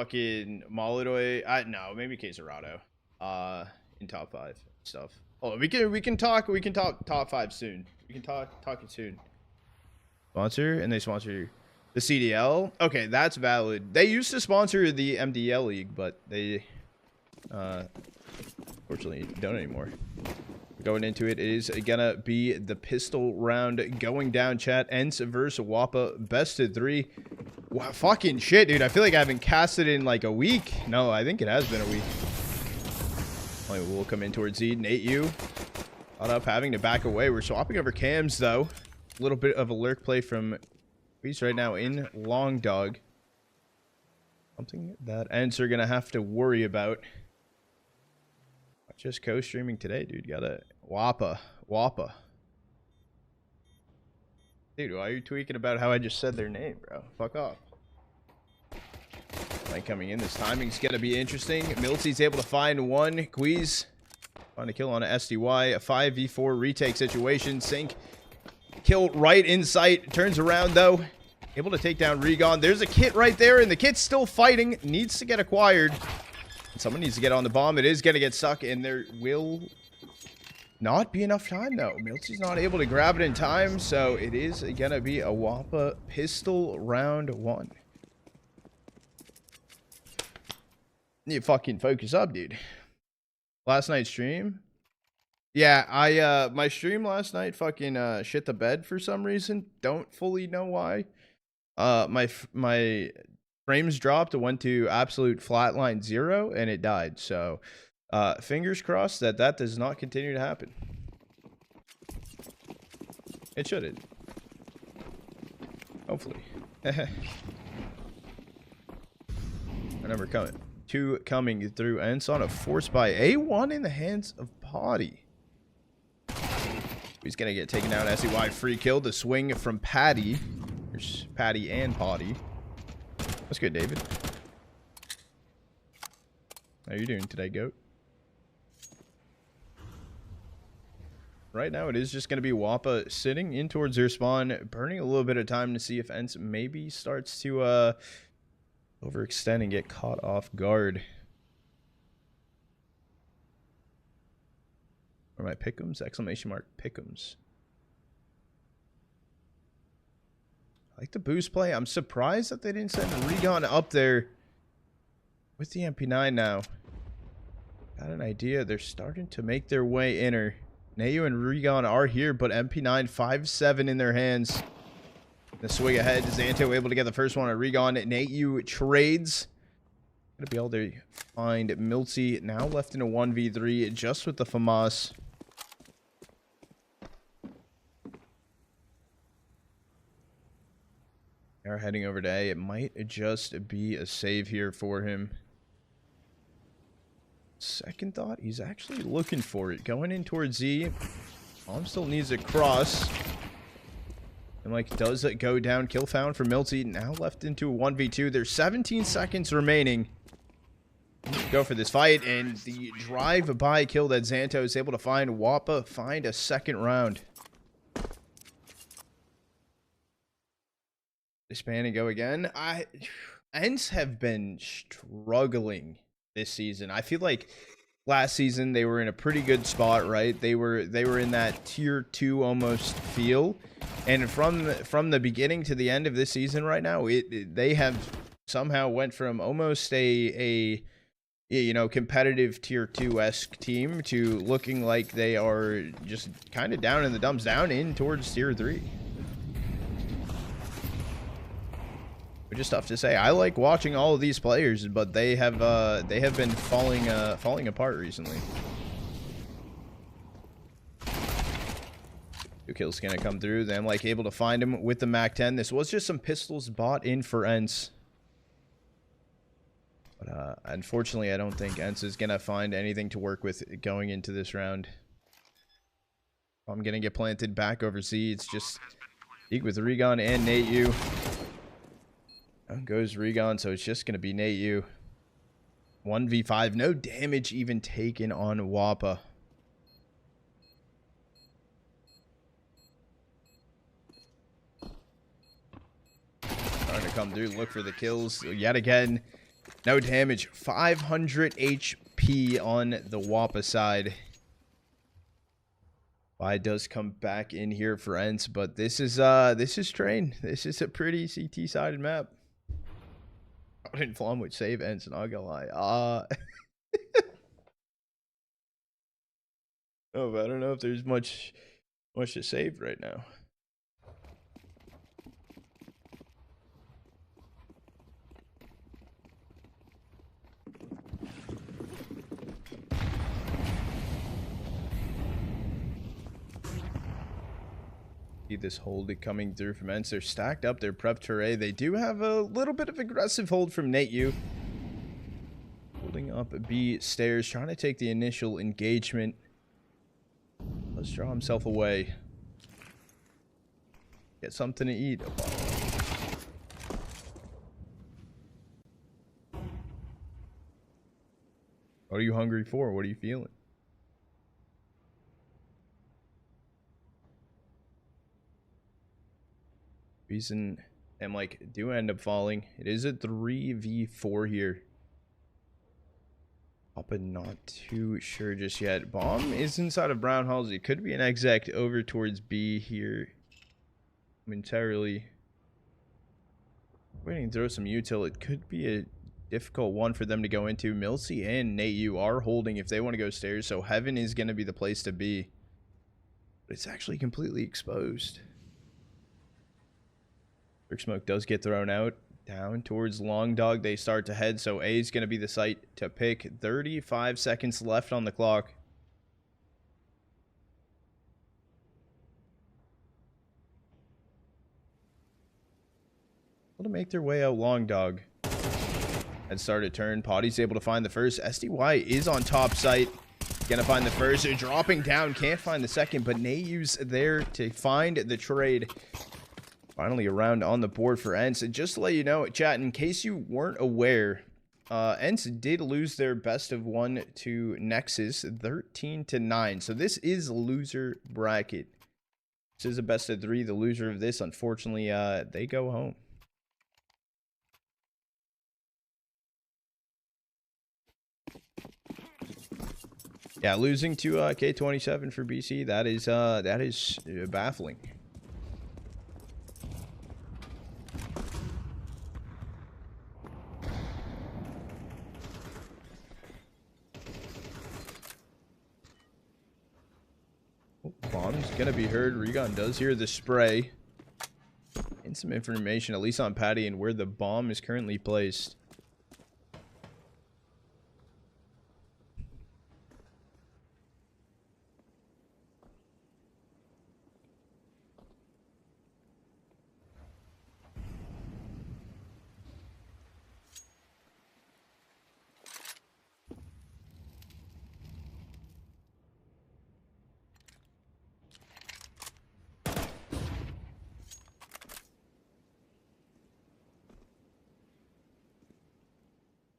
fucking Molodoi. No, maybe Quesarado. In top 5 stuff. Oh, we can talk top 5 soon. We can talk it soon. Sponsor, and they sponsor the CDL. Okay, that's valid. They used to sponsor the MDL league, but they fortunately don't anymore. Going into it is gonna be the pistol round going down, chat. ENCE versus WOPA, best of 3. Wow, fucking shit, dude. I feel like I haven't casted in like a week. No, I think it has been a week. We'll come in towards Z. Neityu caught up, having to back away. We're swapping over cams, though. A little bit of a lurk play from kwezz right now in long dog. Something that ENCE are going to have to worry about. Not just co-streaming today, dude. Got a WOPA. Dude, why are you tweaking about how I just said their name, bro? Fuck off. Like coming in, this timing's gonna be interesting. myltsi's able to find one. kwezz find a kill on an SDY. A 5v4 retake situation. Sync kill right in sight. Turns around though. Able to take down rigoN. There's a kit right there, and the kit's still fighting. Needs to get acquired. Someone needs to get on the bomb. It is gonna get stuck, and there will not be enough time though. myltsi's not able to grab it in time, so it is gonna be a WOPA pistol round 1. You fucking focus up, dude. Last night's stream, yeah, my stream last night fucking shit the bed for some reason. Don't fully know why. My frames dropped. It went to absolute flatline 0 and it died. So fingers crossed that does not continue to happen. It shouldn't. Hopefully. I never coming. 2 coming through ENCE on a force by A1 in the hands of Patti. He's gonna get taken down. SEY free kill. The swing from Patti. There's Patti and Patti. That's good, David. How you doing today, goat? Right now, it is just gonna be WOPA sitting in towards their spawn, burning a little bit of time to see if ENCE maybe starts to overextend and get caught off guard. Or my pick'ems? Exclamation mark pick'ems. I like the boost play. I'm surprised that they didn't send rigoN up there with the MP9 now. Got an idea. They're starting to make their way inner. Neityu and rigoN are here, but MP9 5-7 in their hands. The swing ahead. Zanto able to get the first one on rigoN. Neityu trades. Gonna be able to find myltsi now left in a 1v3 just with the FAMAS. They are heading over to A. It might just be a save here for him. Second thought, he's actually looking for it. Going in towards Z. Bomb still needs a cross. And like, does it go down? Kill found for myltsi. Now left into a 1v2. There's 17 seconds remaining. Go for this fight. And the drive-by kill that Zanto is able to find. WOPA find a second round. Disband and go again. ENCE have been struggling this season. I feel like last season they were in a pretty good spot, right? They were in that tier 2 almost feel, and from the beginning to the end of this season right now, they have somehow went from almost a you know, competitive tier 2-esque team to looking like they are just kind of down in the dumps, down in towards tier 3. Which is tough to say. I like watching all of these players, but they have been falling apart recently. 2 kills gonna come through. Then like able to find him with the MAC-10. This was just some pistols bought in for ENCE. But unfortunately, I don't think ENCE is gonna find anything to work with going into this round. I'm gonna get planted back over Z. It's just Eek with rigoN and Neityu. Down goes rigoN, so it's just going to be Neityu. 1v5, no damage even taken on WOPA. Trying to come through, look for the kills yet again. No damage. 500 HP on the WOPA side. I does come back in here for ENCE, but this is train. This is a pretty CT sided map. I didn't Flom would save ENCE, not gonna lie. Oh, but I don't know if there's much to save right now. See this hold coming through from ENCE. They're stacked up. They're prepped for A. They do have a little bit of aggressive hold from Neityu. Holding up B stairs, trying to take the initial engagement. Let's draw himself away. Get something to eat. What are you hungry for? What are you feeling? Reason thamlike do end up falling. It is a 3v4 here. WOPA not too sure just yet. Bomb is inside of Brown Halls. It could be an exec over towards B here momentarily. Waiting to throw some util. It could be a difficult one for them to go into. myltsi and Neityu are holding if they want to go stairs, so heaven is going to be the place to be. But it's actually completely exposed. Dark smoke does get thrown out. Down towards Long Dog they start to head, so A is going to be the site to pick. 35 seconds left on the clock. Able to make their way out Long Dog. And start a turn. Patti's able to find the first. SDY is on top site. Gonna find the first. Dropping down. Can't find the second, but Neityu's there to find the trade. Finally a round on the board for ENCE. And just to let you know, chat, in case you weren't aware, ENCE did lose their best of 1 to Nexus 13-9. So this is loser bracket. This is a best of 3. The loser of this, unfortunately, they go home. Yeah, losing to K27 for BC, that is baffling. Oh, bomb's gonna be heard. rigoN does hear the spray. And some information, at least on Patti, and where the bomb is currently placed.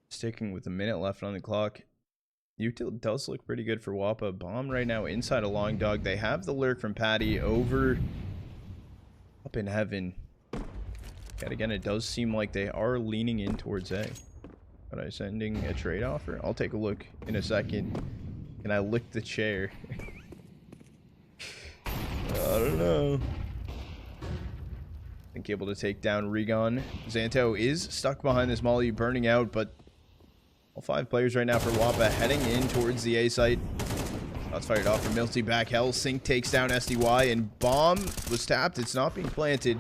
Sticking with a minute left on the clock. Util does look pretty good for WOPA. Bomb right now inside a Long Dog. They have the lurk from Patti over up in heaven. Yet again, it does seem like they are leaning in towards A. But I sending a trade offer? I'll take a look in a second. Can I lick the chair? I don't know. I think able to take down rigoN. Zanto is stuck behind this molly, burning out, but all 5 players right now for WOPA heading in towards the A site. Shots fired off from myltsi back. Hell, Sync takes down SDY, and bomb was tapped. It's not being planted.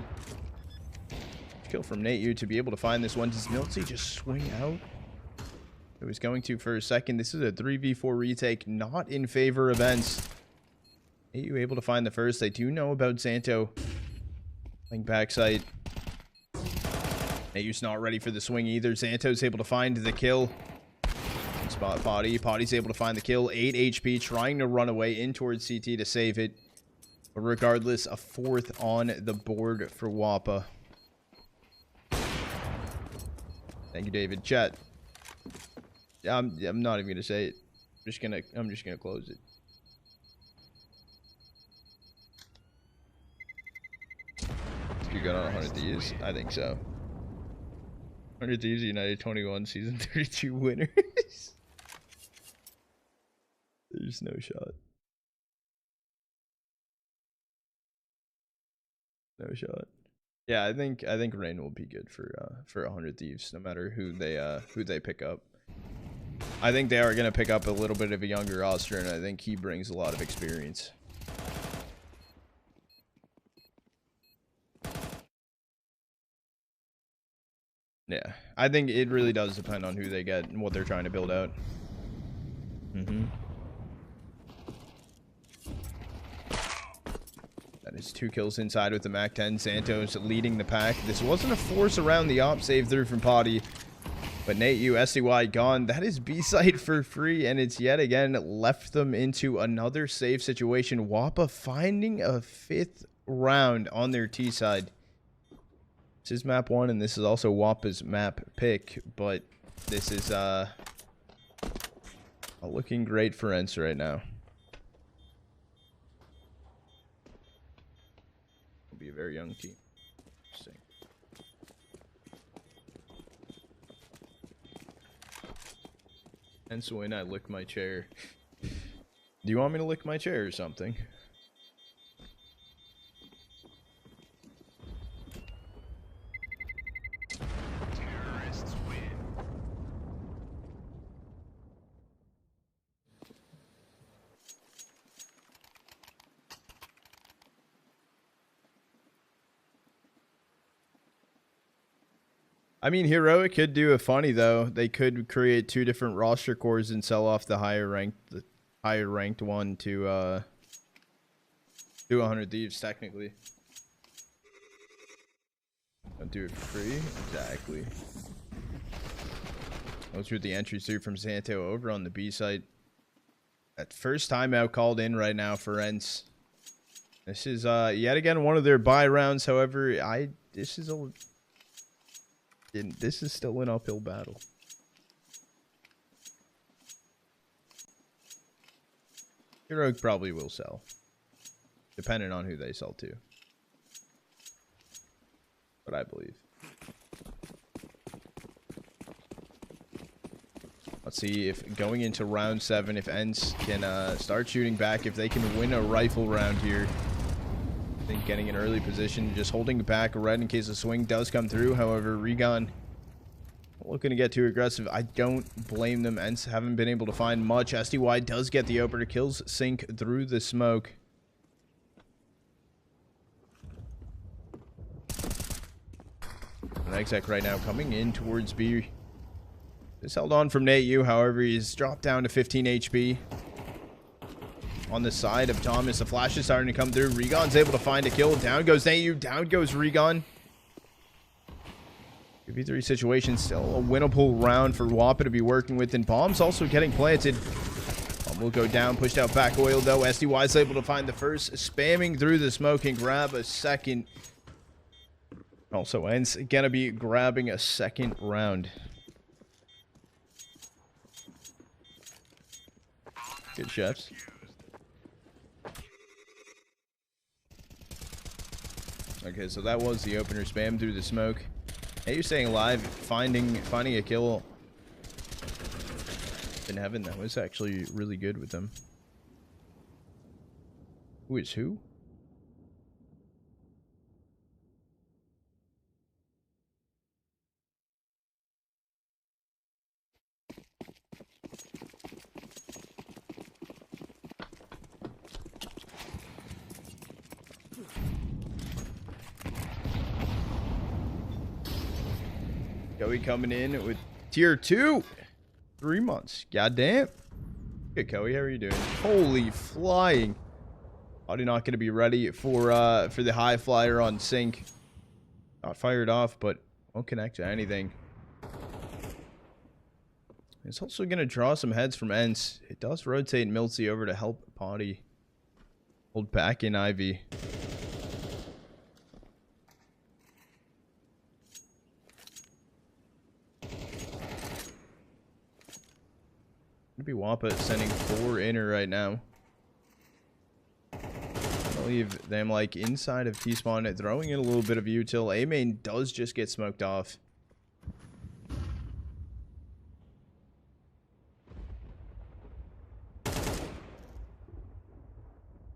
Kill from Neityu to be able to find this one. Does myltsi just swing out? It was going to for a second. This is a 3v4 retake, not in favor of ENCE. Neityu able to find the first. They do know about Zanto playing backside. Neityu's not ready for the swing either. Zanto's able to find the kill. Spot Patti. Patti's able to find the kill. 8 HP, trying to run away in towards CT to save it. But regardless, a 4th on the board for WOPA. Thank you, David. Chat. I'm not even gonna say it. I'm just gonna close it. You got on 100 Ds? I think so. 100 Thieves United 21 season 32 winners. There's no shot. No shot. Yeah, I think Rain will be good for 100 Thieves, no matter who they pick up. I think they are gonna pick up a little bit of a younger roster, and I think he brings a lot of experience. Yeah, I think it really does depend on who they get and what they're trying to build out. That is 2 kills inside with the MAC-10. Zanto's leading the pack. This wasn't a force around the op save through from Patti, but Neityu, SDY gone. That is B-site for free, and it's yet again left them into another save situation. WOPA finding a 5th round on their T side. This is map 1, and this is also WOPA's map pick, but this is looking great for ENCE right now. It'll be a very young team. Interesting. ENCE win, I lick my chair. Do you want me to lick my chair or something? I mean, Heroic could do a funny though. They could create 2 different roster cores and sell off the higher ranked one to 100 Thieves technically. Don't do it for free. Exactly. Those are the entries through from Zanto over on the B site. That first timeout called in right now for ENCE. This is yet again one of their buy rounds. However, this is still an uphill battle. Heroic probably will sell, depending on who they sell to. But I believe. Let's see if going into round 7, if ENCE can start shooting back, if they can win a rifle round here. I think getting an early position, just holding back red in case a swing does come through. However, rigoN looking to get too aggressive. I don't blame them. ENCE haven't been able to find much. SDY does get the opener. Kills sink through the smoke. An exec right now coming in towards B. This held on from Neityu. However, he's dropped down to 15 HP. On the side of Thomas, the flash is starting to come through. rigoN's able to find a kill. Down goes Neityu. Down goes rigoN. 2v3 situation, still a winnable round for WOPA to be working with. And bombs also getting planted. Bomb will go down, pushed out back oil though. SDY is able to find the first, spamming through the smoke and grab a second. Also, ENCE gonna be grabbing a second round. Good chefs. Okay, so that was the opener, spam through the smoke. Hey, you're staying alive, finding a kill in heaven. That was actually really good with them. Who is who? Joey coming in with tier 2. 3 months. Goddamn. Good, Joey. How are you doing? Holy flying. Probably not going to be ready for the high flyer on sync. Not fired off, but won't connect to anything. It's also going to draw some heads from ENCE. It does rotate myltsi over to help Patti hold back in Ivy. Be WOPA sending 4 inner right now. I believe them like inside of T-spawn, throwing in a little bit of util. A main does just get smoked off.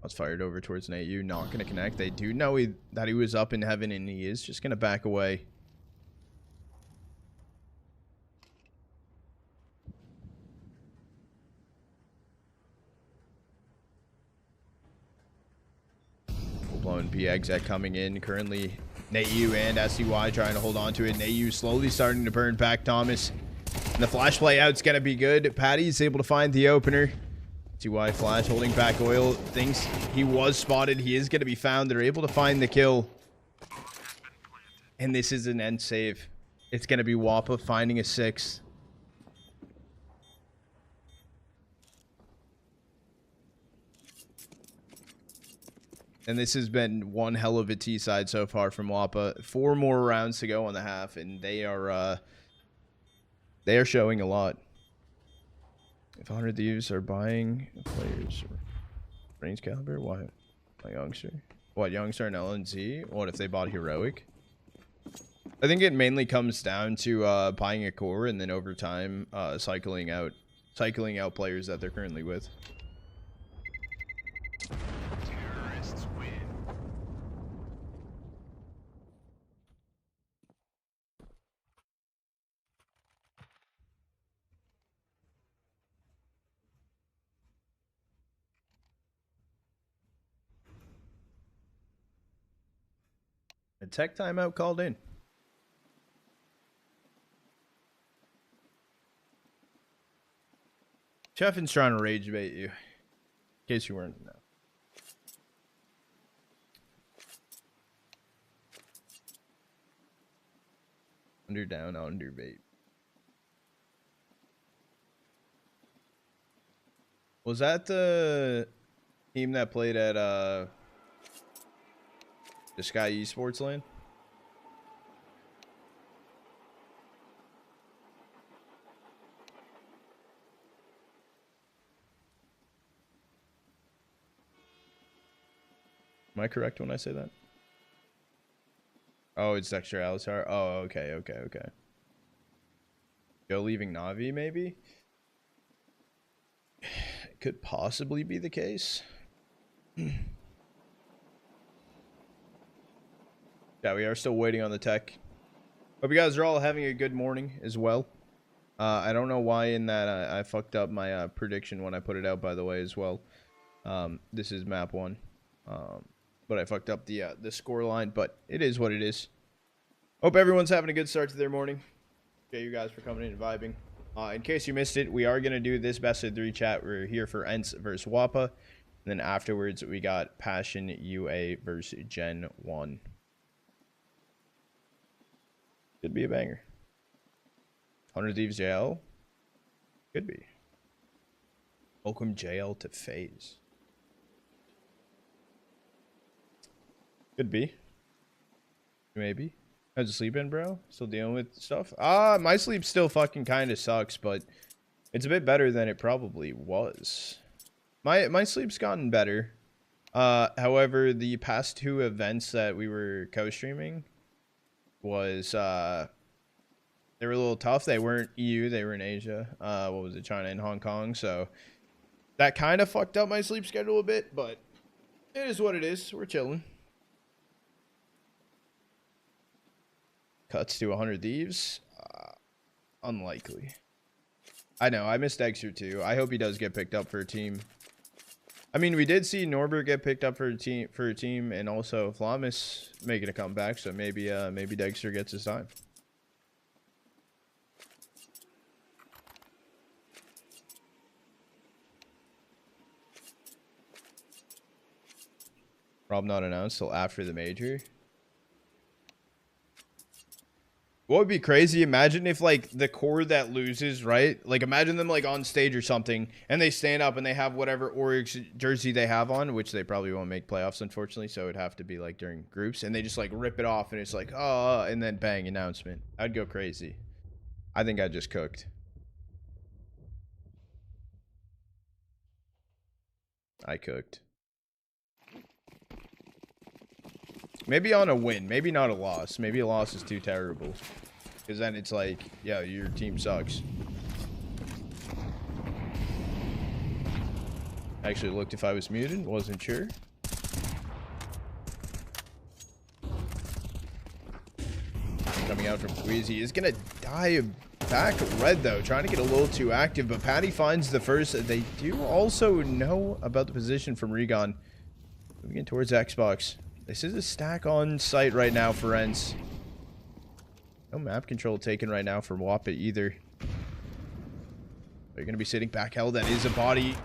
was fired over towards Neityu. Not going to connect. They do know that he was up in heaven, and he is just going to back away. Full-blown B-exec coming in. Currently, Neityu and SCY trying to hold on to it. Neityu slowly starting to burn back Thomas. And the flash play out's going to be good. Patty's able to find the opener. SCY flash holding back oil. Thinks he was spotted. He is going to be found. They're able to find the kill. And this is an end save. It's going to be WOPA finding a 6. And this has been one hell of a T side so far from WOPA. 4 more rounds to go on the half, and they are showing a lot. If 100 Thieves are buying players or range caliber, why? My youngster? What, youngster and LNZ? What if they bought heroic? I think it mainly comes down to buying a core and then over time cycling out players that they're currently with. A tech timeout called in. Cheffin's trying to rage bait you. In case you weren't. No. Under down, under bait. Was that the team that played at the Sky Esports lane? Am I correct when I say that? Oh, it's Dexter Alistar. Oh, okay. Joe leaving Navi, maybe? It could possibly be the case. Yeah, we are still waiting on the tech. Hope you guys are all having a good morning as well. I don't know why in that I fucked up my prediction when I put it out, by the way, as well. This is map 1. But I fucked up the score line, but it is what it is. Hope everyone's having a good start to their morning. Okay, you guys for coming in and vibing. In case you missed it, we are going to do this best of 3 chat. We're here for ENCE versus WOPA. And then afterwards, we got Passion UA versus Gen 1. Could be a banger. 100 Thieves JL? Could be. Welcome JL to FaZe. Could be. Maybe. How's you sleeping, bro? Still dealing with stuff? My sleep still fucking kind of sucks, but it's a bit better than it probably was. My sleep's gotten better. However, the past 2 events that we were co-streaming was they were a little tough. They weren't EU, they were in Asia. What was it, China and Hong Kong? So that kind of fucked up my sleep schedule a bit, but it is what it is. We're chilling. Cuts to 100 Thieves. Unlikely. I know, I missed Dexter too. I hope he does get picked up for a team. I mean, we did see Norbert get picked up for a team, and also Flamus making a comeback, so maybe maybe Dexter gets his time. Rob not announced till after the major. What would be crazy? Imagine if like the core that loses, right? Like imagine them like on stage or something, and they stand up and they have whatever Oryx jersey they have on, which they probably won't make playoffs, unfortunately. So it'd have to be like during groups, and they just like rip it off, and it's like and then bang, announcement. I'd go crazy. I think I just cooked. I cooked. Maybe on a win, maybe not a loss. Maybe a loss is too terrible. Because then it's like, yeah, your team sucks. Actually looked if I was muted, wasn't sure. Coming out from kwezz. He is gonna die back red though, trying to get a little too active, but Patti finds the first. They do also know about the position from rigoN. Moving in towards Xbox. This is a stack on site right now for ENCE. No map control taken right now from WOPA either. They're gonna be sitting back held. That is a body.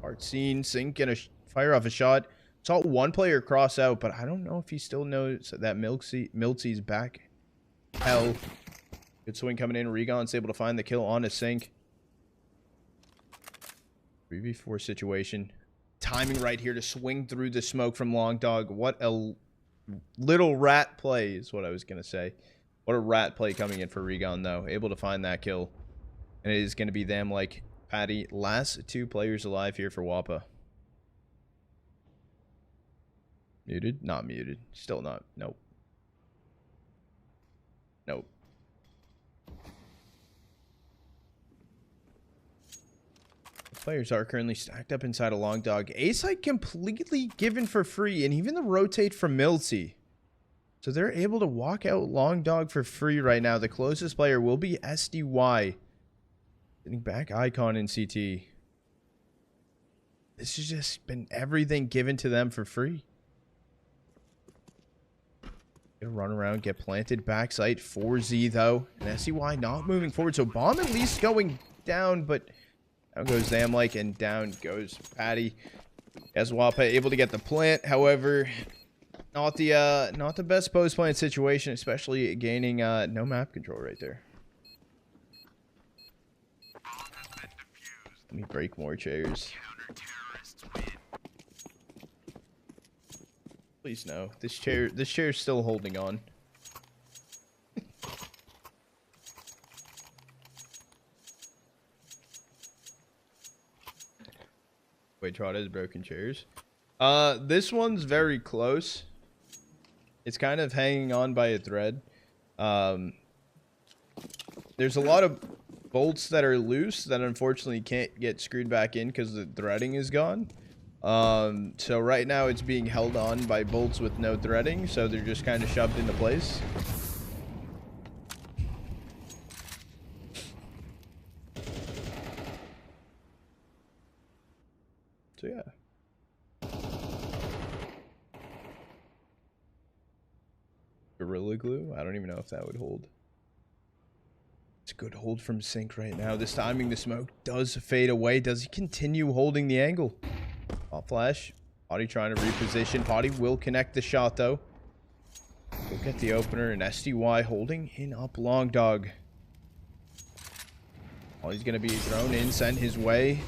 Hard scene. Sync gonna fire off a shot. Saw one player cross out, but I don't know if he still knows that myltsi's back. Hell. Good swing coming in. rigoN's able to find the kill on a sync. 3v4 situation. Timing right here to swing through the smoke from Long Dog. What a little rat play is what I was going to say. What a rat play coming in for rigoN, though. Able to find that kill. And it is going to be thamlike, Patti. Last two players alive here for WOPA. Muted? Not muted. Still not. Nope. Nope. Players are currently stacked up inside a Long Dog. A site completely given for free, and even the rotate from myltsi. So they're able to walk out Long Dog for free right now. The closest player will be SDY. Getting back icon in CT. This has just been everything given to them for free. Gonna run around, get planted. Backside 4Z though. And SDY not moving forward. So bomb at least going down, but down goes thamlike and down goes Patti. As WOPA able to get the plant, however, not the best post plant situation, especially gaining no map control right there. Let me break more chairs. Please no. This chair's still holding on. Wait, Trot has broken chairs. This one's very close. It's kind of hanging on by a thread. There's a lot of bolts that are loose that unfortunately can't get screwed back in because the threading is gone. So right now it's being held on by bolts with no threading, so they're just kind of shoved into place. So yeah. Gorilla Glue? I don't even know if that would hold. It's a good hold from Sync right now. This timing, the smoke does fade away. Does he continue holding the angle? Pop flash. Patti trying to reposition. Patti will connect the shot though. We'll get the opener, and SDY holding in up Long Dog. Oh, he's going to be thrown in, sent his way.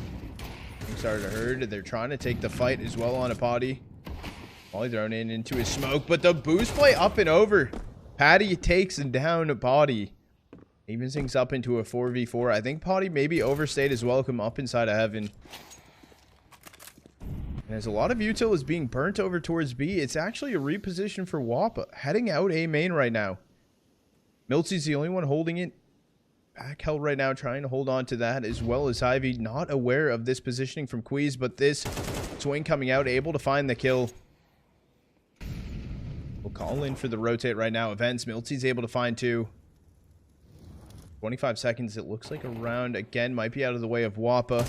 He started to herd. They're trying to take the fight as well on a Patti. Molly thrown in into his smoke, but the boost play up and over. Patti takes down a Patti. Even sinks up into a 4v4. I think Patti maybe overstayed his welcome up inside of heaven. And as a lot of util is being burnt over towards B, it's actually a reposition for WOPA. Heading out A main right now. myltsi's the only one holding it. Back held right now, trying to hold on to that, as well as Ivy. Not aware of this positioning from kwezz, but this swing coming out, able to find the kill. We'll call in for the rotate right now. Events, myltsi's able to find two. 25 seconds, it looks like a round again might be out of the way of WOPA.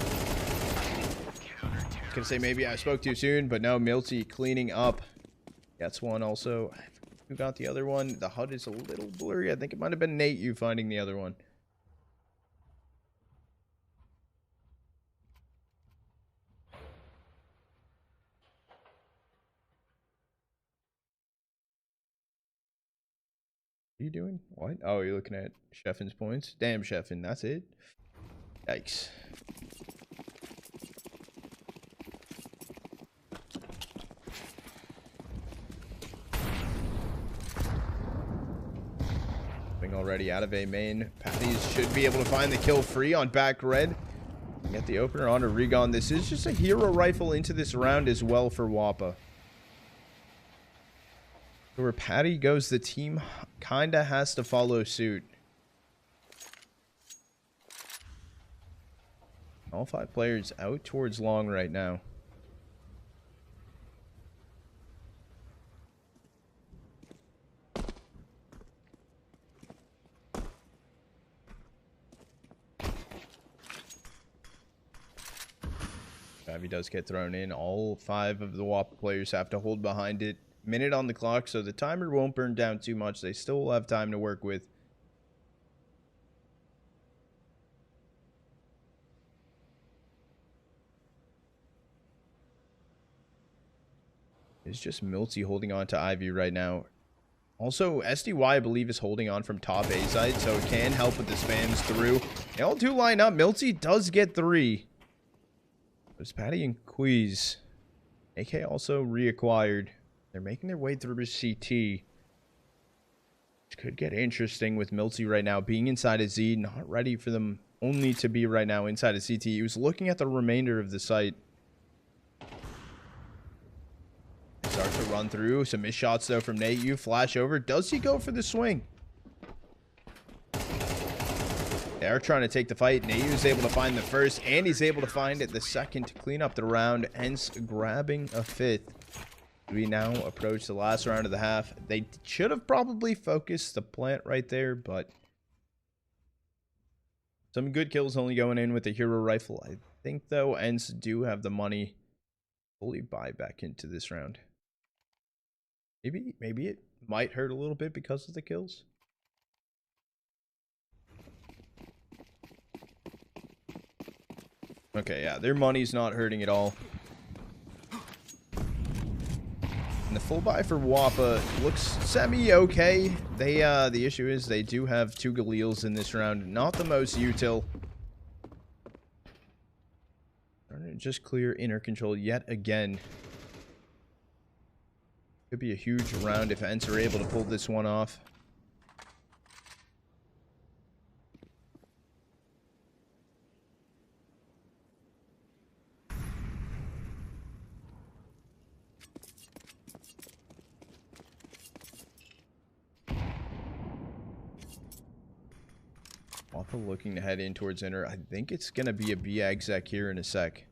Gonna say maybe I spoke too soon, but no, myltsi cleaning up. That's one also. Who got the other one? The HUD is a little blurry. I think it might have been Neityu finding the other one. What are you doing? What? Oh, you're looking at Sheffen's points? Damn, Sheffen, that's it? Yikes. Already out of A main. Patti should be able to find the kill free on back red. Get the opener onto rigoN. This is just a hero rifle into this round as well for WOPA. Where Patti goes, the team kinda has to follow suit. All 5 players out towards long right now. He does get thrown in. All 5 of the WOPA players have to hold behind it. Minute on the clock, so the timer won't burn down too much. They still will have time to work with. It's just myltsi holding on to Ivy right now. Also, SDY, I believe, is holding on from top A side, so it can help with the spams through. They all do line up. myltsi does get 3. There's Patti and kwezz. AK also reacquired. They're making their way through CT. Which could get interesting with myltsi right now being inside of Z. Not ready for them only to be right now inside of CT. He was looking at the remainder of the site. They start to run through. Some missed shots though from Neityu. Flash over. Does he go for the swing? They're trying to take the fight. Neityu's able to find the first, and he's able to find the second to clean up the round. ENCE grabbing a 5th. We now approach the last round of the half. They should have probably focused the plant right there, but some good kills only going in with the hero rifle. I think, though, ENCE do have the money to fully buy back into this round. Maybe it might hurt a little bit because of the kills. Okay, yeah, their money's not hurting at all. And the full buy for WOPA looks semi-okay. They, the issue is they do have 2 Galils in this round. Not the most util. Trying to just clear inner control yet again. Could be a huge round if ENCE are able to pull this one off. WOPA looking to head in towards inner. I think it's going to be a B exec here in a sec.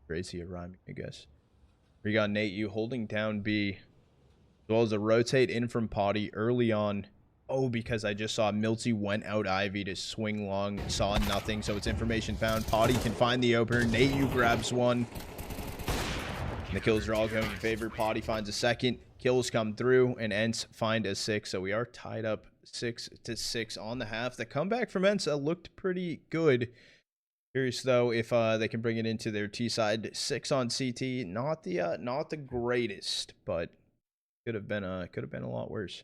Crazy rhyming, I guess. We got Neityu holding down B. As well as a rotate in from Patti early on. Oh, because I just saw myltsi went out Ivy to swing long. Saw nothing, so it's information found. Patti can find the opener. Neityu grabs one. And the kills are all going in favor. Patti finds a second. Kills come through, and ENCE find a 6. So we are tied up 6-6 on the half. The comeback from ENCE looked pretty good. Curious though if they can bring it into their T side. 6 on CT, not the greatest, but could have been a lot worse.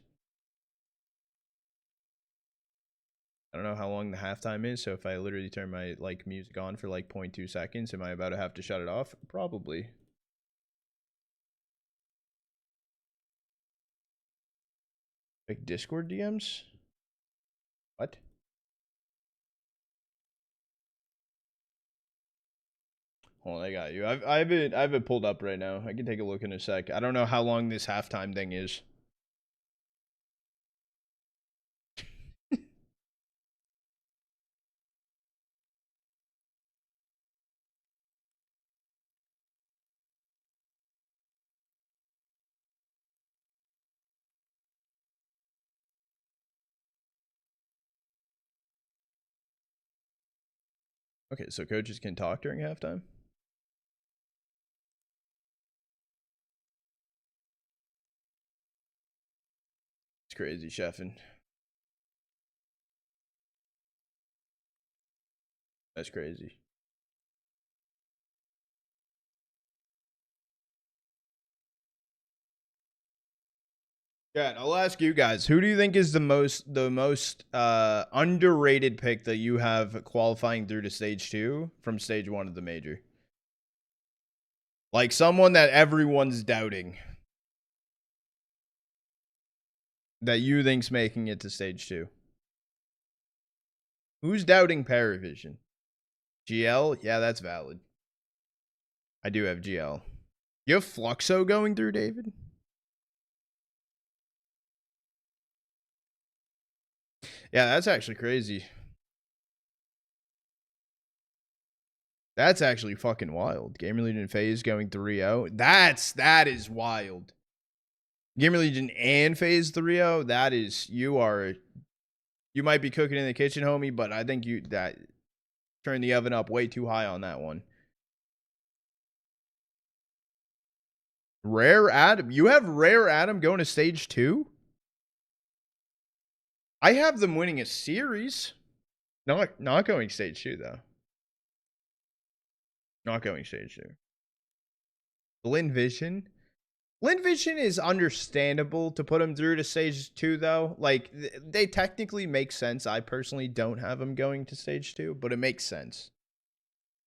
I don't know how long the halftime is, so if I literally turn my music on for 0.2 seconds, am I about to have to shut it off? Probably. Like Discord DMs? What? Hold on, I got you. I have it pulled up right now. I can take a look in a sec. I don't know how long this halftime thing is. Okay, so coaches can talk during halftime? It's crazy, chefing. That's crazy. Yeah, I'll ask you guys. Who do you think is the most underrated pick that you have qualifying through to stage 2 from stage 1 of the major? Like someone that everyone's doubting. That you think's making it to stage 2. Who's doubting Paravision? GL? Yeah, that's valid. I do have GL. You have Fluxo going through, David? Yeah, that's actually crazy. That's actually fucking wild. Gamer Legion FaZe going 3-0. That is wild. Gamer Legion and FaZe 3-0. That is, you might be cooking in the kitchen, homie, but I think that turn the oven up way too high on that one. Rare Adam. You have Rare Adam going to stage 2? I have them winning a series. Not going stage 2 though. Not going stage 2. Lin Vision. Lin Vision is understandable to put him through to stage 2 though. Like they technically make sense. I personally don't have him going to stage 2, but it makes sense.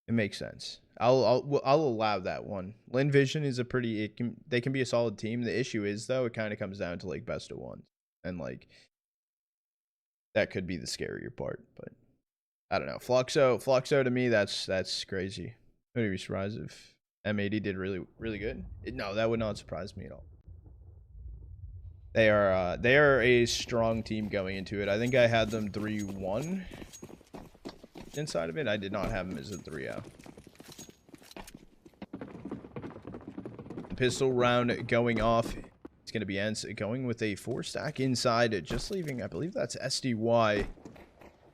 It makes sense. I'll allow that one. Lin Vision is they can be a solid team. The issue is though, it kind of comes down to like best of ones, and like that could be the scarier part. But I don't know. Fluxo to me, that's crazy. I wouldn't be surprised if M80 did really good. No, that would not surprise me at all. They are a strong team going into it. I think I had them 3-1 inside of it. I did not have them as a 3-0. Pistol round going off. It's going to be ENCE going with a 4-stack inside, just leaving, I believe that's SDY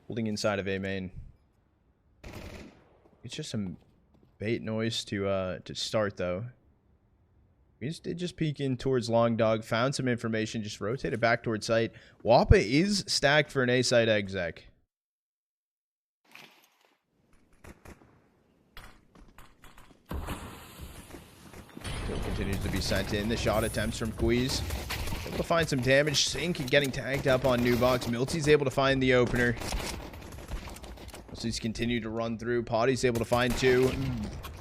holding inside of A main. It's just some bait noise to start though. We did just peek in towards Long Dog, found some information, just rotated back towards site. WOPA is stacked for an A site exec. Still continues to be sent in. The shot attempts from kwezz. Able to find some damage. Sync getting tagged up on Nubox. myltsi's able to find the opener. He's continued to run through. Patti's able to find 2.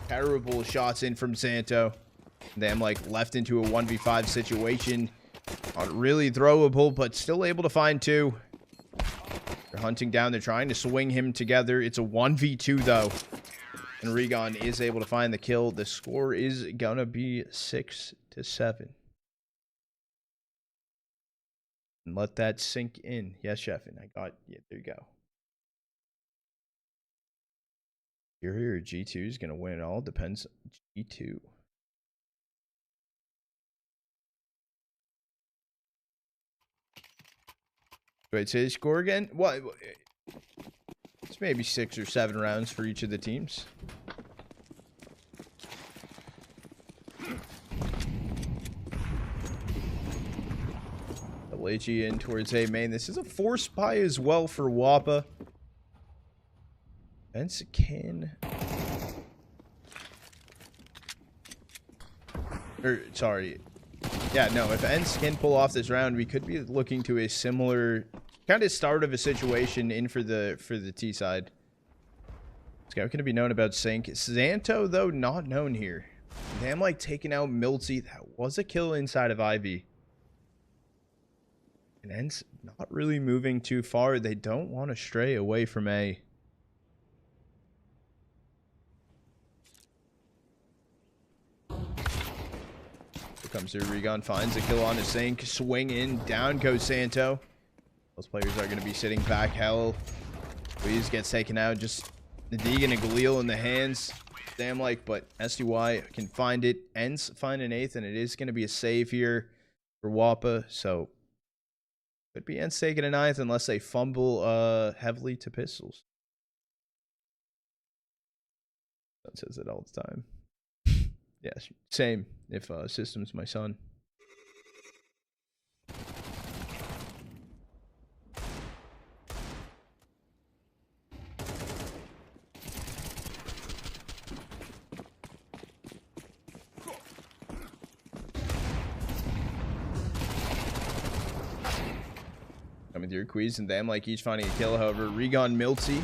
Terrible shots in from Zanto. Thamlike left into a 1v5 situation. Not really throwable, but still able to find 2. They're hunting down. They're trying to swing him together. It's a 1v2 though. And rigoN is able to find the kill. The score is gonna be 6-7. And let that sink in. Yes, Chefin. There you go. Fury or G2 is going to win it all. Depends on G2. Wait, say the score again? What? It's maybe 6 or 7 rounds for each of the teams. Lechi in towards A main. This is a force buy as well for WOPA. ENCE can... sorry. Yeah, no, if ENCE can pull off this round, we could be looking to a similar kind of start of a situation in for the T side. This guy going to be known about Sync. Zanto, though, not known here. Thamlike taking out myltsi. That was a kill inside of Ivy. And ENCE not really moving too far. They don't want to stray away from A. Comes through rigoN, finds a kill on his Sync, swing in, down goes Zanto. Those players are going to be sitting back. Hell, kwezz gets taken out. Just the Deegan and Galil in the hands. Thamlike, but SDY can find it. ENCE find an 8th, and it is going to be a save here for WOPA. So could be ENCE taking a 9th unless they fumble heavily to pistols. That says it all the time. Yeah, same if System's my son. Coming through, kwezz and Thamlike each finding a kill. However, rigoN, myltsi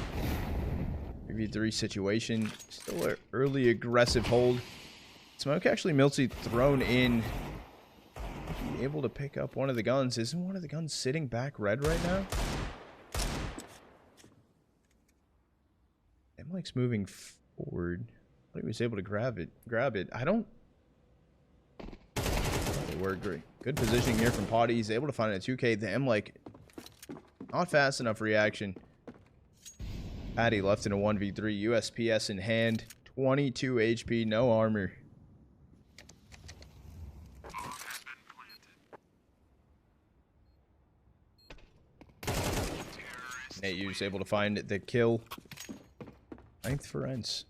3v3 situation. Still an early aggressive hold. Smoke actually myltsi thrown in. Able to pick up one of the guns. Isn't one of the guns sitting back red right now? Thamlike's moving forward. I thought he was able to grab it. I don't... They were great. Good positioning here from Patti. He's able to find a 2K. Thamlike not fast enough reaction. Patti left in a 1v3. USPS in hand. 22 HP, no armor. Neityu's able to find the kill. 9th for ENCE.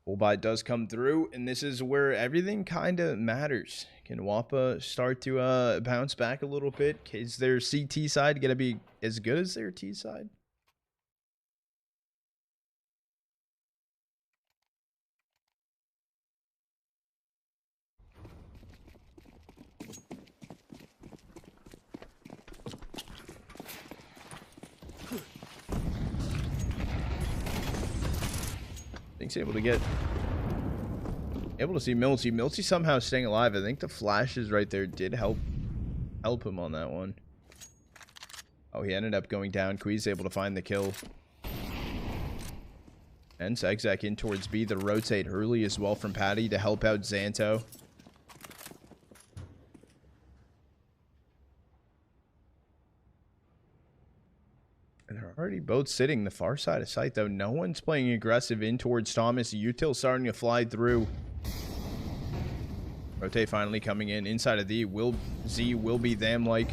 Full buy does come through, and this is where everything kind of matters. Can WOPA start to bounce back a little bit? Is their CT side going to be as good as their T side? Think's able to see myltsi. myltsi somehow staying alive. I think the flashes right there did help him on that one. Oh, he ended up going down. kwezz able to find the kill. And Zigzag in towards B. The rotate early as well from Patti to help out Zanto. And they're already both sitting the far side of sight, though. No one's playing aggressive in towards Thomas. Util starting to fly through. Rotate finally coming in. Inside of Z will be thamlike.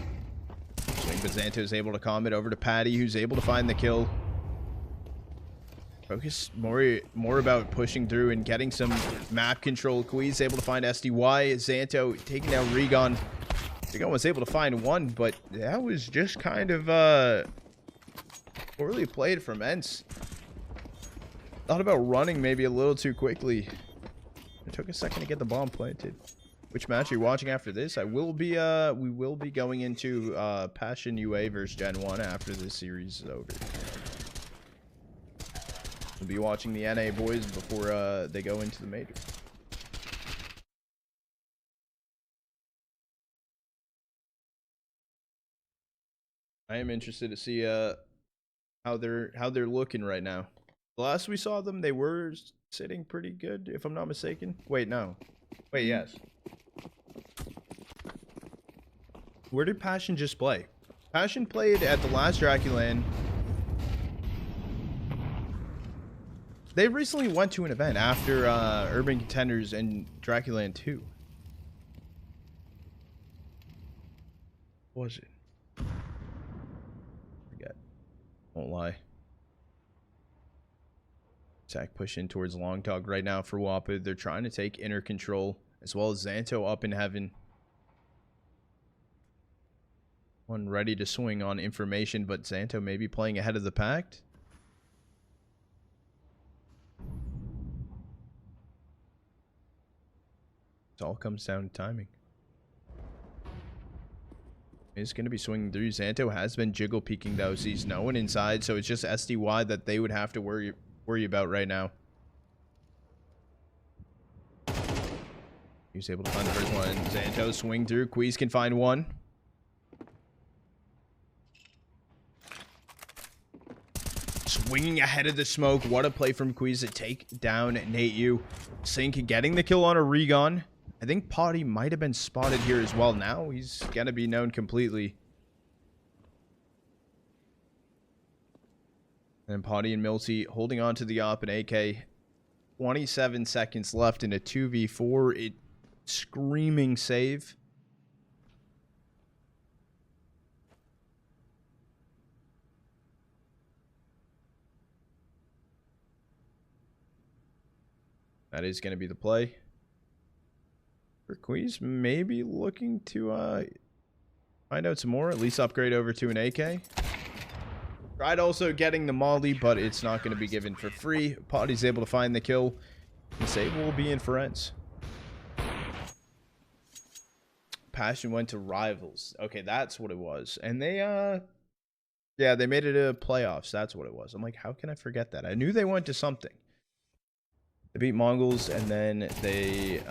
Swing, but Zanto is able to calm it over to Patti, who's able to find the kill. Focus more about pushing through and getting some map control. kwezz able to find SDY. Zanto taking down rigoN. rigoN was able to find one, but that was just kind of poorly played from ENCE. Thought about running maybe a little too quickly. It took a second to get the bomb planted. Which match are you watching after this? we will be going into Passion UA versus Gen 1 after this series is over. We'll be watching the NA boys before they go into the major. I am interested to see how they're looking right now. The last we saw them, they were sitting pretty good, if I'm not mistaken. Wait, no. Wait, yes. Where did Passion just play? Passion played at the last DraculaN. They recently went to an event after Urban Contenders and DraculaN 2. What was it? Forget. Won't lie. Attack push in towards Long Dog right now for WOPA. They're trying to take inner control, as well as Zanto up in heaven. One ready to swing on information, but Zanto may be playing ahead of the pack. It all comes down to timing. He's going to be swinging through. Zanto has been jiggle peeking though. Sees no one inside, so it's just SDY that they would have to worry about right now. He's able to find the first one. Zanto swing through. kwezz can find one. Swinging ahead of the smoke. What a play from kwezz to take down Neityu. Sync getting the kill on a rigoN. I think Patti might have been spotted here as well. Now he's going to be known completely. And Patti and myltsi holding on to the op and AK. 27 seconds left in a 2v4. It screaming save. That is going to be the play. For kwezz, maybe looking to find out some more. At least upgrade over to an AK. Tried also getting the molly, but it's not going to be given for free. Patti's able to find the kill. The save will be in for ENCE. Passion went to Rivals. Okay, that's what it was. And they, yeah, they made it a playoffs. That's what it was. I'm like, how can I forget that? I knew they went to something. They beat Mongols, and then they,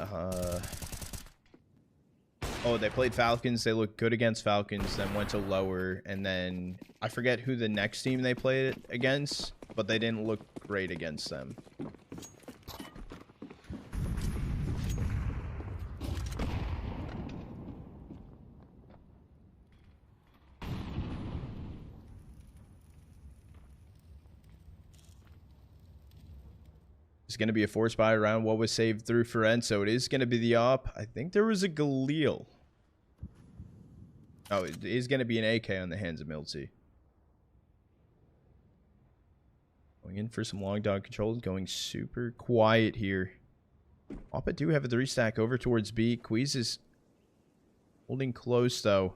oh, they played Falcons. They looked good against Falcons, then went to lower, and then I forget who the next team they played against, but they didn't look great against them. It's going to be a force buy around what was saved through for ENCE, so it is going to be the op. I think there was a Galil. Oh, it is going to be an AK on the hands of myltsi. Going in for some long dog controls, going super quiet here. WOPA do have a 3-stack over towards B. Kwezz is holding close, though,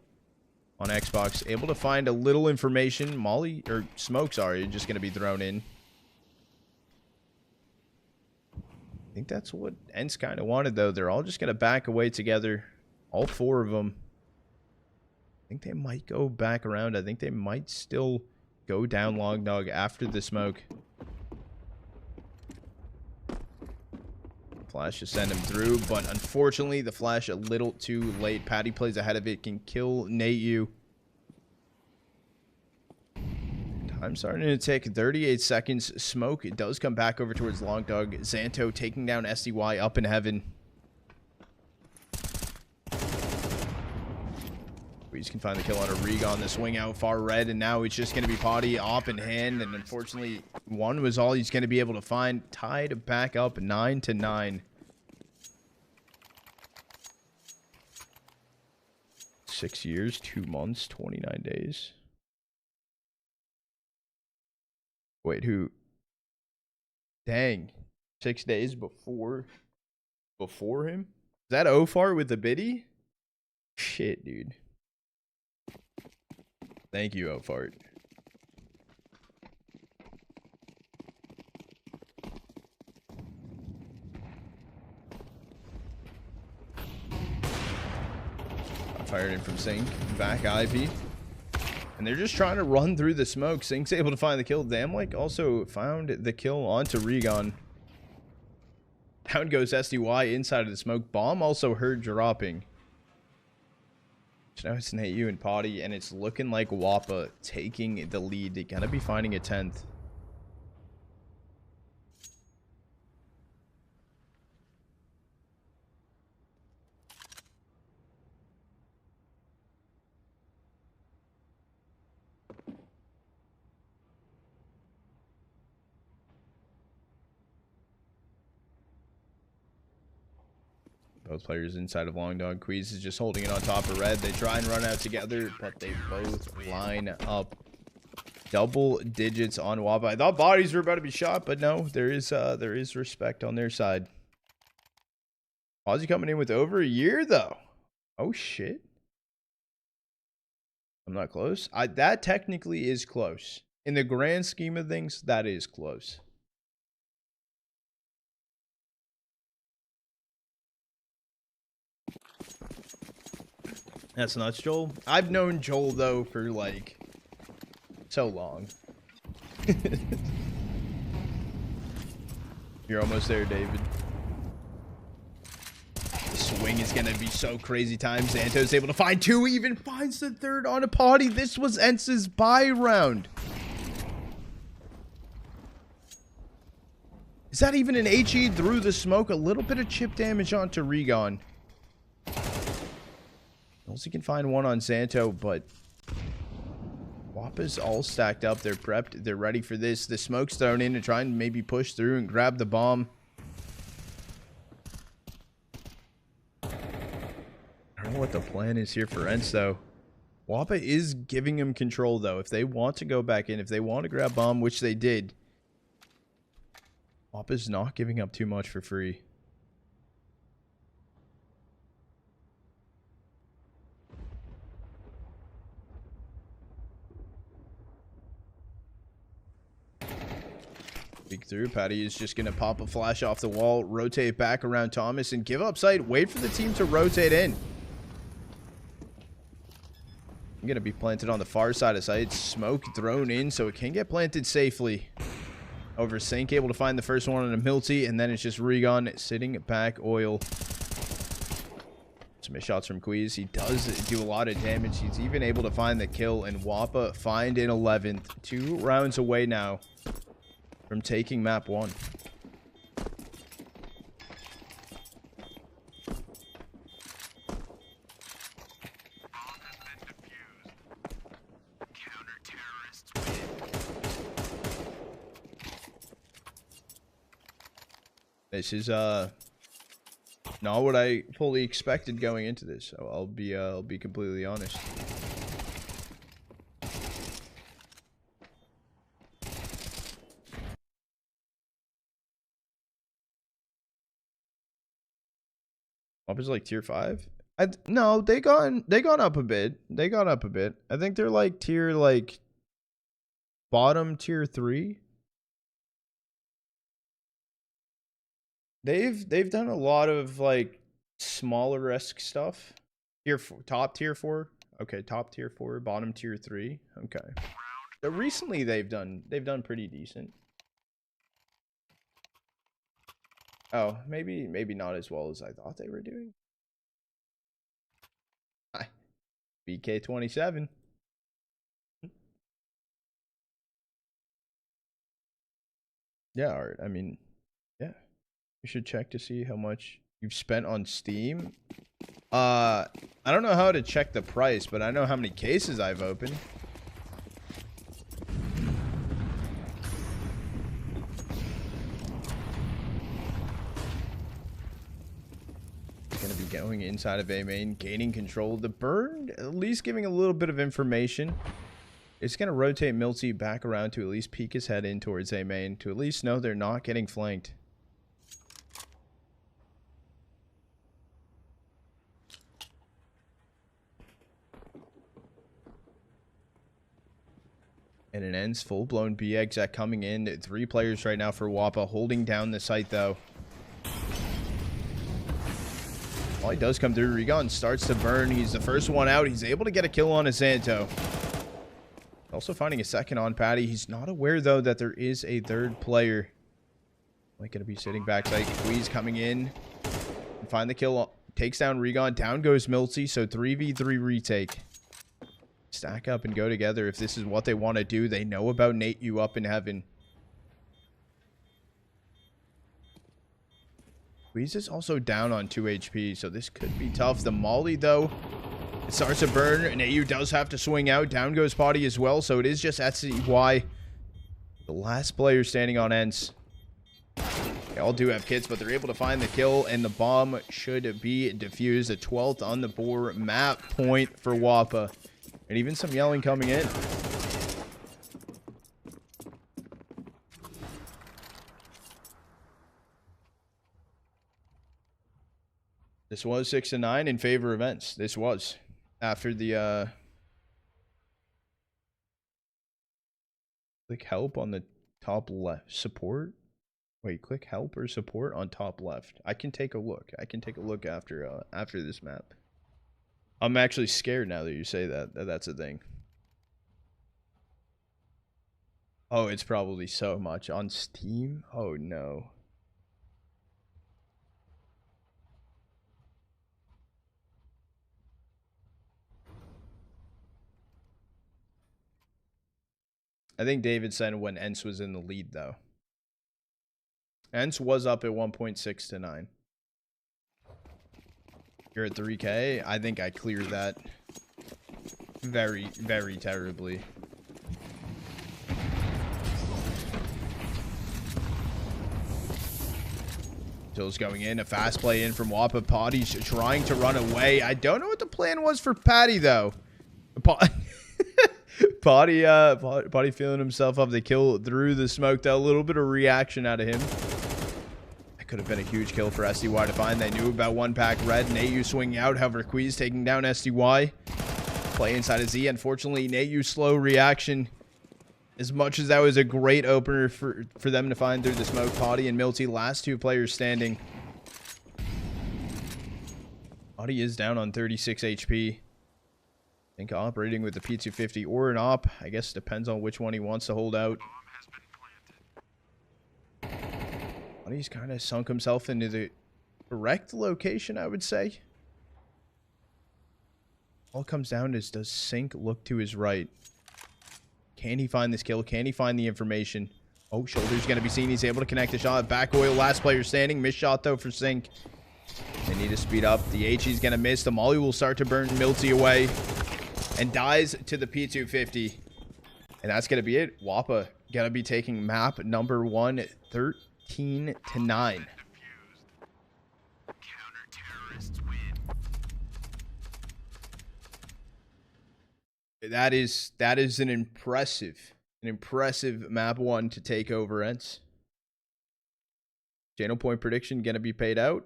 on Xbox. Able to find a little information. Molly, or smoke, sorry, just going to be thrown in. I think that's what ENCE kind of wanted, though. They're all just going to back away together. All 4 of them. I think they might go back around. I think they might still go down long dog after the smoke. Flash to send him through, but unfortunately the flash a little too late. Patti plays ahead of it, can kill Neityu. Time starting to tick, 38 seconds. Smoke, it does come back over towards long dog. Zanto taking down SDY up in heaven. Kwezz can find the kill on a rigoN, the swing out far red, and now it's just going to be Patti op in hand, and unfortunately one was all he's going to be able to find. Tied back up 9-9. 6 years, 2 months, 29 days. Wait, who? Dang. 6 days before him? Is that Ofar with the biddy? Shit, dude. Thank you, Ofart. I fired in from Sync. Back IP. And they're just trying to run through the smoke. Sync's able to find the kill. Thamlike also found the kill onto rigoN. Down goes SDY inside of the smoke. Bomb also heard dropping. So now it's Neityu and Patti, and it's looking like WOPA taking the lead. They're gonna be finding a 10th. Both players inside of long dog. Kwezz is just holding it on top of red. They try and run out together, but they both line up. Double digits on WOPA. I thought bodies were about to be shot, but no, there is respect on their side. Aussie coming in with over a year though. Oh shit. I'm not close. That technically is close. In the grand scheme of things, that is close. That's nuts, Joel. I've known Joel, though, for, like, so long. You're almost there, David. The swing is going to be so crazy time. Zanto's able to find 2, even finds the 3rd on a Patti. This was ENCE's buy round. Is that even an HE through the smoke? A little bit of chip damage onto rigoN. Also can find one on Zanto, but WOPA's all stacked up. They're prepped. They're ready for this. The smoke's thrown in to try and maybe push through and grab the bomb. I don't know what the plan is here for ENCE, though. WOPA is giving him control, though. If they want to go back in, if they want to grab bomb, which they did, WOPA's not giving up too much for free. Peek through. Patti is just going to pop a flash off the wall, rotate back around Thomas, and give up sight. Wait for the team to rotate in. I'm going to be planted on the far side of sight. Smoke thrown in, so it can get planted safely. Over Sync, able to find the first one on a myltsi, and then it's just rigoN sitting back oil. Some missed shots from Kwezz. He does do a lot of damage. He's even able to find the kill, and WOPA find an 11th. 2 rounds away now from taking map 1. This is not what I fully expected going into this. So I'll be completely honest. Up is like tier 5. No, they gone up a bit. They got up a bit. I think they're like tier like bottom tier 3. They've done a lot of like smaller-esque stuff. Top tier 4. Okay, top tier 4, bottom tier 3. Okay. So recently they've done pretty decent. Oh, maybe not as well as I thought they were doing. Hi. BK27. Yeah, Art. I mean, yeah. You should check to see how much you've spent on Steam. I don't know how to check the price, but I know how many cases I've opened. Gonna be going inside of A main, gaining control of the burn, at least giving a little bit of information. It's gonna rotate myltsi back around to at least peek his head in towards A main, to at least know they're not getting flanked. And it ends full-blown B exec coming in. 3 players right now for WOPA, holding down the site though. Well, he does come through. rigoN starts to burn. He's the first one out. He's able to get a kill on a Zanto. Also finding a second on Patti. He's not aware, though, that there is a third player. Like, going to be sitting backside. kwezz coming in. And find the kill. Takes down rigoN. Down goes myltsi. So 3v3 retake. Stack up and go together if this is what they want to do. They know about Neityu up in heaven. kwezz is also down on 2 HP, so this could be tough. The molly, though, it starts to burn. Neityu does have to swing out. Down goes Patti as well, so it is just SCY. The last player standing on ENCE. They all do have kits, but they're able to find the kill, and the bomb should be defused. The 12th on the board. Map point for WOPA. And even some yelling coming in. This was 6-9 in favor of ENCE. This was after the click help on the top left. Support. Wait, click help or support on top left. I can take a look. I can take a look after this map. I'm actually scared now that you say that. That's a thing. Oh, it's probably so much on Steam. Oh no. I think David said when ENCE was in the lead, though. ENCE was up at 1.6 to 9. You're at 3K. I think I cleared that very, very terribly. Till's going in. A fast play in from WOPA. Patti's trying to run away. I don't know what the plan was for Patti, though. Patti feeling himself up. The kill through the smoke, though. A little bit of reaction out of him. That could have been a huge kill for SDY to find. They knew about one pack red. Neityu swinging out. However, kwezz taking down SDY. Play inside of Z. Unfortunately, Neityu slow reaction. As much as that was a great opener for them to find through the smoke. Patti and myltsi, last 2 players standing. Patti is down on 36 HP. I think operating with the P250 or an op. I guess depends on which one he wants to hold out. Patti's kind of sunk himself into the correct location, I would say. All it comes down is, does Sync look to his right? Can he find this kill? Can he find the information? Oh, shoulder's going to be seen. He's able to connect the shot. Back oil, last player standing. Missed shot, though, for Sync. They need to speed up. The HE's going to miss. The molly will start to burn myltsi away. And dies to the P250. And that's going to be it. WOPA going to be taking map number 1, 13-9. That is an impressive map 1 to take over, ENCE. Channel point prediction gonna be paid out.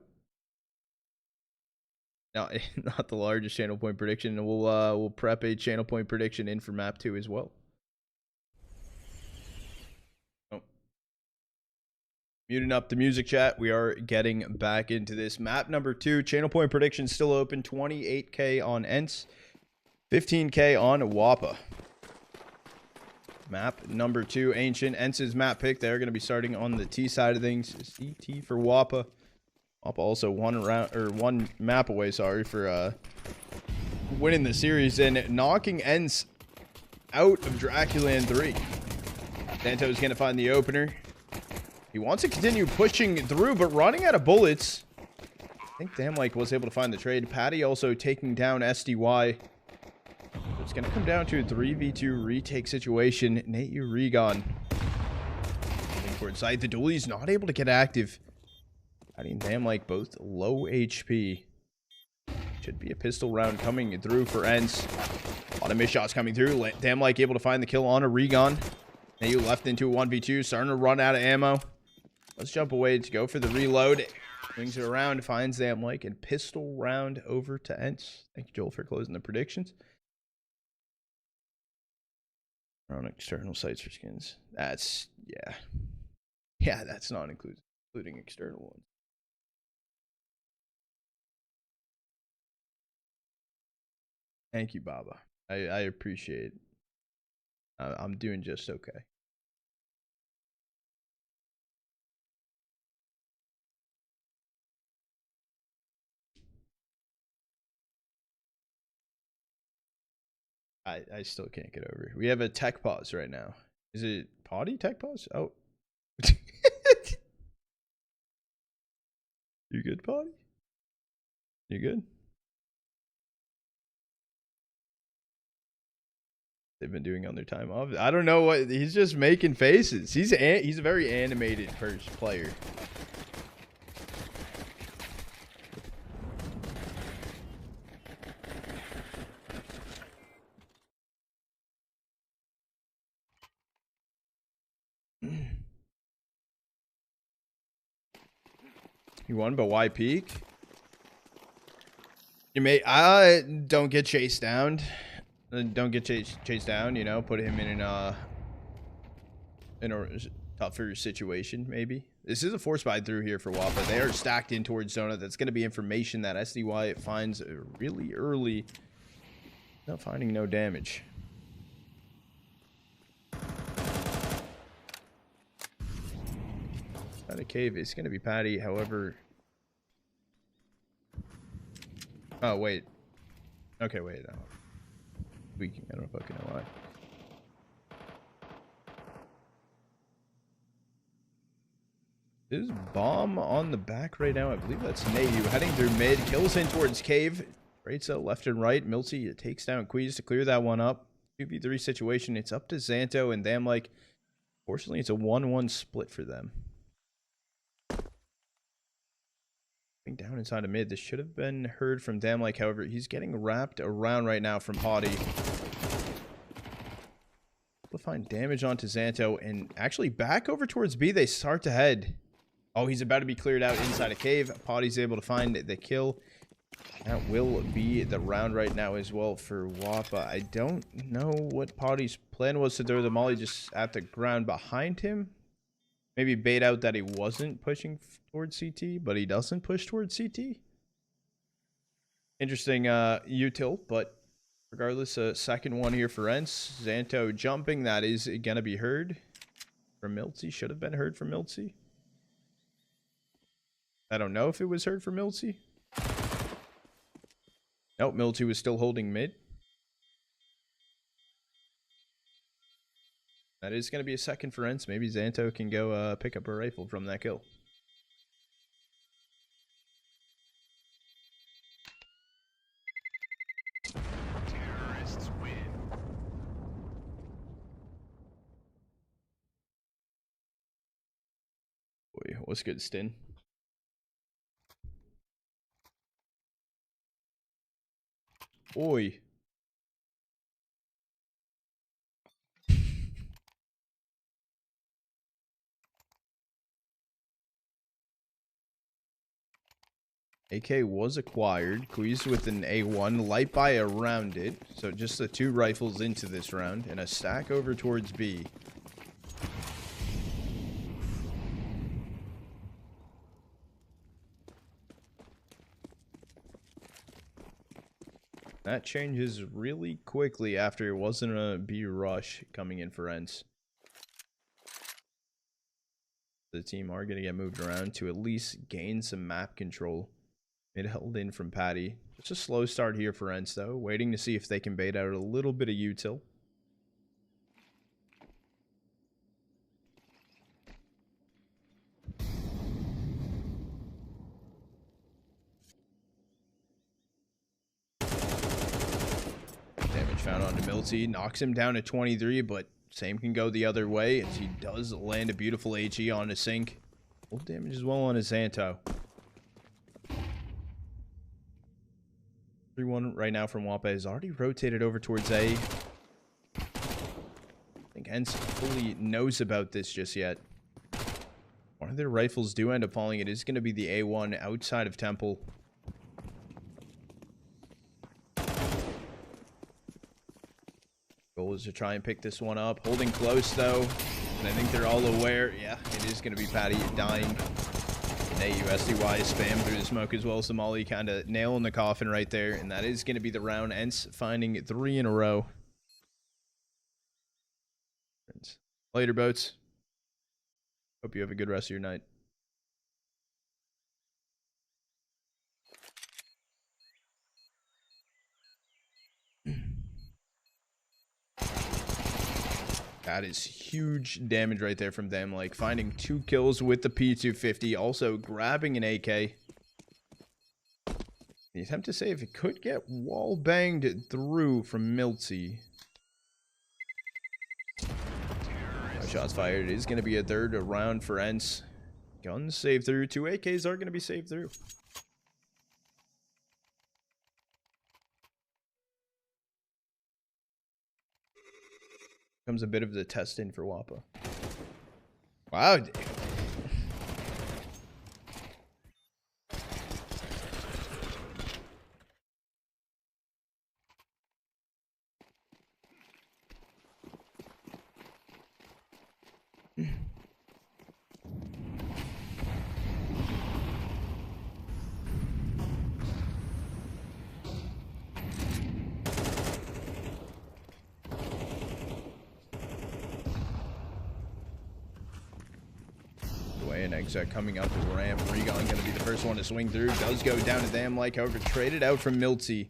No, not the largest channel point prediction. We'll prep a channel point prediction in for map 2 as well. Oh. Muting up the music chat. We are getting back into this. Map number 2, channel point prediction still open. 28k on ENCE, 15k on WOPA. Map number 2, Ancient. ENCE's map pick. They're going to be starting on the T side of things. CT for WOPA. WOPA also one map away, sorry, for winning the series and knocking ENCE out of DraculaN 3. Zanto's going to find the opener. He wants to continue pushing through, but running out of bullets. I think thamlike was able to find the trade. Patti also taking down SDY. It's going to come down to a 3v2 retake situation. Neityu, rigoN. Moving towards site. The duelie's not able to get active. Patti and thamlike both low HP. Should be a pistol round coming through for ENCE. A lot of missed shots coming through. thamlike able to find the kill on a rigoN. Neityu left into a 1v2. Starting to run out of ammo. Let's jump away to go for the reload. Swings it around. Finds thamlike. And pistol round over to ENCE. Thank you, Joel, for closing the predictions. On external sites for skins. That's, yeah. Yeah, that's not including external ones. Thank you, Baba. I appreciate it. I'm doing just okay. I still can't get over it. We have a tech pause right now. Is it Patti tech pause? Oh. You good, Patti? You good? They've been doing on their time off. I don't know what he's just making faces. He's a very animated player. You won, but why peek? You may don't get chased down. Don't get chased down, you know, put him in a tougher situation, maybe. This is a force buy through here for WOPA. They are stacked in towards Zona. That's going to be information that SDY finds really early. Not finding no damage. Not a cave. It's going to be Patti, however... Oh, wait. Okay, wait. No. I don't fucking know why. There's bomb on the back right now. I believe that's Neityu heading through mid. Kills in towards cave. Rates out left and right. myltsi takes down kwezz to clear that one up. 2v3 situation. It's up to Zanto and thamlike. Fortunately, it's a 1-1 split for them. Down inside of mid. This should have been heard from thamlike. However, he's getting wrapped around right now from Patti. We'll find damage onto Zanto and actually back over towards B. They start to head. Oh, he's about to be cleared out inside a cave. Patti's able to find the kill. That will be the round right now as well for WOPA. I don't know what Patti's plan was to throw the molly just at the ground behind him. Maybe bait out that he wasn't pushing towards CT, but he doesn't push towards CT. Interesting util, but regardless, a second one here for ENCE. Zanto jumping, that is going to be heard from myltsi. Should have been heard from myltsi. I don't know if it was heard from myltsi. Nope, myltsi was still holding mid. That is going to be a second for ENCE. Maybe Zanto can go pick up a rifle from that kill. Terrorists win. Boy, what's good, Stin? Oi. AK was acquired. kwezz with an A1. Light buy around it. So just the 2 rifles into this round. And a stack over towards B. That changes really quickly after it wasn't a B rush coming in for ENCE. The team are going to get moved around to at least gain some map control. It held in from Patti. Just a slow start here for ENCE though. Waiting to see if they can bait out a little bit of util. Found onto myltsi, knocks him down to 23, but same can go the other way as he does land a beautiful HE on his sink. Full damage as well on his Zanto. 3-1 right now from WOPA has already rotated over towards A. I think ENCE fully knows about this just yet. One of their rifles do end up falling. It is going to be the A1 outside of Temple. Goal is to try and pick this one up. Holding close, though. And I think they're all aware. Yeah, it is going to be Patti dying. Neityu SDY spam through the smoke as well. Somali kind of nailing the coffin right there. And that is going to be the round. ENCE finding 3 in a row. Later, boats. Hope you have a good rest of your night. That is huge damage right there from them. Like finding 2 kills with the P250. Also grabbing an AK. The attempt to save it could get wall banged through from myltsi. No shots fired. It is going to be a 3rd round for ENCE. Guns saved through. 2 AKs are going to be saved through. Comes a bit of the test in for WOPA. Wow. An exec coming up the ramp. rigoN going to be the first one to swing through. Does go down to thamlike. However, traded out from myltsi.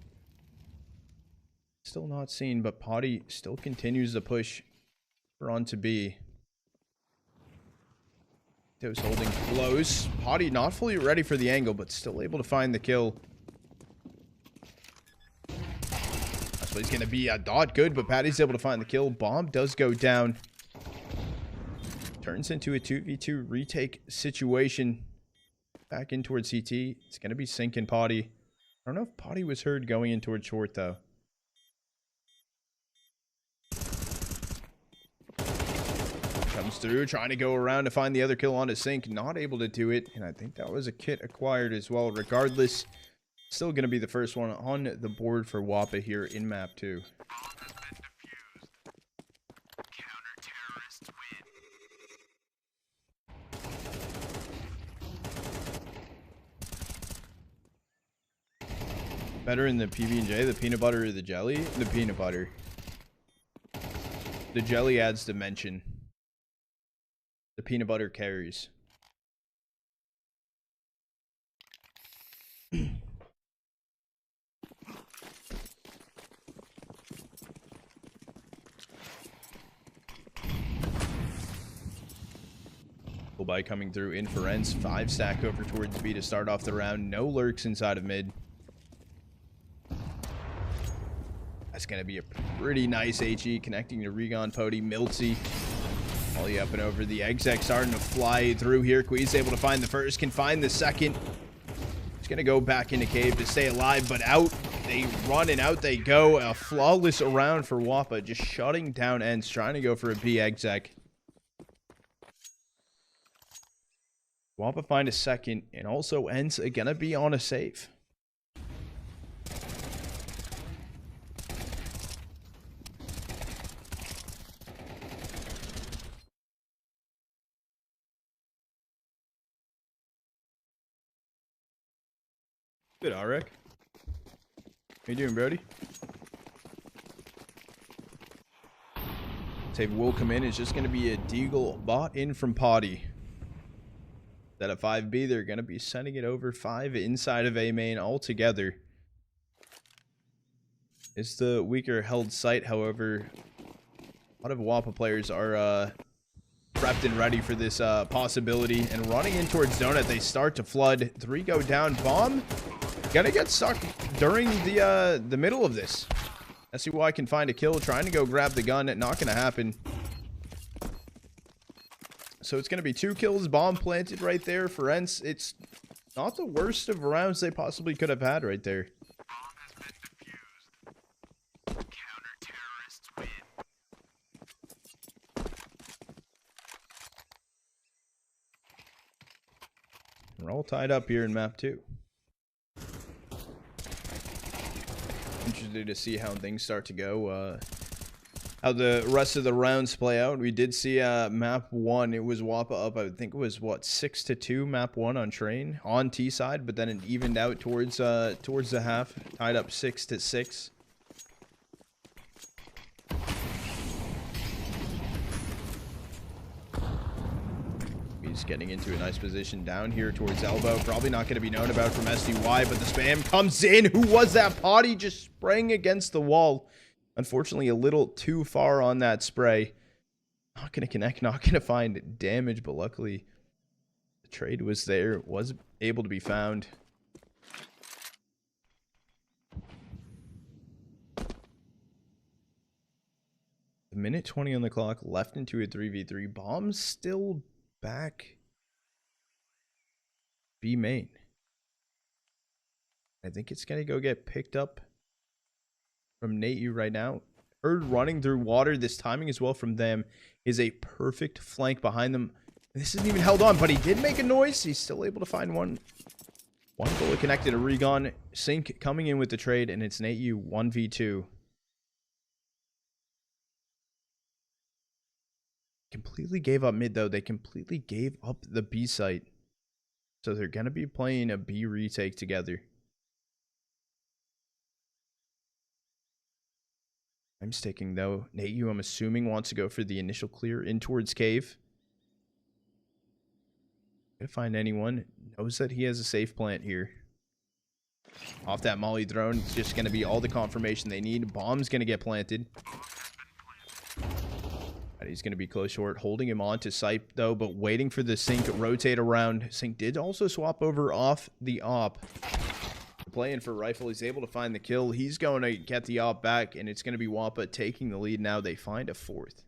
Still not seen, but Patti still continues to push for on to B. It was holding close. Patti not fully ready for the angle, but still able to find the kill. That's what he's going to be. Not good, but Patti's able to find the kill. Bomb does go down. Turns into a 2v2 retake situation. Back in towards CT. It's going to be sinking Patti. I don't know if Patti was heard going in towards short, though. Comes through, trying to go around to find the other kill on his sink. Not able to do it. And I think that was a kit acquired as well. Regardless, still going to be the first one on the board for WOPA here in map 2. Better in the PB&J, the peanut butter or the jelly? The peanut butter. The jelly adds dimension. The peanut butter carries. Full buy coming through in for ENCE. 5 stack over towards B to start off the round. No lurks inside of mid. That's going to be a pretty nice HE connecting to rigoN, podi, myltsi. Ollie up and over. The exec starting to fly through here. kwezz able to find the first, can find the second. He's going to go back into cave to stay alive, but out they run and out they go. A flawless round for WOPA, just shutting down ENCE, trying to go for a B exec. WOPA find a second, and also ENCE gonna be on a safe. Good, Alric. How you doing, Brody? Save will come in. It's just going to be a Deagle bot in from Patti. That at 5B, they're going to be sending it over 5 inside of A main altogether. It's the weaker held site, however, a lot of WOPA players are prepped and ready for this possibility. And running in towards Donut, they start to flood. 3 go down. Bomb gonna get stuck during the middle of this. SCY can find a kill, trying to go grab the gun. Not gonna happen. So it's gonna be 2 kills. Bomb planted right there for ENCE. It's not the worst of rounds they possibly could have had right there. We're all tied up here in map 2. Interested to see how things start to go, how the rest of the rounds play out. We did see map 1, it was WOPA up, I think it was what, 6-2 map 1 on train on T side, but then it evened out towards the half, tied up 6-6. He's getting into a nice position down here towards elbow. Probably not going to be known about from SDY, but the spam comes in. Who was that? Patti just spraying against the wall. Unfortunately, a little too far on that spray. Not going to connect, not going to find damage, but luckily the trade was there, was able to be found. A minute 20 on the clock, left into a 3v3. Bomb's still back B main. I think it's gonna go get picked up from Neityu right now. Heard running through water. This timing as well from them is a perfect flank behind them. This isn't even held on, but he did make a noise. He's still able to find one bullet connected. A rigoN sync coming in with the trade, and it's Neityu 1v2. Completely gave up mid though. They completely gave up the B site. So they're going to be playing a B retake together. I'm sticking though. Neityu, I'm assuming, wants to go for the initial clear in towards cave. Gonna find anyone. Knows that he has a safe plant here. Off that molly drone, it's just going to be all the confirmation they need. Bomb's going to get planted. He's going to be close short, holding him on to sight though, but waiting for the sync to rotate around. Sync did also swap over off the op. Playing for rifle, he's able to find the kill. He's going to get the op back, and it's going to be WOPA taking the lead now. They find a 4th.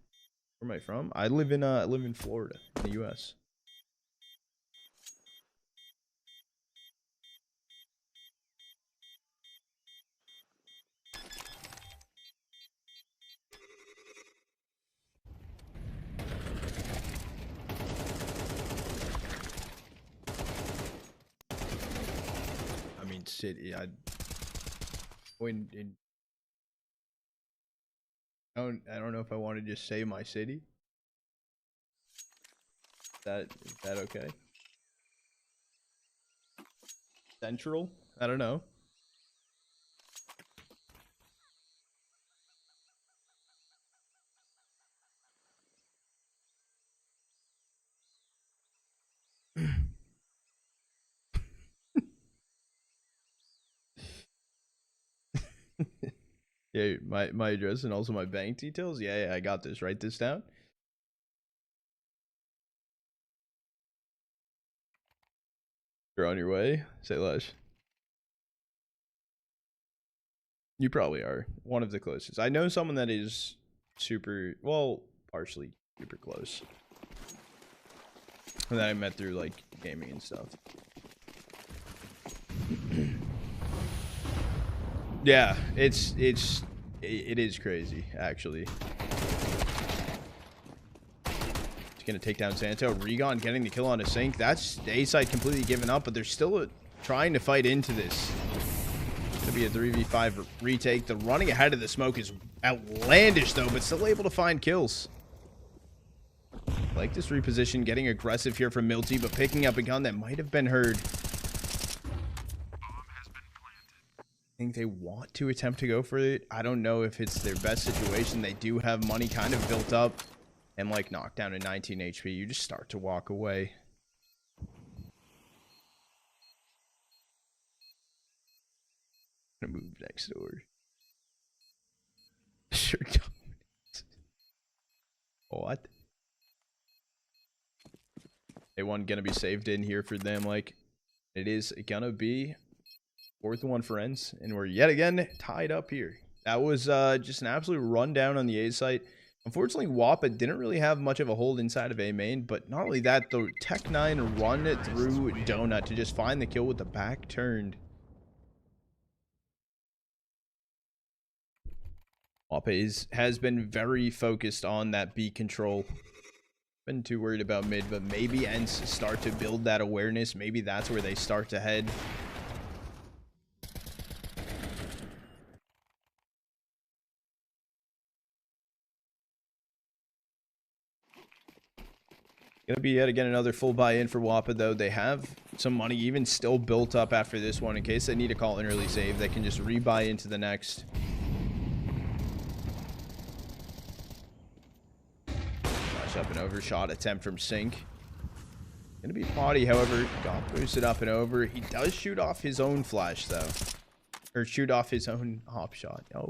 Where am I from? I live in Florida, in the U.S. City. I don't know if I want to just say my city. Is that okay? Central? I don't know. Yeah, my address and also my bank details. Yeah, I got this. Write this down. You're on your way. Say less. You probably are one of the closest. I know someone that is super, well, partially super close. And that I met through like gaming and stuff. Yeah, it is crazy actually. He's going to take down Zanto. rigoN getting the kill on a sync. That's the A side completely given up, but they're still trying to fight into this. It's going to be a 3v5 retake. The running ahead of the smoke is outlandish, though, but still able to find kills. I like this reposition, getting aggressive here from myltsi, but picking up a gun that might have been heard. I think they want to attempt to go for it. I don't know if it's their best situation. They do have money kind of built up. And like knockdown at 19 HP, you just start to walk away. I'm gonna move next door. Sure. What? A1 gonna be saved in here for them. Like, it is gonna be 4th one for ENCE, and we're yet again tied up here. That was just an absolute rundown on the A site. Unfortunately, WOPA didn't really have much of a hold inside of A main, but not only that, the Tech 9 run it through Donut to just find the kill with the back turned. WOPA has been very focused on that B control. Been too worried about mid, but maybe ENCE start to build that awareness. Maybe that's where they start to head. Gonna be yet again another full buy-in for WOPA, though. They have some money even still built up after this one. In case they need to call an early save, they can just rebuy into the next. Flash up and overshot attempt from sync. Gonna be Patti, however, got boosted up and over. He does shoot off his own flash, though. Or shoot off his own hop shot. Oh,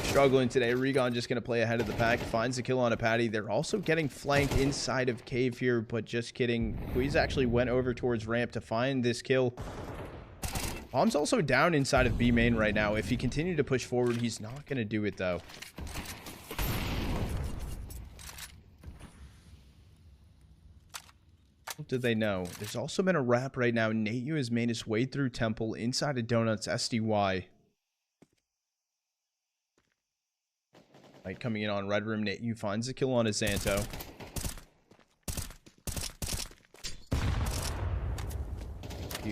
struggling today. rigoN just going to play ahead of the pack. Finds the kill on a Patti. They're also getting flanked inside of cave here, but just kidding. kwezz actually went over towards ramp to find this kill. Bomb's also down inside of B main right now. If he continued to push forward, he's not going to do it, though. What did they know? There's also been a wrap right now. Neityu has made his way through temple inside of Donut's SDY. Right, coming in on red room. Neityu finds the kill on a Zanto.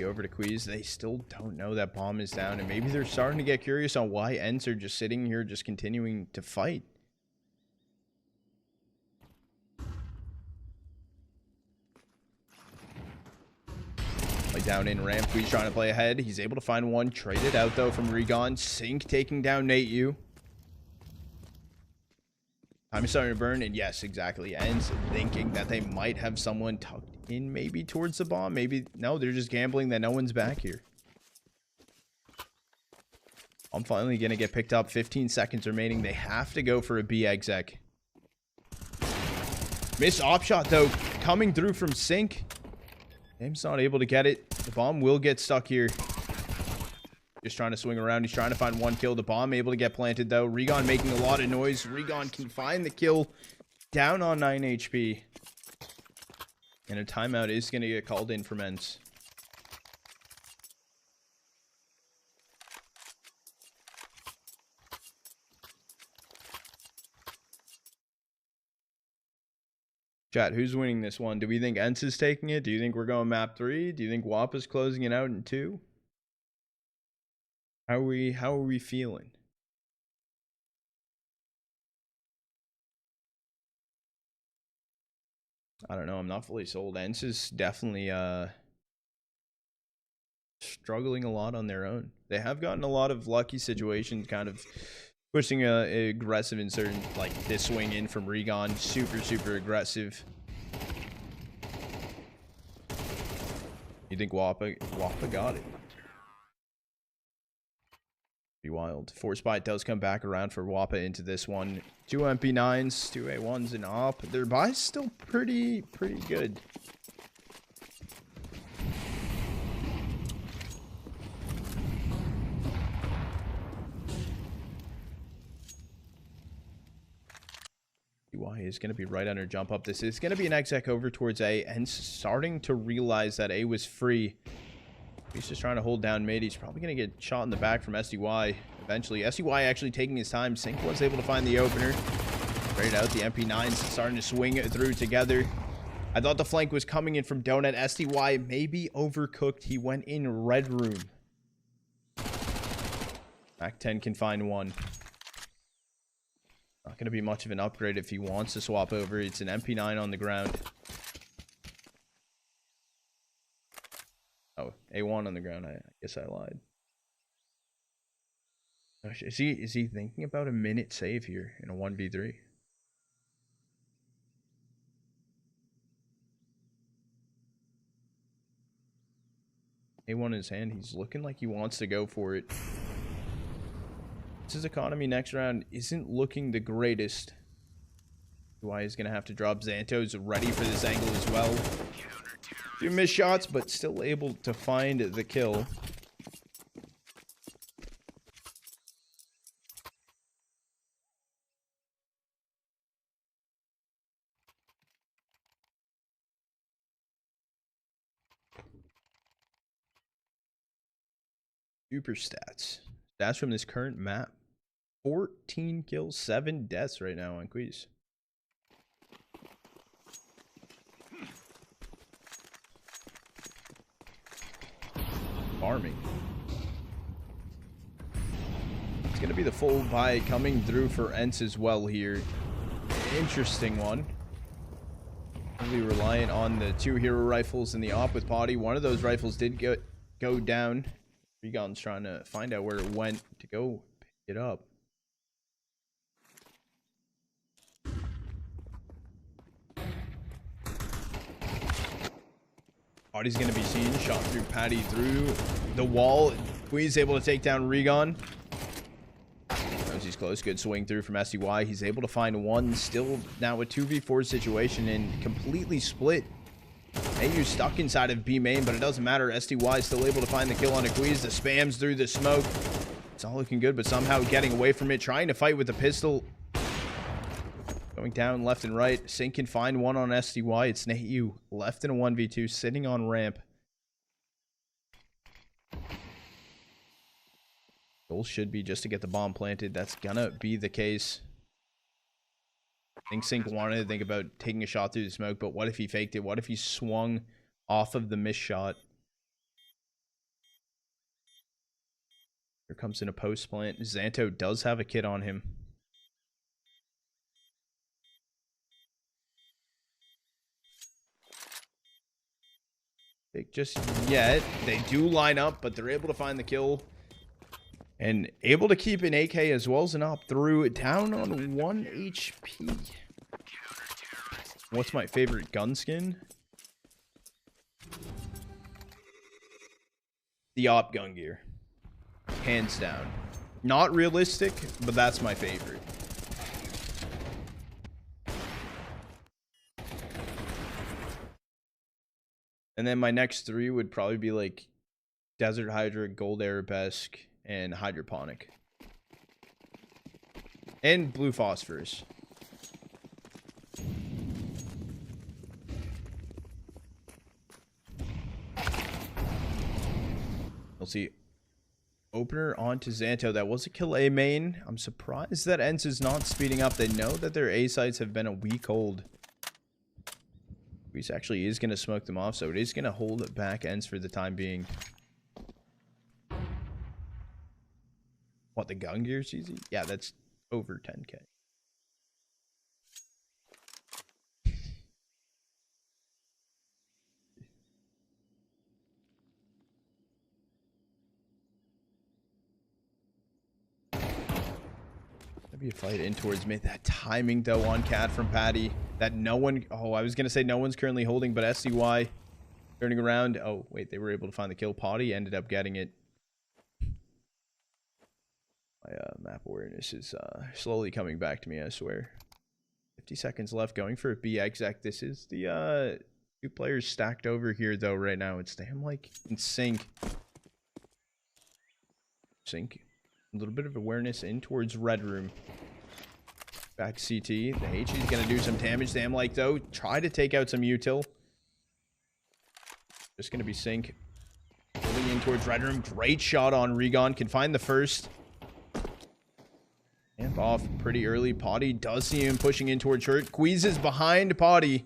Over to kwezz. They still don't know that bomb is down, and maybe they're starting to get curious on why ENCE are just sitting here, just continuing to fight. Play down in ramp. kwezz trying to play ahead. He's able to find one. Traded out though from rigoN. Sync taking down Neityu. Time is starting to burn, and yes, exactly. ENCE thinking that they might have someone tucked in maybe towards the bomb. Maybe, no, they're just gambling that no one's back here. I'm finally going to get picked up. 15 seconds remaining. They have to go for a B exec. Missed op shot, though, coming through from sync. Game's not able to get it. The bomb will get stuck here. Just trying to swing around. He's trying to find one kill. The bomb able to get planted, though. rigoN making a lot of noise. rigoN can find the kill. Down on 9 HP. And a timeout is going to get called in from ENCE. Chat, who's winning this one? Do we think ENCE is taking it? Do you think we're going map 3? Do you think WOPA's closing it out in 2? How are we feeling? I don't know. I'm not fully sold. ENCE is definitely struggling a lot on their own. They have gotten a lot of lucky situations, kind of pushing a aggressive in certain, like this swing in from rigoN. Super aggressive. You think WOPA got it? Be wild. Force buy does come back around for WOPA into this one. 2 MP9s, 2 A1s, and op. Their buy's still pretty good. Is going to be right under jump up. This is going to be an exec over towards A, and starting to realize that A was free. He's just trying to hold down mid. He's probably going to get shot in the back from SDY eventually. SDY actually taking his time. Sync was able to find the opener. Straight out, the MP9s starting to swing through together. I thought the flank was coming in from Donut. SDY maybe overcooked. He went in red room. Mac 10 can find one. Not going to be much of an upgrade if he wants to swap over. It's an MP9 on the ground. Oh, A1 on the ground. I guess I lied. Gosh, is he thinking about a minute save here in a 1v3? A1 in his hand. He's looking like he wants to go for it. His economy next round isn't looking the greatest. UI is going to have to drop. Zanto's ready for this angle as well. Few missed shots, but still able to find the kill. Super stats. Stats from this current map. 14 kills, 7 deaths right now on kwezz. Farming. It's going to be the full buy coming through for ENCE as well here. Interesting one. Really reliant on the 2 hero rifles in the op with Patti. One of those rifles did go down. rigoN's trying to find out where it went to go pick it up. Patti's going to be seen. Shot through Patti through the wall. kwezz able to take down rigoN. Knows he's close. Good swing through from SDY. He's able to find one. Still now a 2v4 situation and completely split. Neityu stuck inside of B main, but it doesn't matter. SDY is still able to find the kill on a kwezz. The spams through the smoke. It's all looking good, but somehow getting away from it. Trying to fight with the pistol. Going down left and right. Sync can find one on SDY. It's Neityu left in a 1v2 sitting on ramp. Goal should be just to get the bomb planted. That's gonna be the case. I think Sync wanted to think about taking a shot through the smoke, but what if he faked it? What if he swung off of the missed shot? Here comes in a post plant. Zanto does have a kit on him. Just yet. They do line up, but they're able to find the kill. And able to keep an AK as well as an op through. Down on 1 HP. What's my favorite gun skin? The op gun gear. Hands down. Not realistic, but that's my favorite. And then my next 3 would probably be like Desert Hydra, Gold Arabesque, and Hydroponic. And Blue Phosphorus. We'll see. Opener onto Zanto. That was a kill A main. I'm surprised that ENCE is not speeding up. They know that their A sites have been a week old. kwezz actually is going to smoke them off, so it is going to hold back ENCE for the time being. What, the gun gear's easy? Yeah, that's over 10k. That'd be a fight in towards mid. That timing, though, on Cat from Patti. That no one... Oh, I was going to say no one's currently holding, but SDY turning around. Oh, wait, they were able to find the kill. Patti ended up getting it. My map awareness is slowly coming back to me, I swear. 50 seconds left. Going for a B exec. This is the 2 players stacked over here, though, right now. It's thamlike and Sync. Sync. A little bit of awareness in towards red room. Back CT. The HE is going to do some damage. Thamlike, though. Try to take out some util. Just going to be Sync. Moving in towards red room. Great shot on rigoN. Can find the first. And jump off pretty early. Patti does see him pushing in towards Shirt. Kwezz is behind Patti.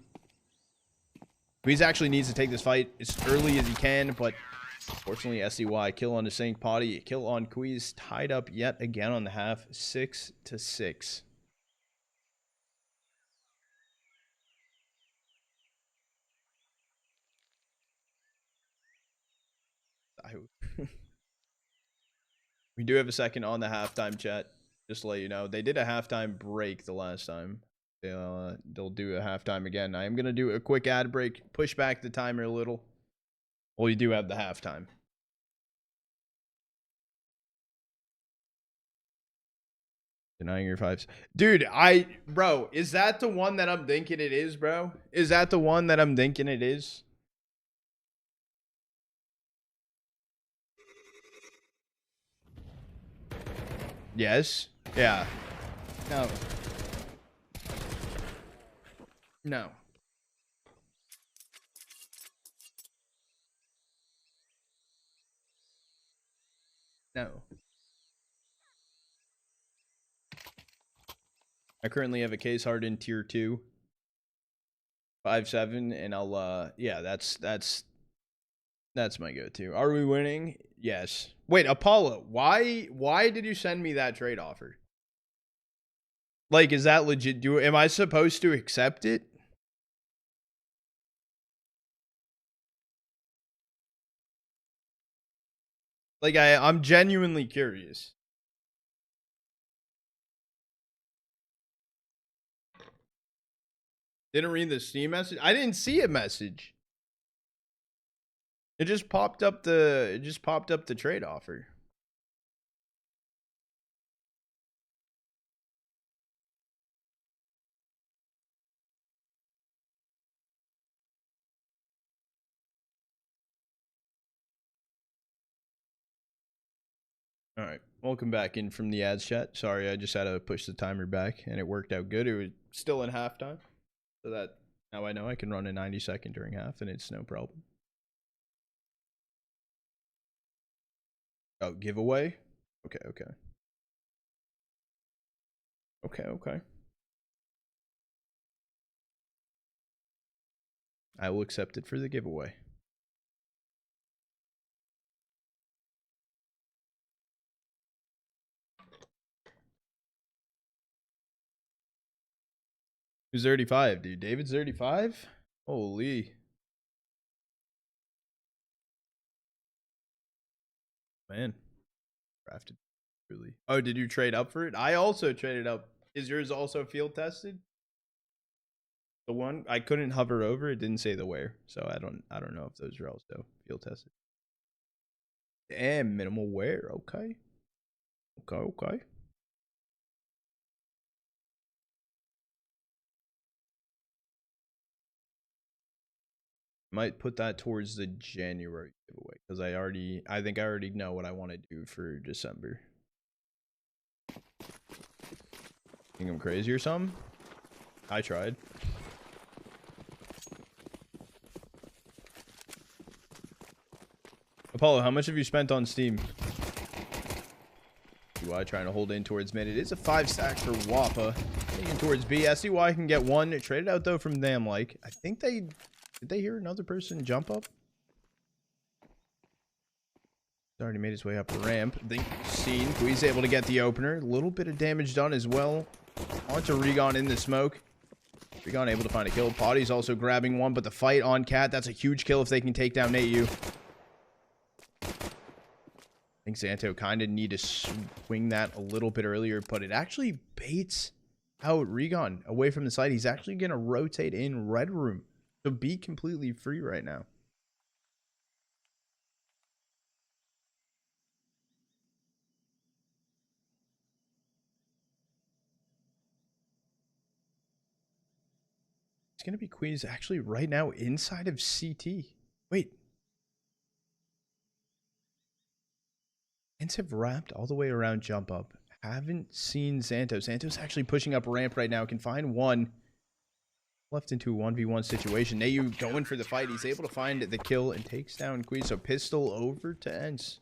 Kwezz actually needs to take this fight as early as he can, but fortunately, SCY kill on the Sync. Patti kill on Kwezz, tied up yet again on the half, 6-6. We do have a second on the halftime, chat. Just to let you know, they did a halftime break the last time. They'll do a halftime again. I am gonna do a quick ad break, push back the timer a little. Well, you do have the halftime. Denying your fives. Dude, bro, is that the one that I'm thinking it is, bro? Is that the one that I'm thinking it is? Yes. Yeah. No. No. No. I currently have a case hard in tier 2. 5-7, and I'll yeah, that's my go-to. Are we winning? Yes. Wait, Apollo, why did you send me that trade offer? Like, is that legit? Am I supposed to accept it? Like, I'm genuinely curious. Didn't read the Steam message. I didn't see a message. It just popped up the trade offer. All right, welcome back in from the ads chat. Sorry, I just had to push the timer back, and it worked out good. It was still in halftime, so that now I know I can run a 90-second during half, and it's no problem. Oh, giveaway? Okay, okay. Okay, okay. I will accept it for the giveaway. Who's 35, dude? David's 35? Holy. Man. Crafted. Really. Oh, did you trade up for it? I also traded up. Is yours also field tested? The one I couldn't hover over, it didn't say the where. So I don't know if those are also field tested. Damn, minimal wear. Okay. Okay, okay. Might put that towards the January giveaway because I think I already know what I want to do for December. Think I'm crazy or something? I tried. Apollo, how much have you spent on Steam? SCY trying to hold in towards mid. It is a 5-stack for WOPA. Taking towards B. SCY can get one. Traded out though from thamlike. I think did they hear another person jump up? He's already made his way up the ramp. Think seen. Kwezz able to get the opener. A little bit of damage done as well. Onto rigoN in the smoke. rigoN able to find a kill. Patti's also grabbing one, but the fight on Cat, that's a huge kill if they can take down Neityu. I think Zanto kind of need to swing that a little bit earlier, but it actually baits out rigoN away from the site. He's actually going to rotate in red room. So be completely free right now. It's going to be Kwezz actually right now inside of CT. Wait. ENCE have wrapped all the way around jump up. Haven't seen Zanto. Zanto's actually pushing up ramp right now. Can find one. Left into a 1v1 situation. Neityu going for the fight. He's able to find the kill and takes down Kwezz. So pistol over to ENCE.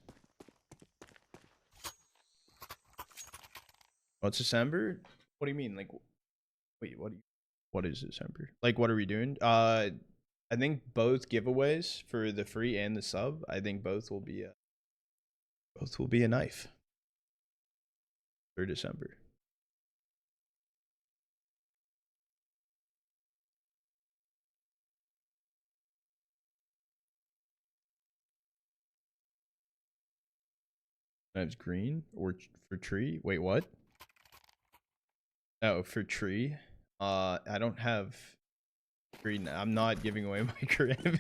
Oh, it's December? What do you mean? Like, wait, what is December? Like, what are we doing? I think both giveaways for the free and the sub. I think both will be a knife for December. Knives green or for tree? Wait, what? Oh, for tree. I don't have green. I'm not giving away my crib.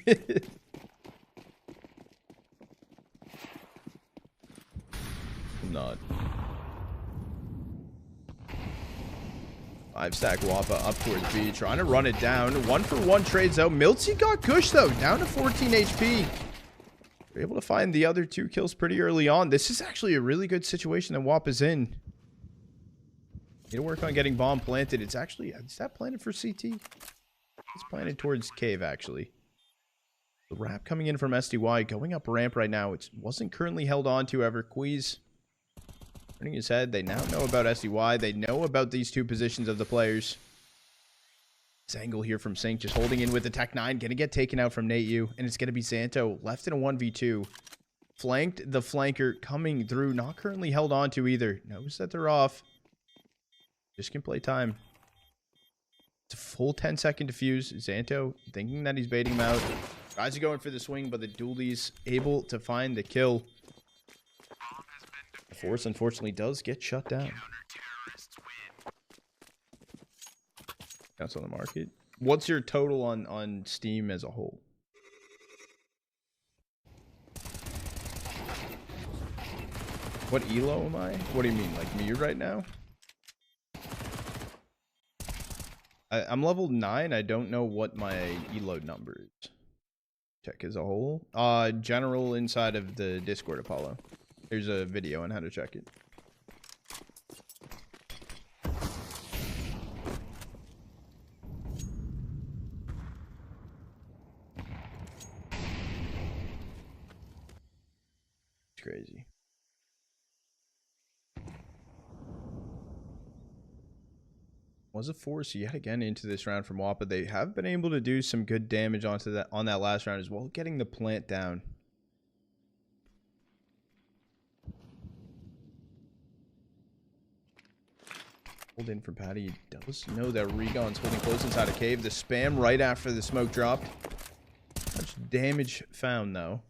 I'm not. 5-stack WOPA up towards B, trying to run it down. 1-for-1 trades though. myltsi got Kush though, down to 14 HP. We're able to find the other 2 kills pretty early on. This is actually a really good situation that WOPA's in. Need to work on getting bomb planted. It's actually, is that planted for CT? It's planted towards cave actually. The wrap coming in from SDY, going up ramp right now. It wasn't currently held on to ever. kwezz turning his head. They now know about SDY. They know about these 2 positions of the players. This angle here from Sync, just holding in with the Tech 9. Gonna get taken out from Neityu. And it's gonna be Zanto left in a 1v2. Flanked the flanker coming through. Not currently held on to either. Knows that they're off. Just can play time. It's a full 10-second defuse. Zanto thinking that he's baiting him out. Guys are going for the swing, but the dualies able to find the kill. The force, unfortunately, does get shut down. That's on the market. What's your total on Steam as a whole? What elo am I? What do you mean, like me right now? I'm level 9. I don't know what my elo number is. Check as a whole. General inside of the Discord, Apollo. There's a video on how to check it. It's crazy. Was a force yet again into this round from WOPA. They have been able to do some good damage on that last round as well, getting the plant down. Hold in for Patti. He does know that rigoN's holding close inside a cave. The spam right after the smoke dropped. Much damage found though.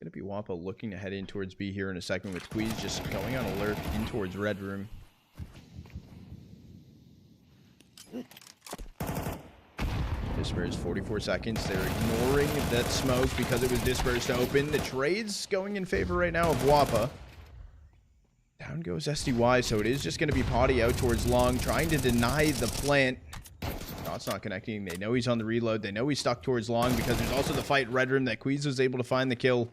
Gonna be WOPA looking to head in towards B here in a second with kwezz just going on alert in towards red room. Disperse 44 seconds. They're ignoring that smoke because it was dispersed open. The trade's going in favor right now of WOPA. Down goes SDY, so it is just going to be Patti out towards long, trying to deny the plant. No, it's not connecting. They know he's on the reload. They know he's stuck towards long because there's also the fight red room that kwezz was able to find the kill.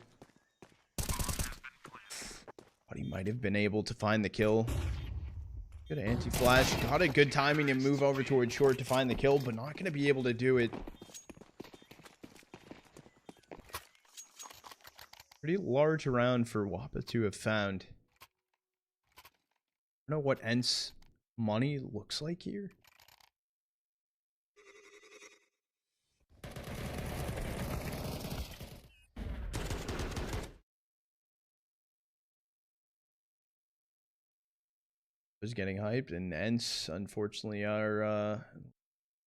But he might have been able to find the kill. Good anti-flash. Got a good timing to move over towards short to find the kill, but not going to be able to do it. Pretty large round for WOPA to have found. I don't know what ENCE money looks like here. Was getting hyped, and ENCE unfortunately are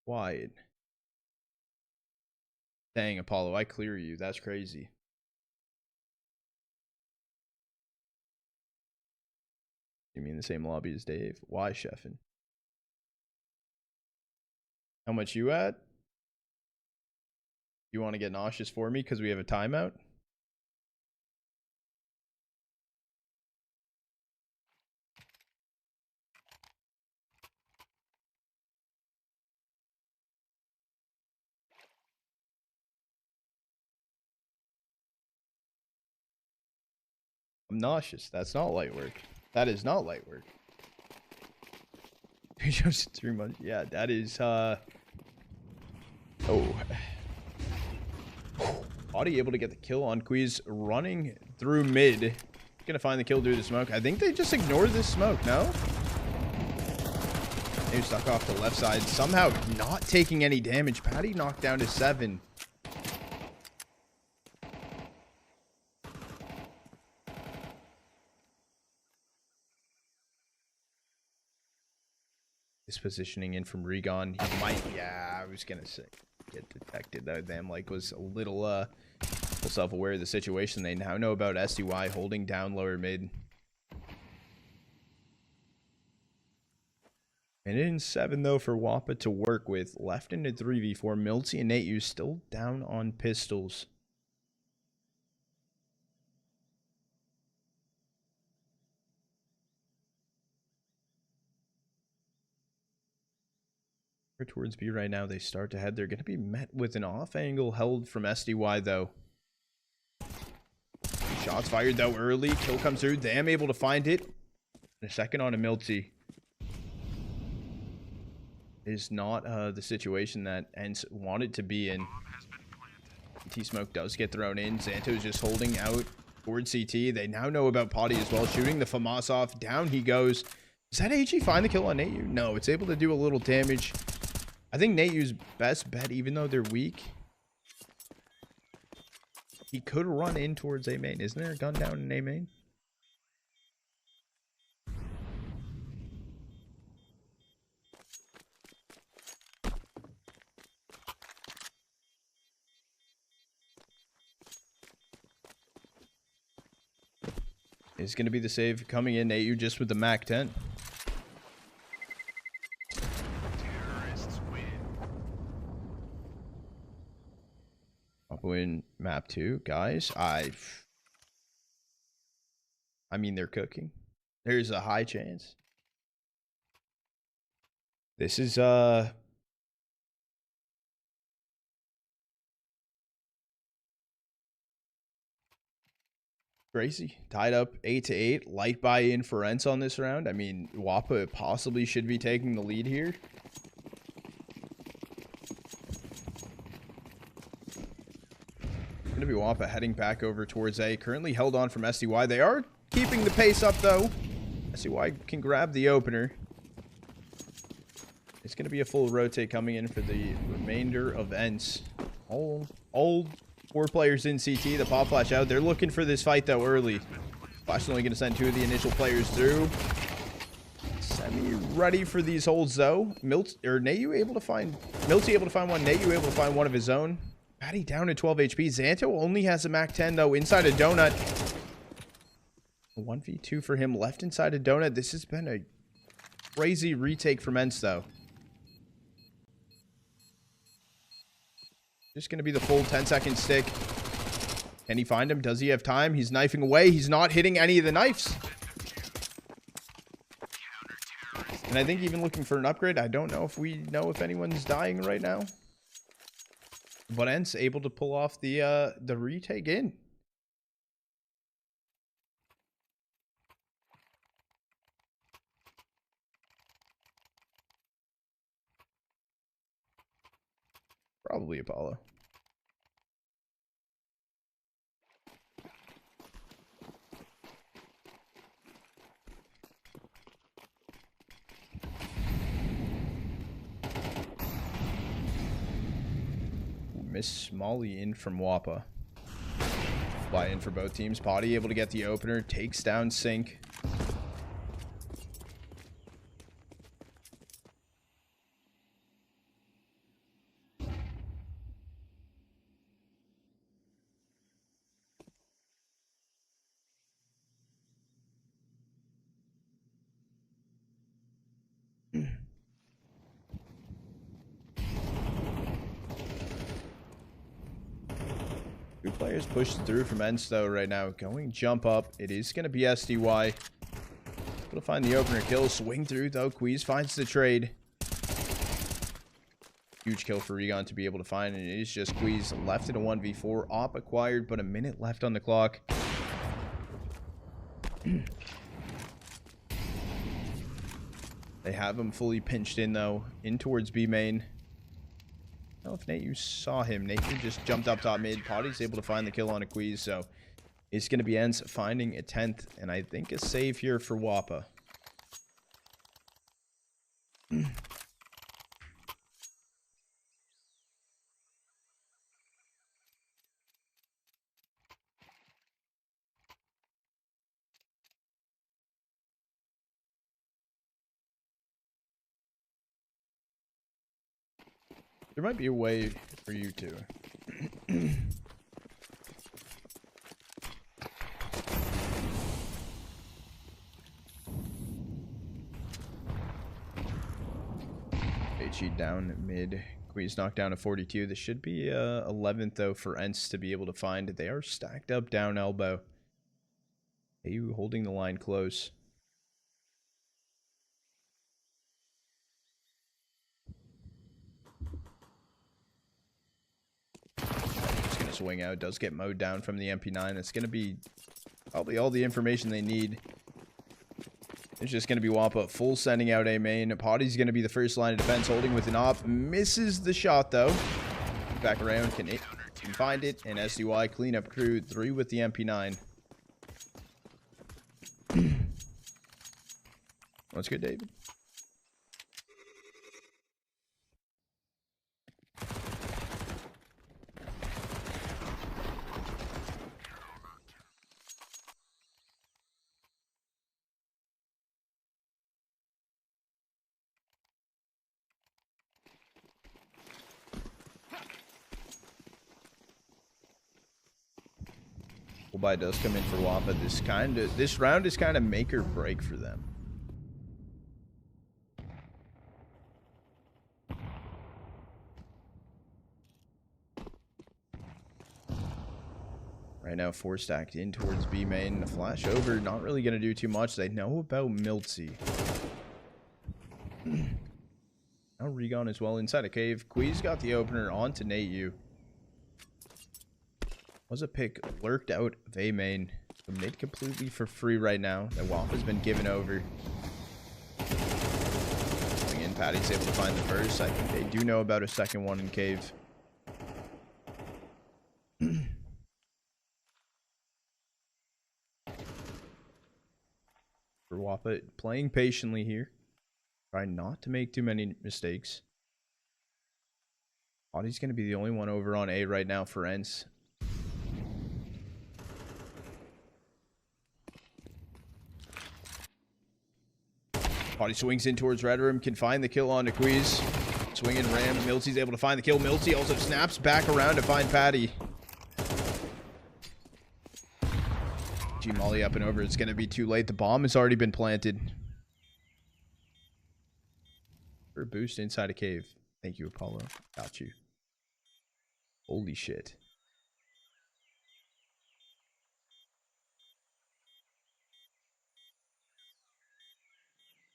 wide. Dang, Apollo, I clear you. That's crazy. You mean the same lobby as Dave? Why, Chefin? How much you at? You want to get nauseous for me because we have a timeout? I'm nauseous. That's not light work. That is not light work. Just 3 months. Yeah, that is Patti able to get the kill on kwezz, running through mid. Gonna find the kill through the smoke. I think they just ignored this smoke, no? They're stuck off the left side, somehow not taking any damage. Patti knocked down to 7. This positioning in from rigoN. He might, yeah, I was gonna say, get detected. That thamlike was a little self-aware of the situation. They now know about SDY holding down lower mid. And in 7 though for WOPA to work with. Left into 3v4. myltsi and Neityu still down on pistols. Towards B right now, they start to head. They're going to be met with an off angle held from SDY though. Shots fired though early. Kill comes through. Them able to find it. And a second on a myltsi. Is not the situation that ENCE wanted to be in. CT smoke does get thrown in. Zanto is just holding out towards CT. They now know about Patti as well. Shooting the FAMAS off. Down he goes. Does that HE find the kill on Neityu? No, it's able to do a little damage. I think Neityu's best bet, even though they're weak. He could run in towards A main. Isn't there a gun down in A main? Is going to be the save coming in. Neityu just with the Mac 10. Win map 2, guys. I mean, they're cooking. There's a high chance. This is crazy. Tied up 8-8. Light buy in for ENCE on this round. I mean, WOPA possibly should be taking the lead here. Going to be WOPA heading back over towards A. Currently held on from SDY. They are keeping the pace up though. SDY can grab the opener. It's going to be a full rotate coming in for the remainder of ENCE. All 4 players in CT. The pop flash out. They're looking for this fight though early. Flash is only going to send 2 of the initial players through. Semi ready for these holds though. Neityu able to find one. Neityu able to find one of his own. Patti down to 12 HP. Zanto only has a Mac 10 though inside a donut. 1v2 for him left inside a donut. This has been a crazy retake from ENCE though. Just going to be the full 10-second stick. Can he find him? Does he have time? He's knifing away. He's not hitting any of the knives. And I think even looking for an upgrade, I don't know if anyone's dying right now. But ENCE able to pull off the retake in. Probably Apollo. Miss Molly in from WOPA. Fly in for both teams. Patti able to get the opener. Takes down Sync. Two players pushed through from ENCE though right now. Going jump up. It is going to be SDY. Able to find the opener kill. Swing through though. kwezz finds the trade. Huge kill for rigoN to be able to find. And it is just kwezz left in a 1v4. Op acquired, but a minute left on the clock. They have him fully pinched in, though, in towards B main. I don't know if Neityu saw him. Neityu just jumped up top mid. Patti's able to find the kill on a kwezz, so it's going to be ENCE finding a 10th, and I think a save here for WOPA. There might be a way for you to. HE down mid. kwezz knocked down to 42. This should be 11th, though, for ENCE to be able to find. They are stacked up down elbow. Neityu holding the line close. Swing out, does get mowed down from the MP9. It's going to be probably all the information they need. It's just going to be WOPA full sending out A main. Patti's going to be the first line of defense, holding with an op. Misses the shot, though. Back around, can find it. And SDY cleanup crew 3 with the MP9. What's good, David? Buy does come in for WOPA. This round is kind of make or break for them. Right now, 4 stacked in towards B main. The flash over, not really going to do too much. They know about myltsi. Now rigoN as well inside a cave. kwezz got the opener onto Neityu. Was a pick lurked out of A main. So mid completely for free right now. That WOP has been given over. Again, Patti's able to find the first. I think they do know about a second one in cave. For WOPA, playing patiently here. Trying not to make too many mistakes. Patti's going to be the only one over on A right now for ENCE. Patti swings in towards red room, can find the kill on to kwezz. Swinging ram, myltsi's able to find the kill. myltsi also snaps back around to find Patti. G molly up and over, it's going to be too late. The bomb has already been planted. For a boost inside a cave. Thank you, Apollo. Got you. Holy shit.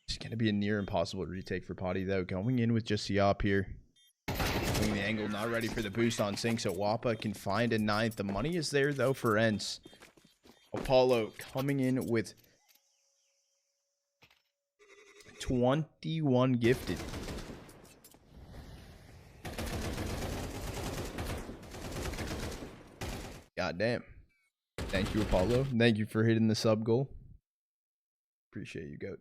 It's going to be a near impossible retake for Patti, though. Going in with just the op here. Swinging the angle, not ready for the boost on sync, so WOPA can find a 9th. The money is there, though, for ENCE. Apollo coming in with 21 gifted. God damn. Thank you, Apollo. Thank you for hitting the sub goal. Appreciate you, GOAT.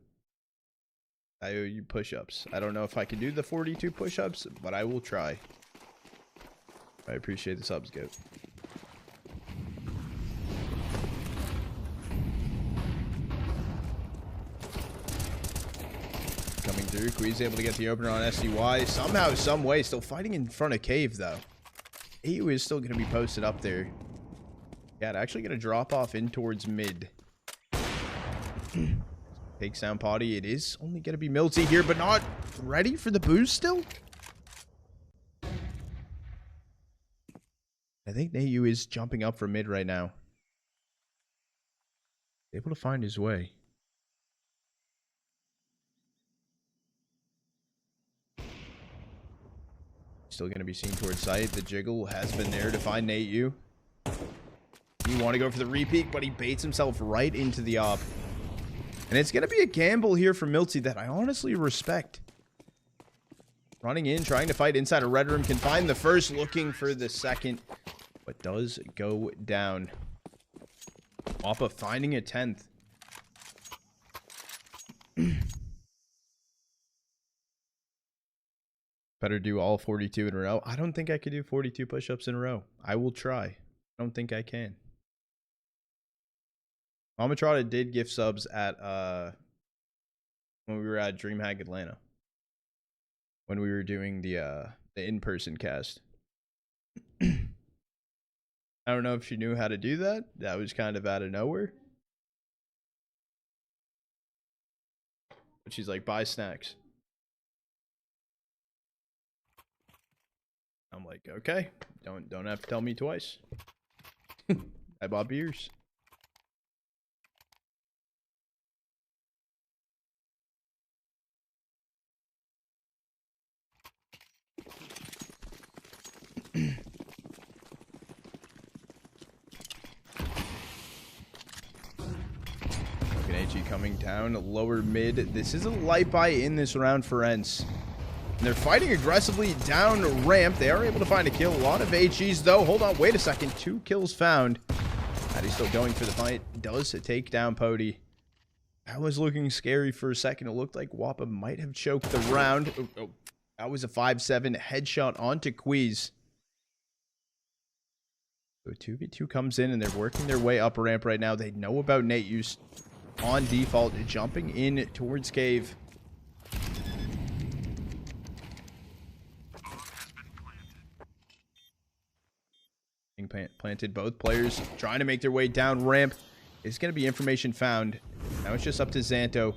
I owe you push-ups. I don't know if I can do the 42 push-ups, but I will try. I appreciate the subs, GOAT. Coming through. kwezz able to get the opener on SDY. Somehow, some way, still fighting in front of cave, though. Neityu is still going to be posted up there. Yeah, it's actually going to drop off in towards mid. Takes down Patti. It is only going to be myltsi here, but not ready for the boost still. I think Neityu is jumping up from mid right now. Able to find his way. Still going to be seen towards sight. The jiggle has been there to find Neityu. You want to go for the repeat, but he baits himself right into the op. And it's going to be a gamble here for myltsi that I honestly respect. Running in, trying to fight inside a red room. Can find the first, looking for the second. But does go down. WOPA finding a 10th. Better do all 42 in a row. I don't think I could do 42 push-ups in a row. I will try. I don't think I can. Mama Trotta did gift subs at when we were at DreamHack Atlanta. When we were doing the in-person cast. I don't know if she knew how to do that. That was kind of out of nowhere. But she's like, buy snacks. I'm like, okay. Don't have to tell me twice. I bought beers. Coming down lower mid. This is a light buy in this round for ENCE. And they're fighting aggressively down ramp. They are able to find a kill. A lot of HEs though. Hold on, wait a second. 2 kills found. Patty's still going for the fight. Does take down Podi. That was looking scary for a second. It looked like WOPA might have choked the round. Oh, that was a 5-7 headshot onto kwezz. So 2v2 comes in and they're working their way up ramp right now. They know about Neityu on default, jumping in towards cave. Being planted, both players trying to make their way down ramp. Is going to be information found. Now it's just up to Zanto.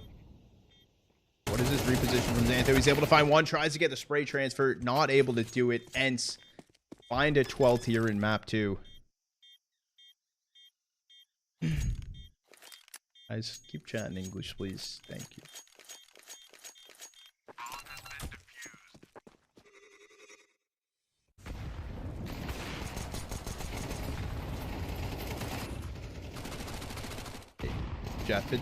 What is this reposition from Zanto? He's able to find one, tries to get the spray transfer, not able to do it. ENCE find a 12th here in map 2. Guys, keep chatting English, please. Thank you. Hey, Jaffin.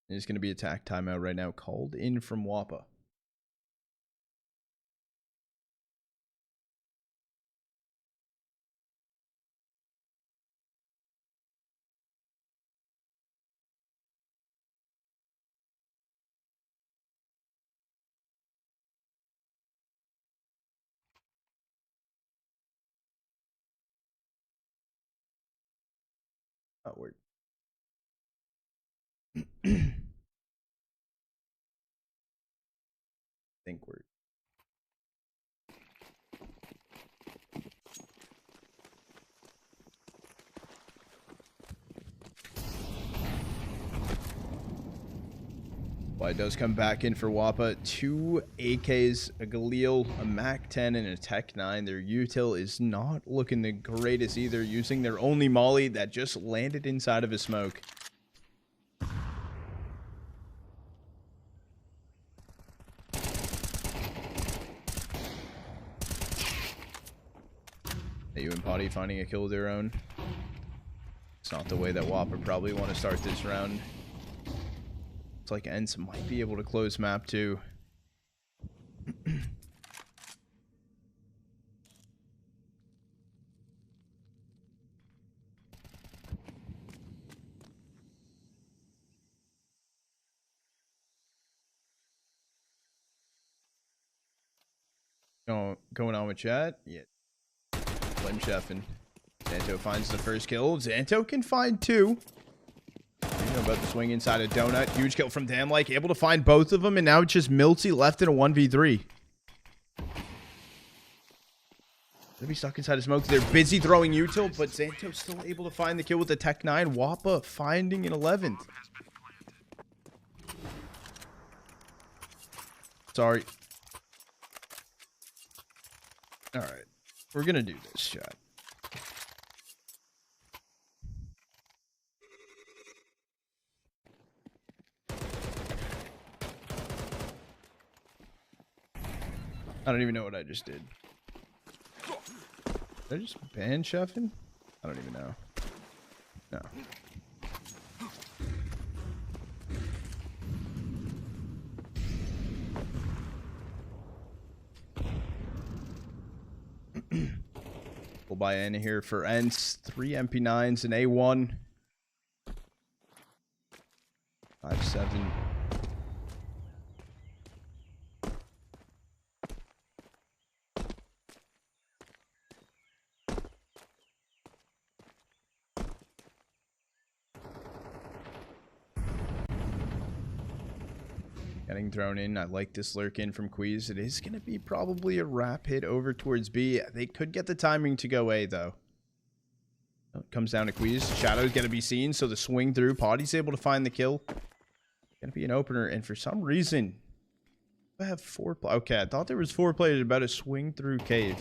There's going to be attack timeout right now called in from WOPA. Oh, word. Think word. Well, it does come back in for WOPA. 2 AKs, a Galil, a MAC-10, and a Tech-9. Their util is not looking the greatest either, using their only molly that just landed inside of a smoke. Neityu and Patti finding a kill of their own. It's not the way that WOPA probably want to start this round. It's like ENCE might be able to close map 2. Going on with chat? Yeah. Flame chefing. Zanto finds the first kill. Zanto can find 2. You know about the swing inside a donut. Huge kill from thamlike. Able to find both of them, and now it's just myltsi left in a 1v3. Gonna be stuck inside of smoke. They're busy throwing util, but Zanto still able to find the kill with the Tech-9. WOPA finding an 11th. Sorry. Alright. We're gonna do this, chat. I don't even know what I just did. Did I just ban chefing? I don't even know. No. We'll buy in here for ENCE. 3 MP9s and A1. 5-7. Getting thrown in. I like this lurk in from kwezz. It is going to be probably a wrap hit over towards B. They could get the timing to go A, though. It comes down to kwezz. Shadow's going to be seen, so the swing through. Patti's able to find the kill. Going to be an opener, and for some reason, I have 4 players. Okay, I thought there was 4 players about to swing through cave.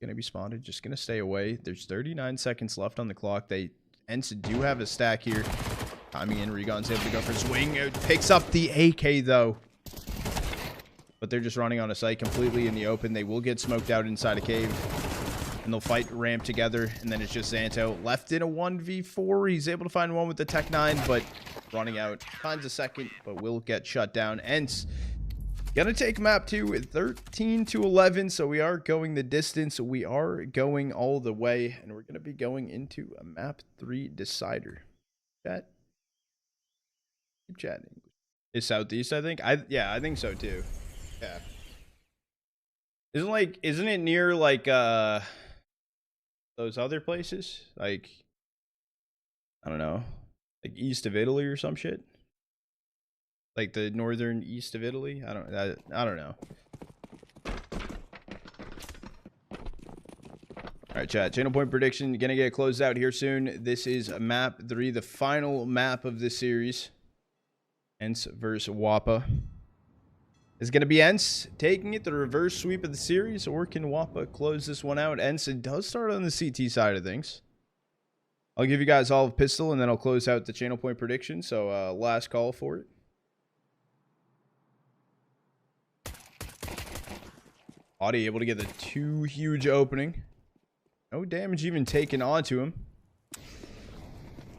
Gonna be spotted, just gonna stay away. There's 39 seconds left on the clock. ENCE do have a stack here. Timing in, rigoN's able to go for swing. It picks up the AK though. But they're just running on a site completely in the open. They will get smoked out inside a cave. And they'll fight ramp together. And then it's just Zanto left in a 1v4. He's able to find one with the Tech 9, but running out. Finds a second, but will get shut down. ENCE gonna take map 2 at 13-11, so we are going the distance. We are going all the way, and we're gonna be going into a map 3 decider. Chat. Keep chatting. Is Southeast, I think? Yeah, I think so too. Yeah. Isn't it near like those other places? Like, I don't know. Like east of Italy or some shit? Like the northern east of Italy? I don't know. Alright, chat. Channel point prediction. Gonna get closed out here soon. This is map 3, the final map of this series. ENCE versus WOPA. Is gonna be ENCE taking it, the reverse sweep of the series, or can WOPA close this one out? ENCE does start on the CT side of things. I'll give you guys all of pistol, and then I'll close out the channel point prediction. So last call for it. Patti able to get the 2 huge opening. No damage even taken onto him.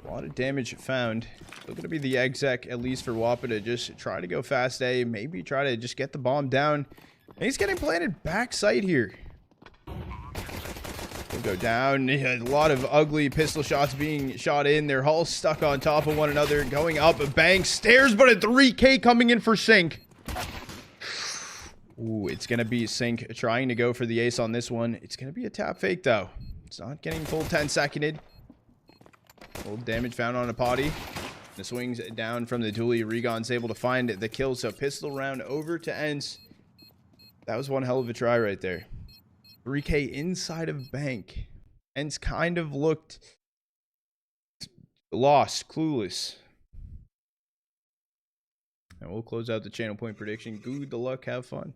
A lot of damage found. Still going to be the exec, at least for WOPA, to just try to go fast A. Maybe try to just get the bomb down. And he's getting planted back site here. He'll go down. A lot of ugly pistol shots being shot in. They're all stuck on top of one another. Going up a bank. Stairs, but a 3K coming in for Sync. Ooh, it's going to be Sync trying to go for the ace on this one. It's going to be a tap fake, though. It's not getting full 10-seconded. Old damage found on a Patti. The swings down from the dually. rigoN's able to find the kill. So pistol round over to ENCE. That was one hell of a try right there. 3K inside of bank. ENCE kind of looked lost, clueless. And we'll close out the channel point prediction. Good luck, have fun.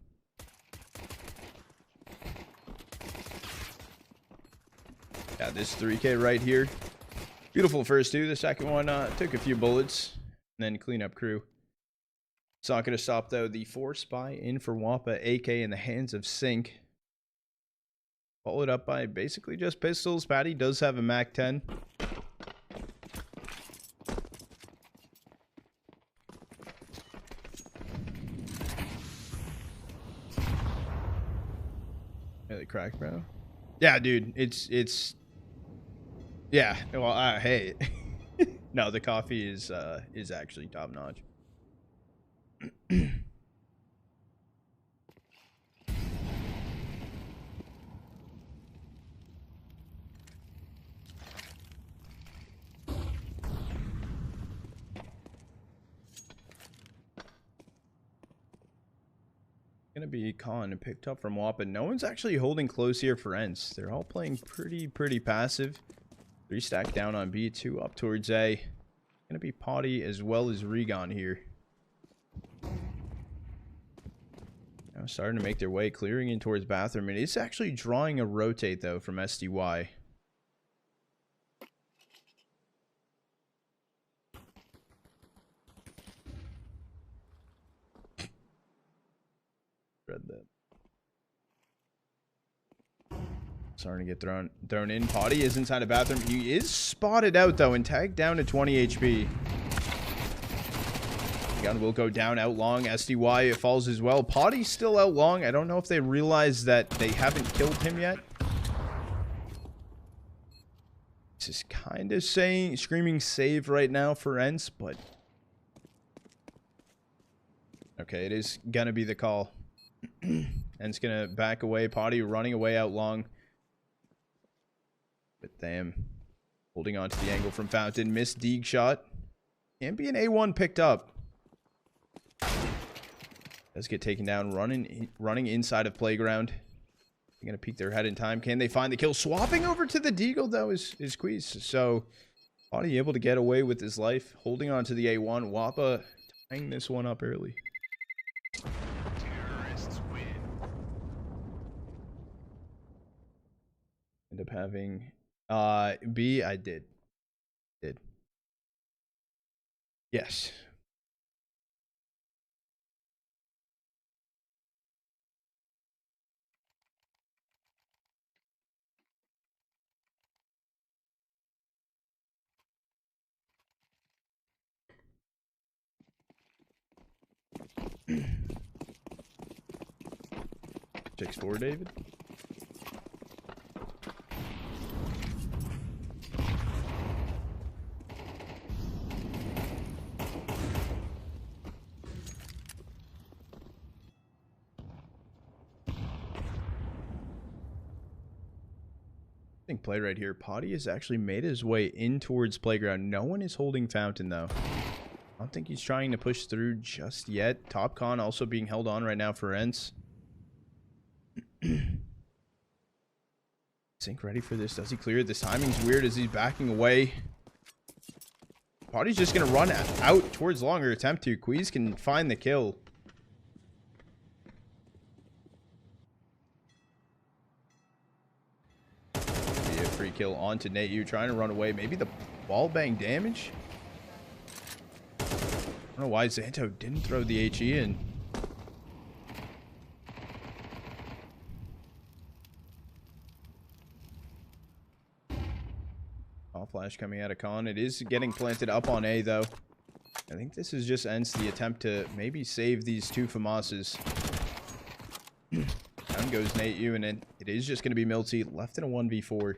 Yeah, this 3K right here. Beautiful first 2. The second one took a few bullets. And then clean up crew. It's not going to stop, though. The 4 spy in for WOPA. AK in the hands of Sync. Followed up by basically just pistols. Patti does have a Mac 10. Really cracked, bro. Yeah, dude. It's yeah, well, hey. No, the coffee is actually top notch. gonna be Khan and picked up from WOPA. No one's actually holding close here for ENCE. They're all playing pretty passive. 3 stack down on B, 2 up towards A. Gonna be Patti as well as rigoN here. Now starting to make their way, clearing in towards bathroom. And it's actually drawing a rotate though from SDY. Read that. Starting to get thrown in. Patti is inside a bathroom. He is spotted out though and tagged down to 20 HP. Gun will go down out long. SDY it falls as well. Patti's still out long. I don't know if they realize that they haven't killed him yet. This is kind of screaming save right now for ENCE, but okay, it is gonna be the call. ENCE gonna back away. Patti running away out long. But damn, holding on to the angle from Fountain. Missed Deeg shot. Can be an A1 picked up. Does get taken down, running inside of playground. They're gonna peek their head in time. Can they find the kill? Swapping over to the Deagle though is kwezz. So Patti able to get away with his life, holding on to the A1. WOPA tying this one up early. Terrorists win. End up having B. I did. Yes. Checks for David. I think play right here. Patti has actually made his way in towards playground. No one is holding Fountain though. I don't think he's trying to push through just yet. Top Con also being held on right now for ENCE. Sync ready for this. Does he clear it? This timing's weird as he's backing away. Patti's just going to run out towards longer attempt to. kwezz can find the kill. Be a free kill onto Neityu. Trying to run away. Maybe the wall bang damage? I don't know why Zanto didn't throw the HE in. All flash coming out of Con. It is getting planted up on A though. I think this is just ENCE the attempt to maybe save these two FAMASs. Down goes Neityu, and it is just going to be myltsi left in a 1v4.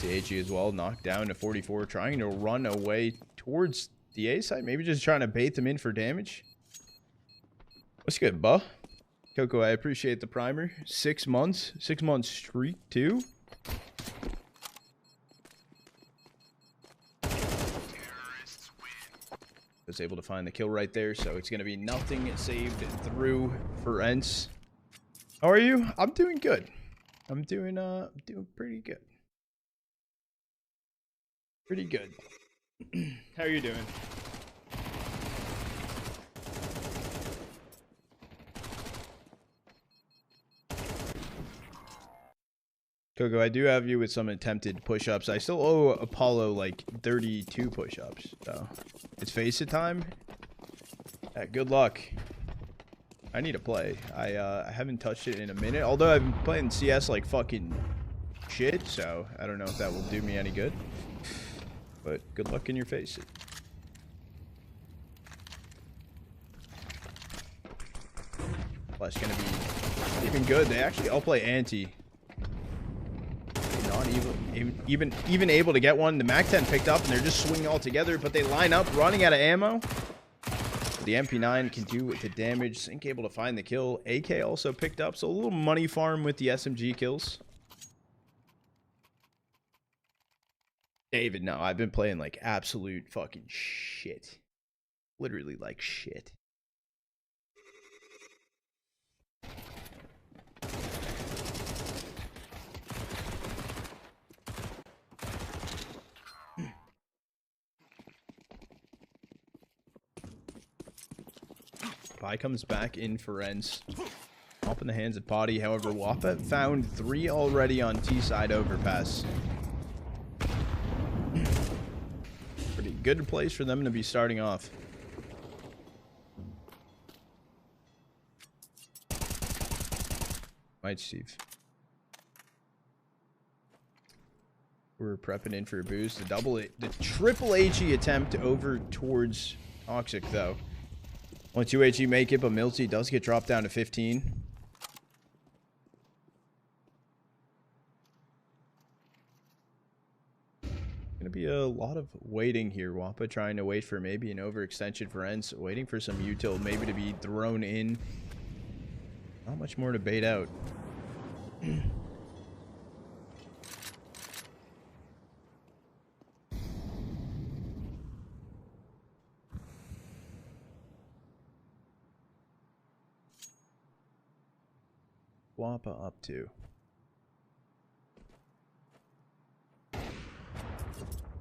CHE as well, knocked down to 44, trying to run away towards the A side. Maybe just trying to bait them in for damage. What's good, buh? Coco, I appreciate the primer. 6 months. 6 months streak, too. Was able to find the kill right there, so it's going to be nothing saved through for ENCE. How are you? I'm doing good. I'm doing pretty good. Pretty good. How are you doing? Coco, I do have you with some attempted push-ups. I still owe Apollo like 32 push-ups, so it's face it time. Yeah, good luck. I need to play. I haven't touched it in a minute, although I've been playing CS like fucking shit, so I don't know if that will do me any good. But good luck in your face. Flash gonna be even good. They actually all play anti. Not even able to get one. The MAC-10 picked up and they're just swinging all together, but they line up, running out of ammo. The MP9 can do the damage. Sync able to find the kill. AK also picked up, so a little money farm with the SMG kills. David, no, I've been playing like absolute fucking shit. Literally like shit. Pi comes back in for ENCE. Off in the hands of Patti. However, WOPA found 3 already on T-side Overpass. Pretty good place for them to be starting off. myltsi. We're prepping in for a boost. The triple HE attempt over towards Toxic, though. Only 2 HE make it, but myltsi does get dropped down to 15. Gonna be a lot of waiting here. WOPA trying to wait for maybe an overextension for ENCE, waiting for some util maybe to be thrown in. Not much more to bait out. WOPA up to.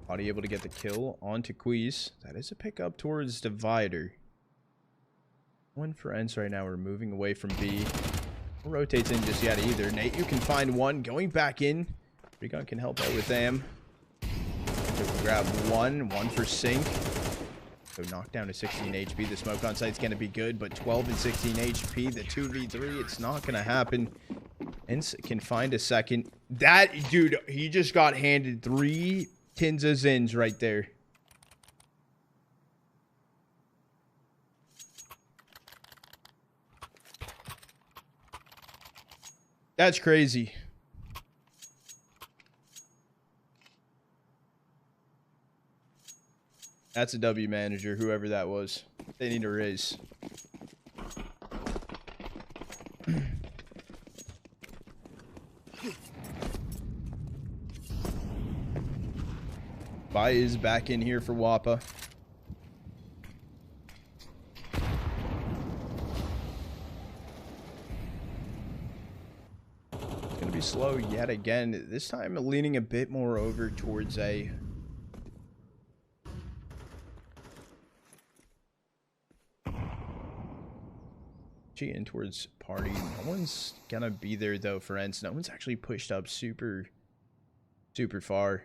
Patti able to get the kill onto kwezz. That is a pickup towards Divider. One for ENCE right now. We're moving away from B. No rotates in just yet either. Neityu can find one. Going back in. rigoN can help out with them. So grab one for sync. So knocked down to 16 HP. The smoke on site's going to be good, but 12 and 16 HP. The 2v3, it's not going to happen. ENCE can find a second. That dude, he just got handed 3 tins of Zins right there. That's crazy. That's a W manager, whoever that was. They need a raise. Pi is back in here for WOPA. It's going to be slow yet again. This time leaning a bit more over towards A. In towards Patti. No one's going to be there though for ENCE. No one's actually pushed up super far.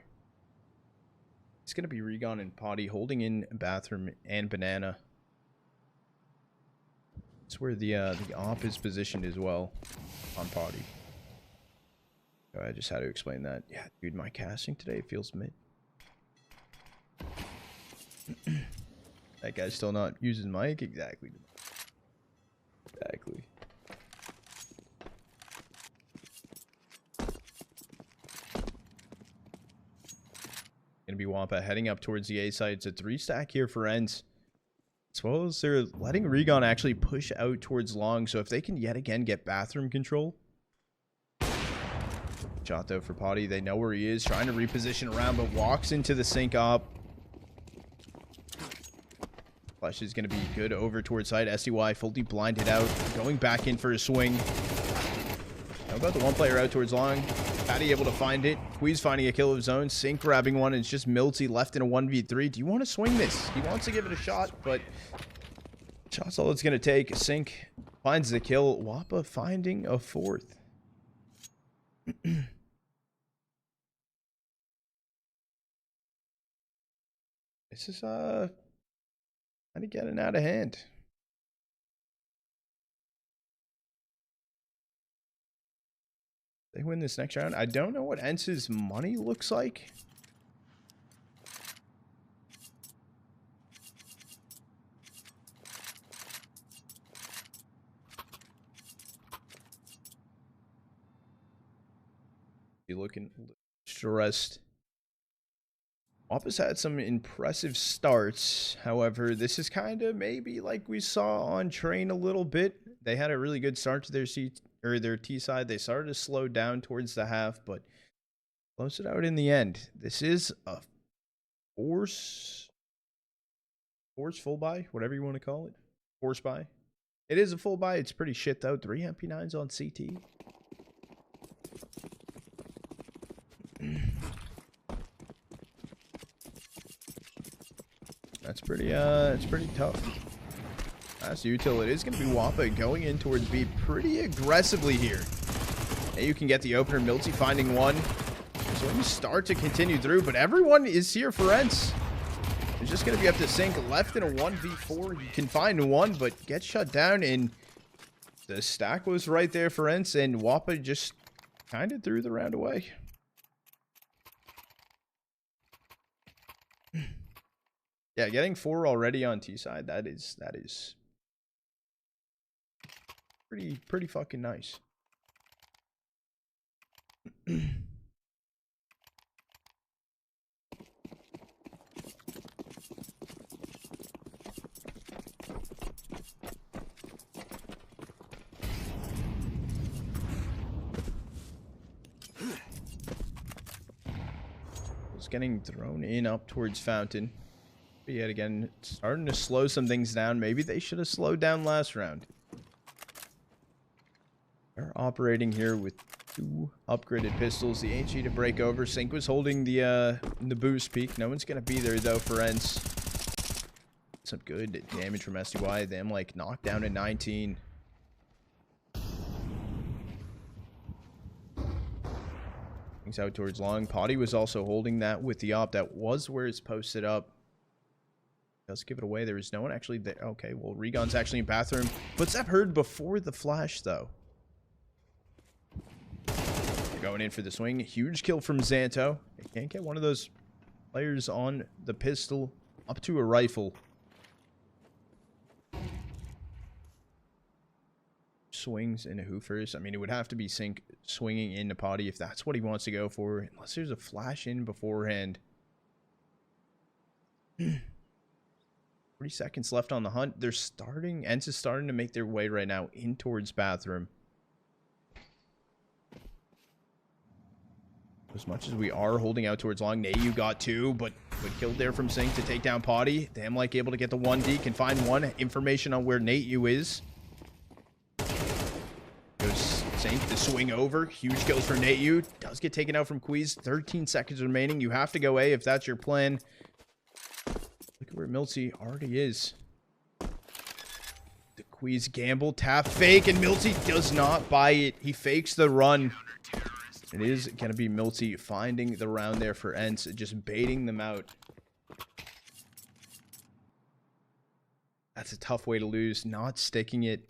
It's going to be rigoN and Patti holding in bathroom and banana. It's where the op is positioned as well on Patti. So I just had to explain that. Yeah, dude, my casting today feels mid. That guy's still not using mic. Exactly. Exactly. Gonna be WOPA heading up towards the A side. It's a 3-stack here for ENCE. As well as they're letting rigoN actually push out towards long. So if they can yet again get bathroom control. Shot though for Patti. They know where he is. Trying to reposition around, but walks into the sync op. Flash is going to be good over towards side. SDY fully blinded out. Going back in for a swing. How about the one player out towards long? Patti able to find it. kwezz finding a kill of his own. Sync grabbing one. And it's just myltsi left in a 1v3. Do you want to swing this? He wants to give it a shot, but shot's all it's going to take. Sync finds the kill. WOPA finding a 4th. This is kind of getting out of hand. They win this next round. I don't know what ENCE's money looks like. You're looking stressed. WOPA's had some impressive starts. However, this is kind of maybe like we saw on Train a little bit. They had a really good start to their T side. They started to slow down towards the half, but close it out in the end. This is a Force full buy, whatever you want to call it. Force buy. It is a full buy. It's pretty shit though. 3 MP9s on CT. That's pretty tough. As util, it is going to be WOPA going in towards B pretty aggressively here. And you can get the opener. myltsi finding one. So we start to continue through, but everyone is here for ENCE. It's just going to be up to Sync. Left in a 1v4. You can find one, but get shut down. And the stack was right there for ENCE, and WOPA just kind of threw the round away. Yeah, getting 4 already on T side, that is pretty fucking nice. It's getting thrown in up towards Fountain. But yet again, starting to slow some things down. Maybe they should have slowed down last round. They're operating here with 2 upgraded pistols. The ENCE to break over. Sync was holding the boost peak. No one's going to be there, though, for ENCE. Some good damage from SDY. Them, like, knocked down at 19. Things out towards long. Patti was also holding that with the op. That was where it's posted up. Does give it away. There is no one actually there. Okay, well, rigoN's actually in bathroom. But Zep heard before the flash, though. Going in for the swing. Huge kill from Zanto. They can't get one of those players on the pistol up to a rifle. Swings into who first? I mean, it would have to be Sync swinging into Patti if that's what he wants to go for. Unless there's a flash in beforehand. 40 seconds left on the hunt. They're starting. ENCE is starting to make their way right now in towards bathroom. As much as we are holding out towards long, Neityu got 2, but killed there from Sync to take down Patti. Thamlike able to get the 1D. Can find 1 information on where Neityu is. Goes Sync to swing over. Huge kills for Neityu. Does get taken out from kwezz. 13 seconds remaining. You have to go A if that's your plan. Look at where myltsi already is. The kwezz gamble, tap, fake, and myltsi does not buy it. He fakes the run. It is going to be myltsi finding the round there for ENCE, just baiting them out. That's a tough way to lose, not sticking it.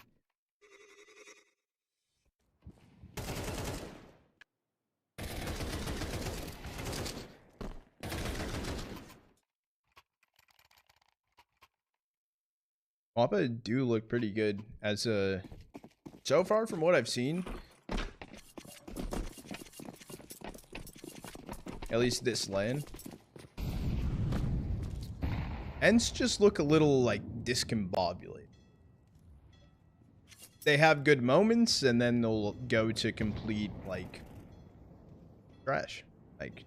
WOPA do look pretty good as a... So far from what I've seen, at least this LAN, ENCE just look a little, like, discombobulated. They have good moments, and then they'll go to complete, like, trash. Like...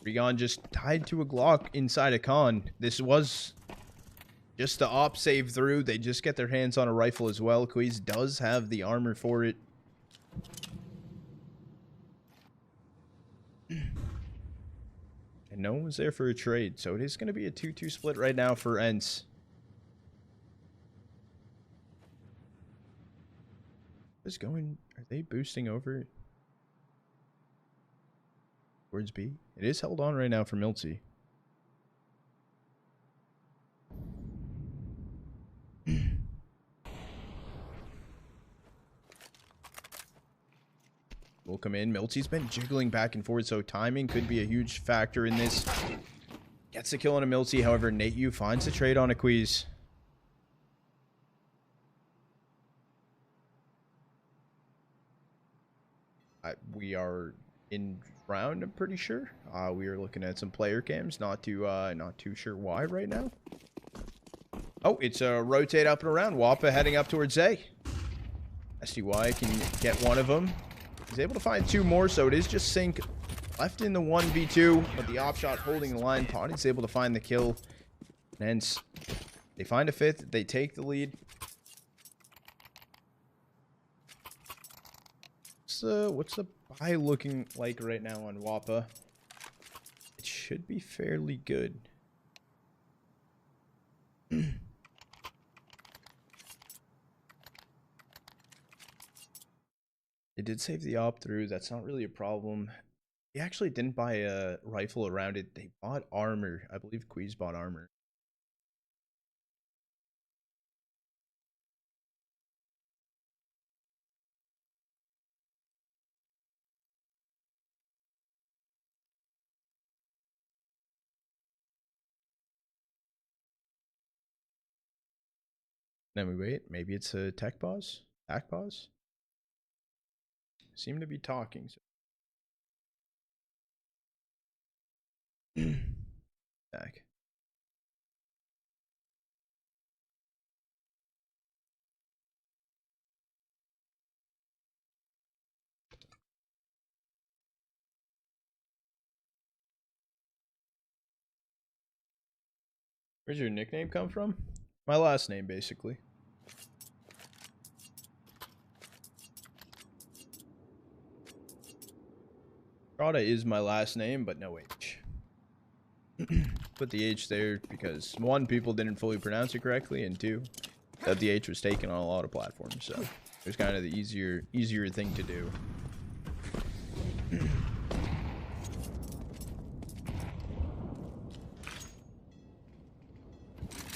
rigoN just tied to a Glock inside a con. This was just the op save through. They just get their hands on a rifle as well. kwezz does have the armor for it. And no one was there for a trade. So it is going to be a 2-2 split right now for ENCE. What's going... Are they boosting over towards B? It is held on right now for myltsi. Will come in. myltsi's been jiggling back and forth, so timing could be a huge factor in this. Gets the kill on a myltsi. However, Neityu finds the trade on a kwezz. We are in round, I'm pretty sure. We are looking at some player cams. Not too sure why right now. Oh, it's a rotate up and around. WOPA heading up towards A. SDY can get one of them. He's able to find 2 more, so it is just Sync left in the 1v2, but the op shot holding the line. Patti's able to find the kill. And ENCE, they find a 5th. They take the lead. What's the buy looking like right now on WOPA? It should be fairly good. They did save the op through. That's not really a problem. They actually didn't buy a rifle around it. They bought armor. I believe kwezz bought armor. Then we wait. Maybe it's a tech pause? Tac pause? Seem to be talking. So. Back. Where's your nickname come from? My last name, basically. Prada is my last name, but no H. Put the H there because 1, people didn't fully pronounce it correctly, and 2, that the H was taken on a lot of platforms, so it was kind of the easier thing to do.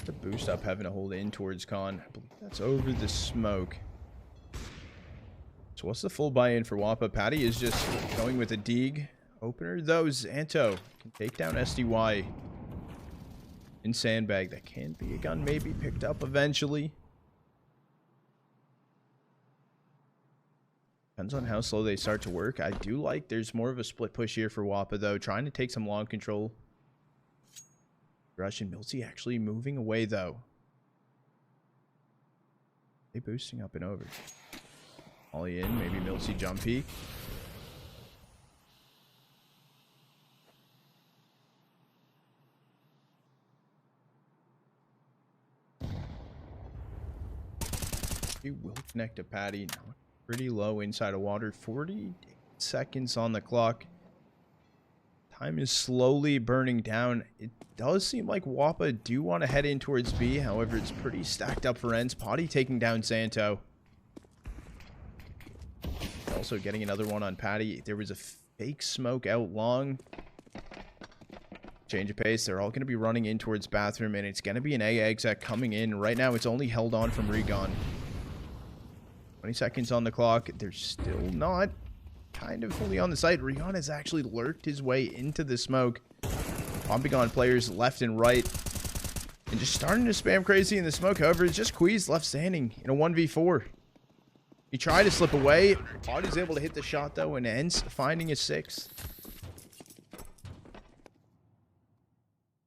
The boost up having to hold in towards Con. I believe that's over the smoke. So what's the full buy-in for WOPA? Patti is just going with a dig opener, though. Zanto can take down SDY in sandbag. That can be a gun maybe picked up eventually. Depends on how slow they start to work. I do like there's more of a split push here for WOPA, though. Trying to take some long control. Rush and myltsi actually moving away, though. They boosting up and over. Ollie in, maybe myltsi jump peek. He will connect to Patti. Now pretty low inside of water. 40 seconds on the clock. Time is slowly burning down. It does seem like WOPA do want to head in towards B. However, it's pretty stacked up for ENCE. Patti taking down Zanto. Also getting another one on Patti. There was a fake smoke out long. Change of pace. They're all going to be running in towards bathroom, and it's going to be an A exec coming in. Right now, it's only held on from rigoN. 20 seconds on the clock. They're still not kind of fully on the site. rigoN has actually lurked his way into the smoke. Bombing on players left and right. And just starting to spam crazy in the smoke. However, it's just kwezz left standing in a 1v4. He tried to slip away. Patti's able to hit the shot, though, and ENCE finding a 6th.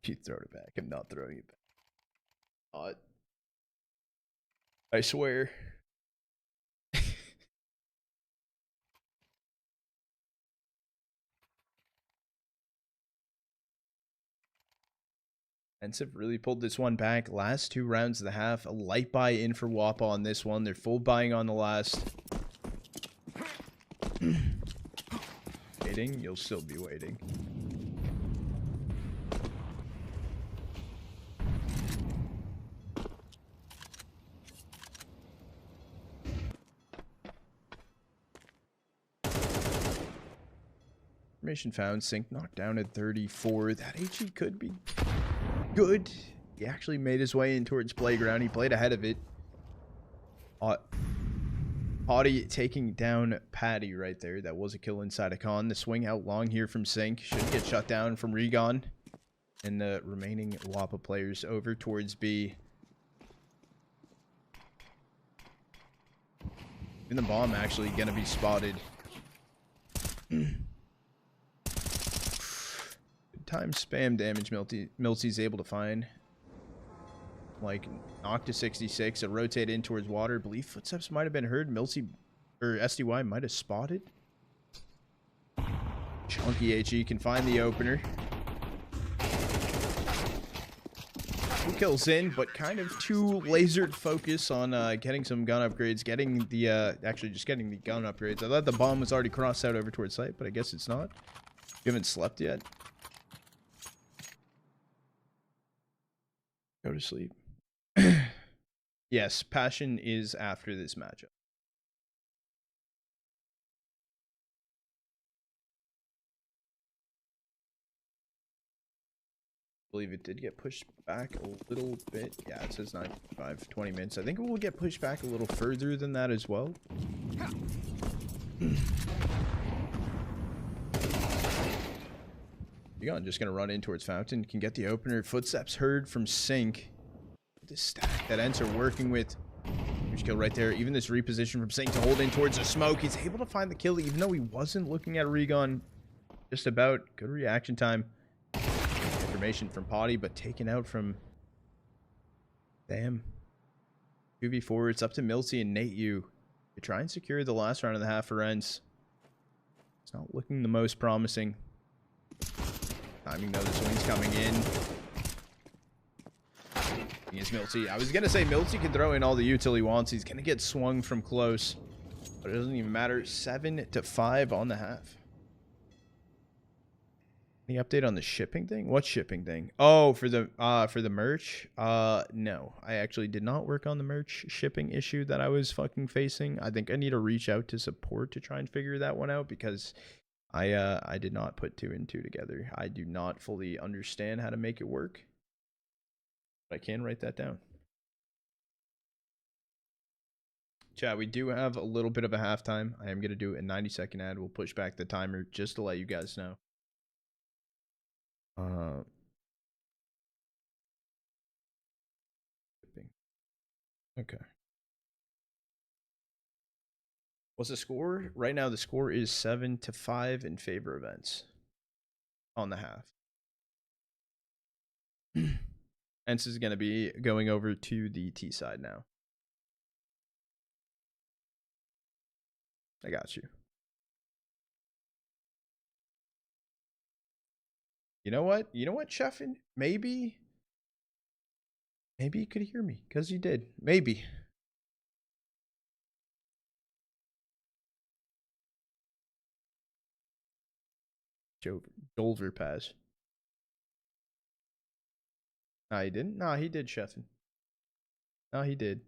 You throw it back. I'm not throwing it back. I swear. ENCE have really pulled this one back. Last 2 rounds of the half. A light buy in for WOPA on this one. They're full buying on the last. Waiting? You'll still be waiting. Information found. Sync knocked down at 34. That HE could be good. He actually made his way in towards playground. He played ahead of it. Patti taking down Patti right there. That was a kill inside of Con. The swing out long here from Sync. Should get shut down from rigoN. And the remaining WOPA players over towards B. And the bomb actually gonna be spotted. Good time spam damage myltsi's able to find. Like, knock to 66, a rotate in towards water. Believe footsteps might have been heard. myltsi, or SDY might have spotted. Chunky HE can find the opener. 2 kills in, but kind of too lasered focus on getting some gun upgrades, getting the, actually just getting the gun upgrades. I thought the bomb was already crossed out over towards site, but I guess it's not. You haven't slept yet. Go to sleep. Yes, passion is after this matchup. I believe it did get pushed back a little bit. Yeah, it says 95, 20 minutes. I think it will get pushed back a little further than that as well. rigoN just going to run in towards Fountain. Can get the opener. Footsteps heard from Sync. This stack that ENCE are working with. Huge kill right there. Even this reposition from Sync to hold in towards the smoke. He's able to find the kill even though he wasn't looking at rigoN. Just about. Good reaction time. Information from Patti, but taken out from... Damn. 2v4. It's up to myltsi and Neityu to try and secure the last round of the half for ENCE. It's not looking the most promising. Timing though, the swing's coming in. Against myltsi. I was gonna say myltsi can throw in all the util he wants. He's gonna get swung from close. But it doesn't even matter. 7-5 on the half. Any update on the shipping thing? What shipping thing? Oh, for the merch? No. I actually did not work on the merch shipping issue that I was fucking facing. I think I need to reach out to support to try and figure that one out because I did not put 2 and 2 together. I do not fully understand how to make it work. But I can write that down. Chat, we do have a little bit of a halftime. I am going to do a 90-second ad. We'll push back the timer just to let you guys know. Okay. What's the score? Right now, the score is 7-5 in favor of ENCE on the half. ENCE is going to be going over to the T side now. I got you. You know what? You know what, Chefin? Maybe you could hear me, because you did. Maybe. Overpass. Nah, he didn't? Nah, he did, Chefin. Nah, he did.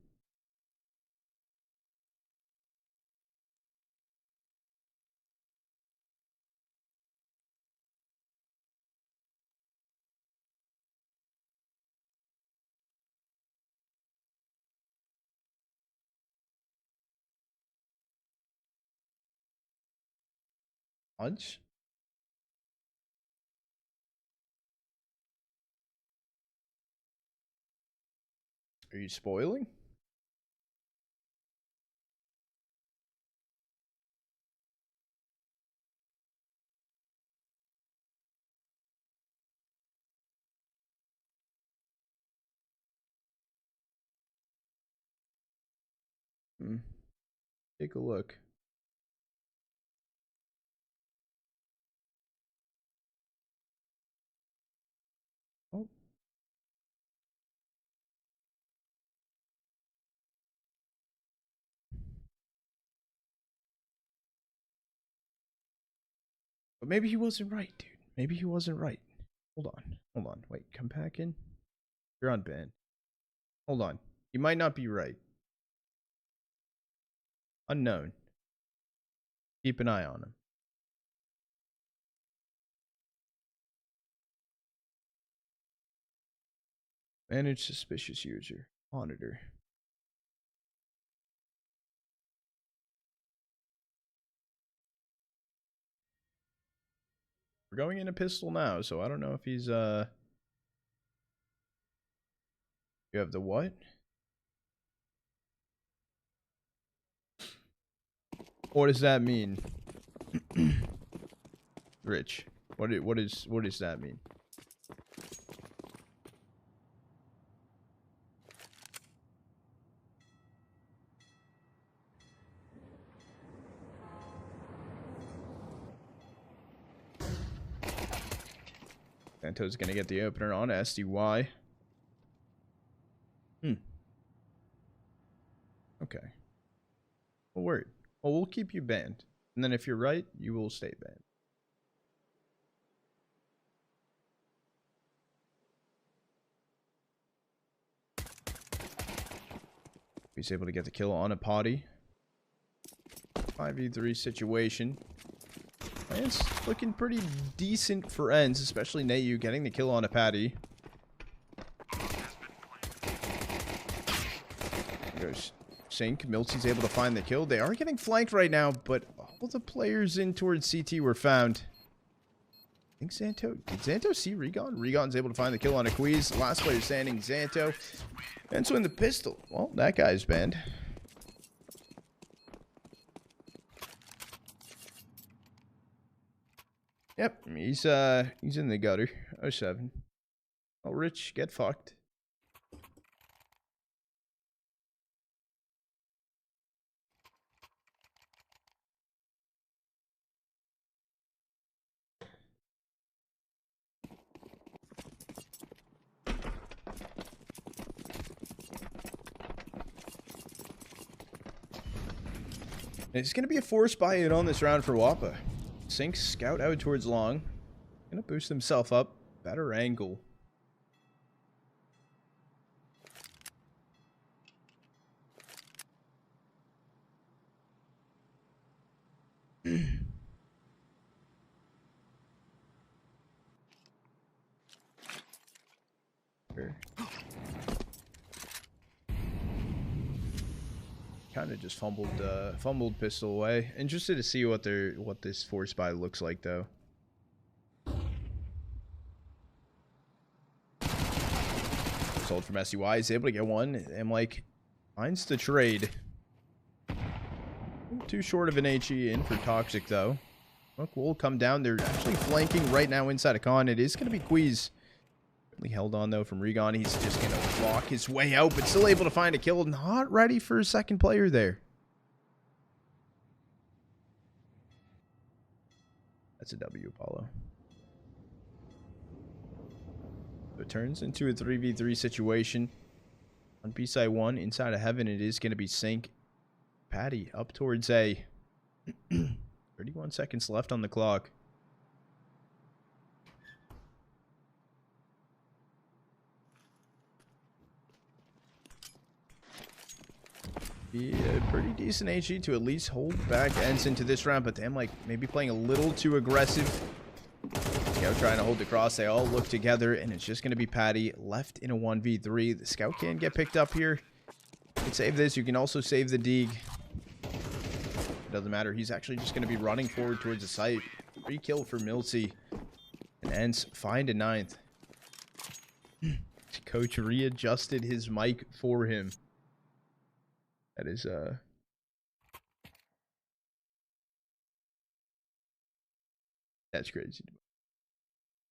Lunch? Are you spoiling? Take a look. Oh. But maybe he wasn't right, dude. Maybe he wasn't right. Hold on. Hold on. Wait, come back in. You're on ban. Hold on. You might not be right. Unknown. Keep an eye on him. Manage suspicious user. Monitor. We're going into pistol now, so I don't know if he's You have the what? What does that mean? Rich. What does that mean? Zanto's going to get the opener on SDY. Okay. Well, word. Well, we'll keep you banned. And then if you're right, you will stay banned. He's able to get the kill on a Patti. 5v3 situation. And it's looking pretty decent for ENCE, especially Neityu getting the kill on a Patti. Goes Sync. myltsi's able to find the kill. They are getting flanked right now, but all the players in towards CT were found. I think Zanto... Did Zanto see rigoN? rigoN's able to find the kill on a kwezz. Last player standing, Zanto. And so in the pistol. Well, that guy's banned. Yep, he's in the gutter. 07. Oh, Rich, get fucked. It's going to be a force buy in on this round for WOPA. Sync scout out towards long. Going to boost himself up. Better angle. Sure. Kind of just fumbled pistol away. Interested to see what this force buy looks like though. Sold from SDY. He's able to get one. Thamlike finds the trade. Too short of an HE in for Toxic though. Look, will come down. They're actually flanking right now inside a con. It is going to be kwezz. Held on though from rigoN. He's just gonna walk his way out, but still able to find a kill. Not ready for a second player there. That's a W, Apollo. So it turns into a 3v3 situation. On B-side 1, inside of heaven, it is going to be Sync. Patti up towards A. 31 seconds left on the clock. Be a pretty decent HE to at least hold back ENCE into this round, but Thamlike maybe playing a little too aggressive. Scout trying to hold the cross. They all look together, and it's just going to be Patti left in a 1v3. The Scout can get picked up here. You can save this. You can also save the Deeg. It doesn't matter. He's actually just going to be running forward towards the site. Free kill for myltsi. And ENCE find a 9th. Coach readjusted his mic for him. That is, that's crazy.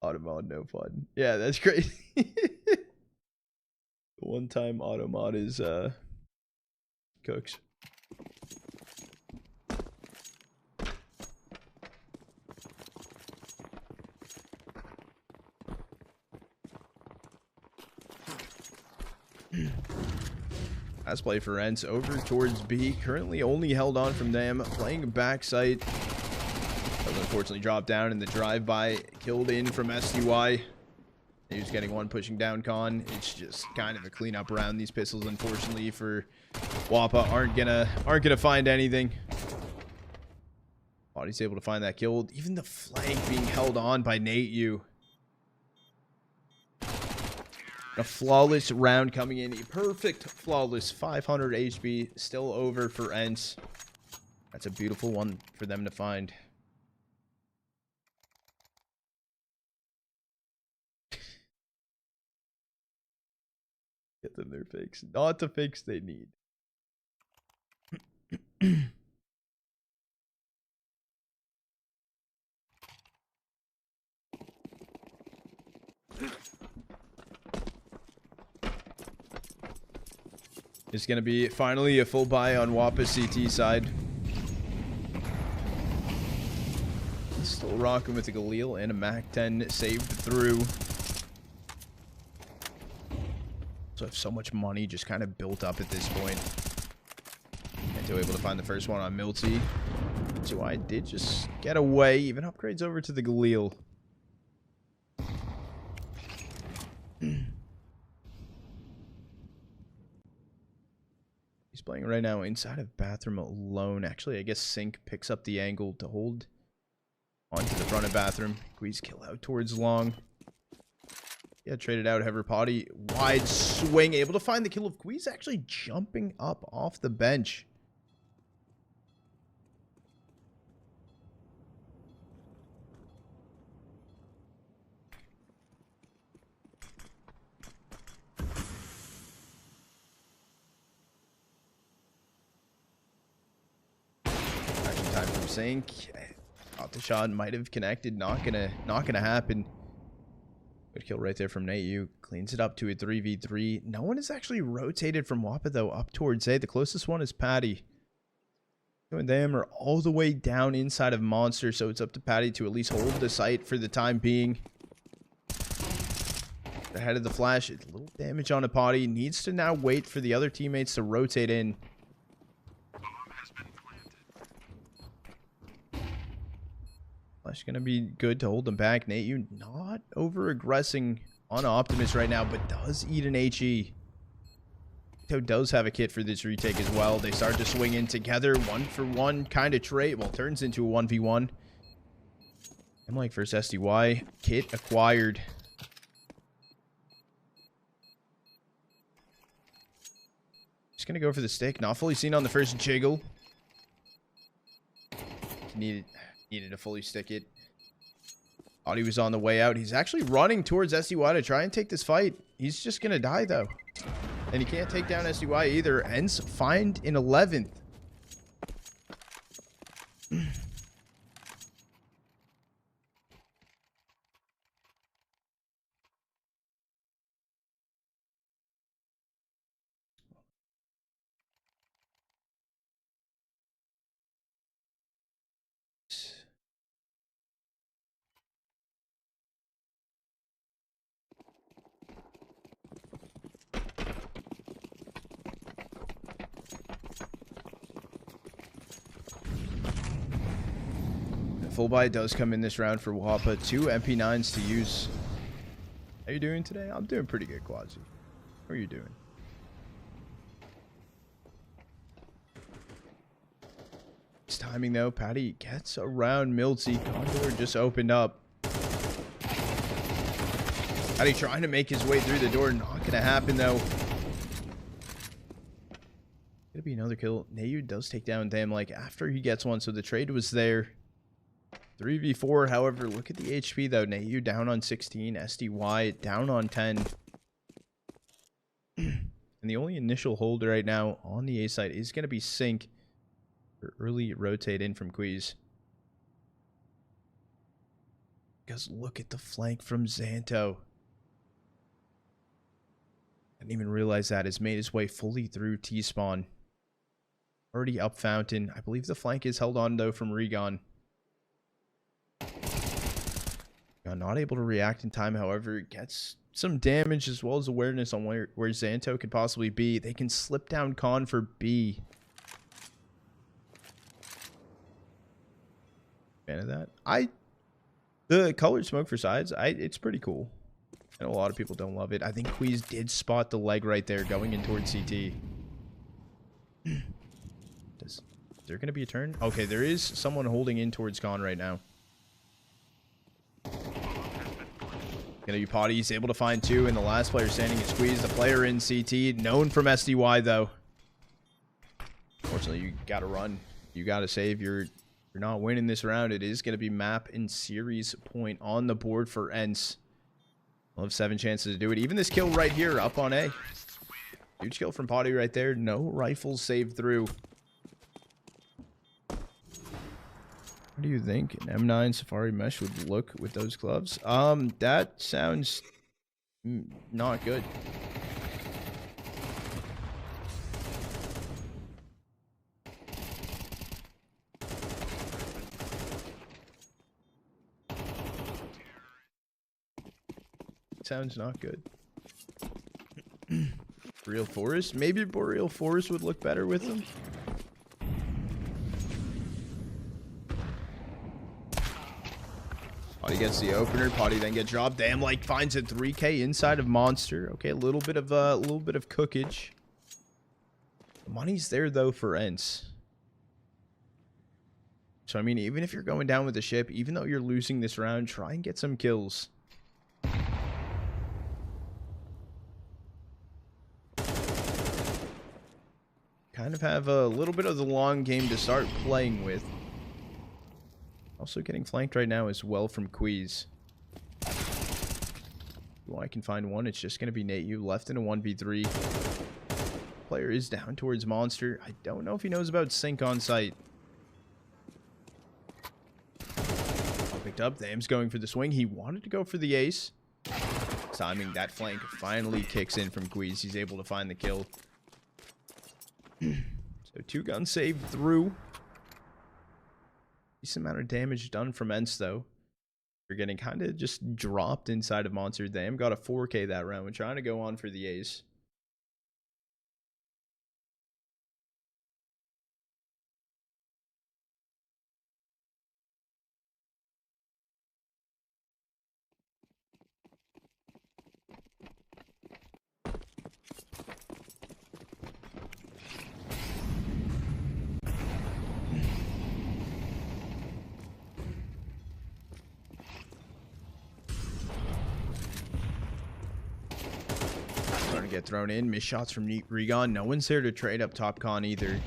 Automod, no fun. Yeah, that's crazy. The one time Automod is, cooks. Last play for ENCE over towards B. Currently only held on from them. Playing backside. Does unfortunately drop down in the drive-by. Killed in from SDY. He's getting one pushing down con. It's just kind of a cleanup around these pistols, unfortunately, for WOPA. Aren't gonna find anything. Patti's able to find that kill. Even the flank being held on by Neityu. A flawless round coming in. A perfect, flawless 500 HP. Still over for ENCE. That's a beautiful one for them to find. Get them their fakes. Not the fakes they need. It's going to be finally a full buy on WOPA CT side. Still rocking with the Galil and a Mac 10 saved through. So I have so much money just kind of built up at this point. Zanto able to find the first one on myltsi. So I did just get away. Even upgrades over to the Galil. He's playing right now inside of bathroom alone. Actually, I guess Sync picks up the angle to hold onto the front of bathroom. Kwezz kill out towards long. Yeah, traded out. However, Patti wide swing, able to find the kill of kwezz, actually jumping up off the bench. Action time from Sync. Thought the shot might have connected. Not gonna happen. Good kill right there from Neityu. Cleans it up to a 3v3. No one is actually rotated from WOPA, though, up towards A. The closest one is Patti. And them are all the way down inside of Monster, so it's up to Patti to at least hold the site for the time being. Ahead of the flash. It's a little damage on a Patti. Needs to now wait for the other teammates to rotate in. Flash going to be good to hold them back. Neityu not over-aggressing on Optimus right now, but does eat an HE. Zanto does have a kit for this retake as well. They start to swing in together. 1-for-1 kind of trade. Well, turns into a 1v1. thamlike versus SDY. Kit acquired. Just going to go for the stick. Not fully seen on the first jiggle. Needed to fully stick it. Thought he was on the way out. He's actually running towards SDY to try and take this fight. He's just going to die, though. And he can't take down SDY either. ENCE find in 11th. Full buy does come in this round for WOPA. 2 MP9s to use. How you doing today? I'm doing pretty good, kwezz. How are you doing? It's timing though. Patti gets around myltsi. Condor just opened up. Patti trying to make his way through the door. Not gonna happen though. Gonna be another kill. Neityu does take down thamlike after he gets one, so the trade was there. 3v4, however, look at the HP though. Neityu down on 16, SDY down on 10. And the only initial hold right now on the A side is going to be Sync for early rotate in from kwezz. Because look at the flank from Zanto. I didn't even realize that. Has made his way fully through T-spawn. Already up fountain. I believe the flank is held on though from rigoN. Not able to react in time, however, gets some damage as well as awareness on where Zanto could possibly be. They can slip down con for B. Fan of that. The colored smoke for sides, it's pretty cool. I know a lot of people don't love it. I think kwezz did spot the leg right there going in towards CT. Is there going to be a turn? Okay, there is someone holding in towards con right now. Gonna be Patti. He's able to find 2, and the last player standing is kwezz. The player in CT, known from SDY though. Unfortunately, you gotta run. You gotta save. You're not winning this round. It is gonna be map and series point on the board for ENCE. We'll have 7 chances to do it. Even this kill right here, up on A. Huge kill from Patti right there. No rifles saved through. What do you think an M9 Safari Mesh would look with those gloves? That sounds not good. Sounds not good. Boreal Forest? Maybe Boreal Forest would look better with them. Patti gets the opener. Patti then gets dropped. Thamlike finds a 3K inside of Monster. Okay, a little bit of cookage. The money's there though for ENCE. So I mean, even if you're going down with the ship, even though you're losing this round, try and get some kills. Kind of have a little bit of the long game to start playing with. Also getting flanked right now as well from kwezz. Well, I can find one. It's just going to be Neityu left in a 1v3. Player is down towards Monster. I don't know if he knows about sync on site. Picked up. Tham's going for the swing. He wanted to go for the ace. Timing that flank finally kicks in from kwezz. He's able to find the kill. So 2 guns saved through. Decent amount of damage done from ENCE though. We're getting kind of just dropped inside of Monster. Tham got a 4K that round. We're trying to go on for the ace. Starting to get thrown in. Missed shots from rigoN. No one's there to trade up top con either.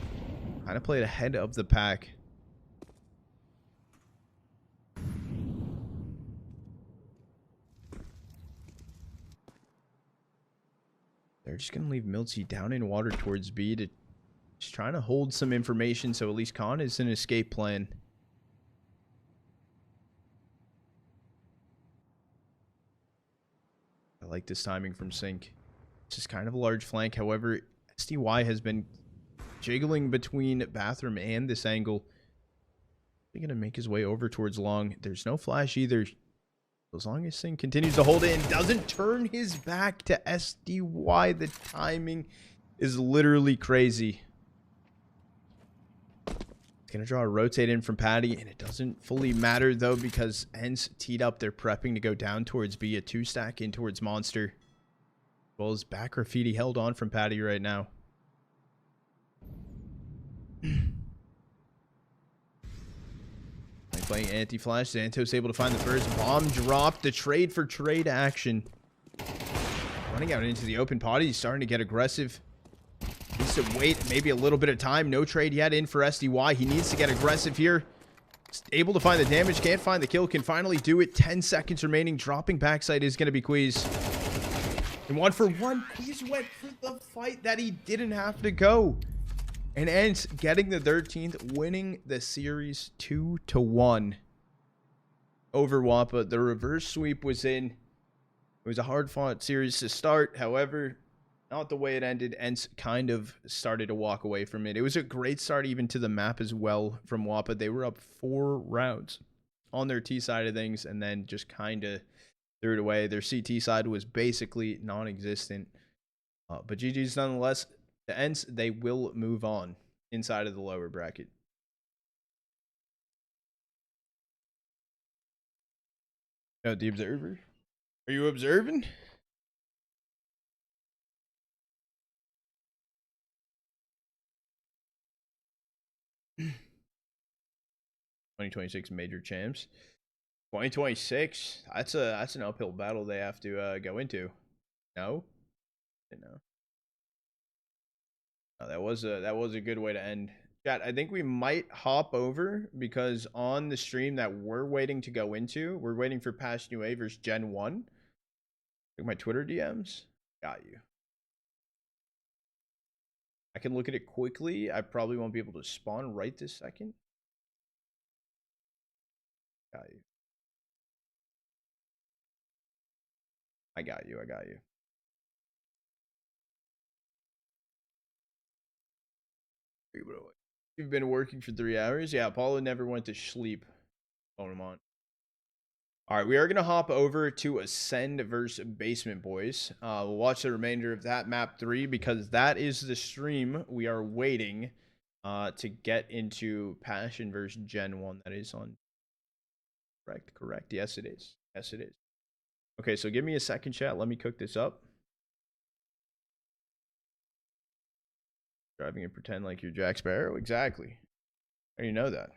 Kind of played ahead of the pack. They're just going to leave myltsi down in water towards B to just trying to hold some information so at least con is an escape plan. I like this timing from Sync. This is kind of a large flank. However, SDY has been jiggling between bathroom and this angle. He's going to make his way over towards long. There's no flash either. As long as Sync continues to hold it and doesn't turn his back to SDY, the timing is literally crazy. It's going to draw a rotate in from Patti, and it doesn't fully matter though because ENCE teed up. They're prepping to go down towards B, a 2-stack in towards Monster. As well as back graffiti held on from Patti right now. Playing anti-flash. Zanto's able to find the first bomb drop. The trade for trade action. Running out into the open. Patti starting to get aggressive. Needs to wait maybe a little bit of time. No trade yet in for SDY. He needs to get aggressive here. Able to find the damage. Can't find the kill. Can finally do it. 10 seconds remaining. Dropping backside is going to be kwezz. And 1-for-1. kwezz went for the fight that he didn't have to go. And ENCE getting the 13th, winning the series 2-1 over WOPA. The reverse sweep was in. It was a hard-fought series to start. However, not the way it ended. ENCE kind of started to walk away from it. It was a great start even to the map as well from WOPA. They were up 4 rounds on their T side of things and then just kind of threw it away. Their CT side was basically non-existent. But GG's nonetheless. The ENCE, they will move on inside of the lower bracket. Oh, the observer? Are you observing? (2026) major champs. 2026. That's an uphill battle they have to go into. No? No. Oh, that was a good way to end. Chat, I think we might hop over because on the stream that we're waiting to go into, we're waiting for Past New A versus Gen 1. Look at my Twitter DMs. Got you. I can look at it quickly. I probably won't be able to spawn right this second. Got you. I got you. You've been working for 3 hours? Yeah, Apollo never went to sleep. Oh, I'm on. All right, we are going to hop over to Ascend versus Basement Boys. We'll watch the remainder of that map 3 because that is the stream we are waiting to get into Passion versus Gen 1. That is on. Correct. Yes, it is. Yes, it is. Okay, so give me a second, chat. Let me cook this up. Driving and pretend like you're Jack Sparrow? Exactly. How do you know that?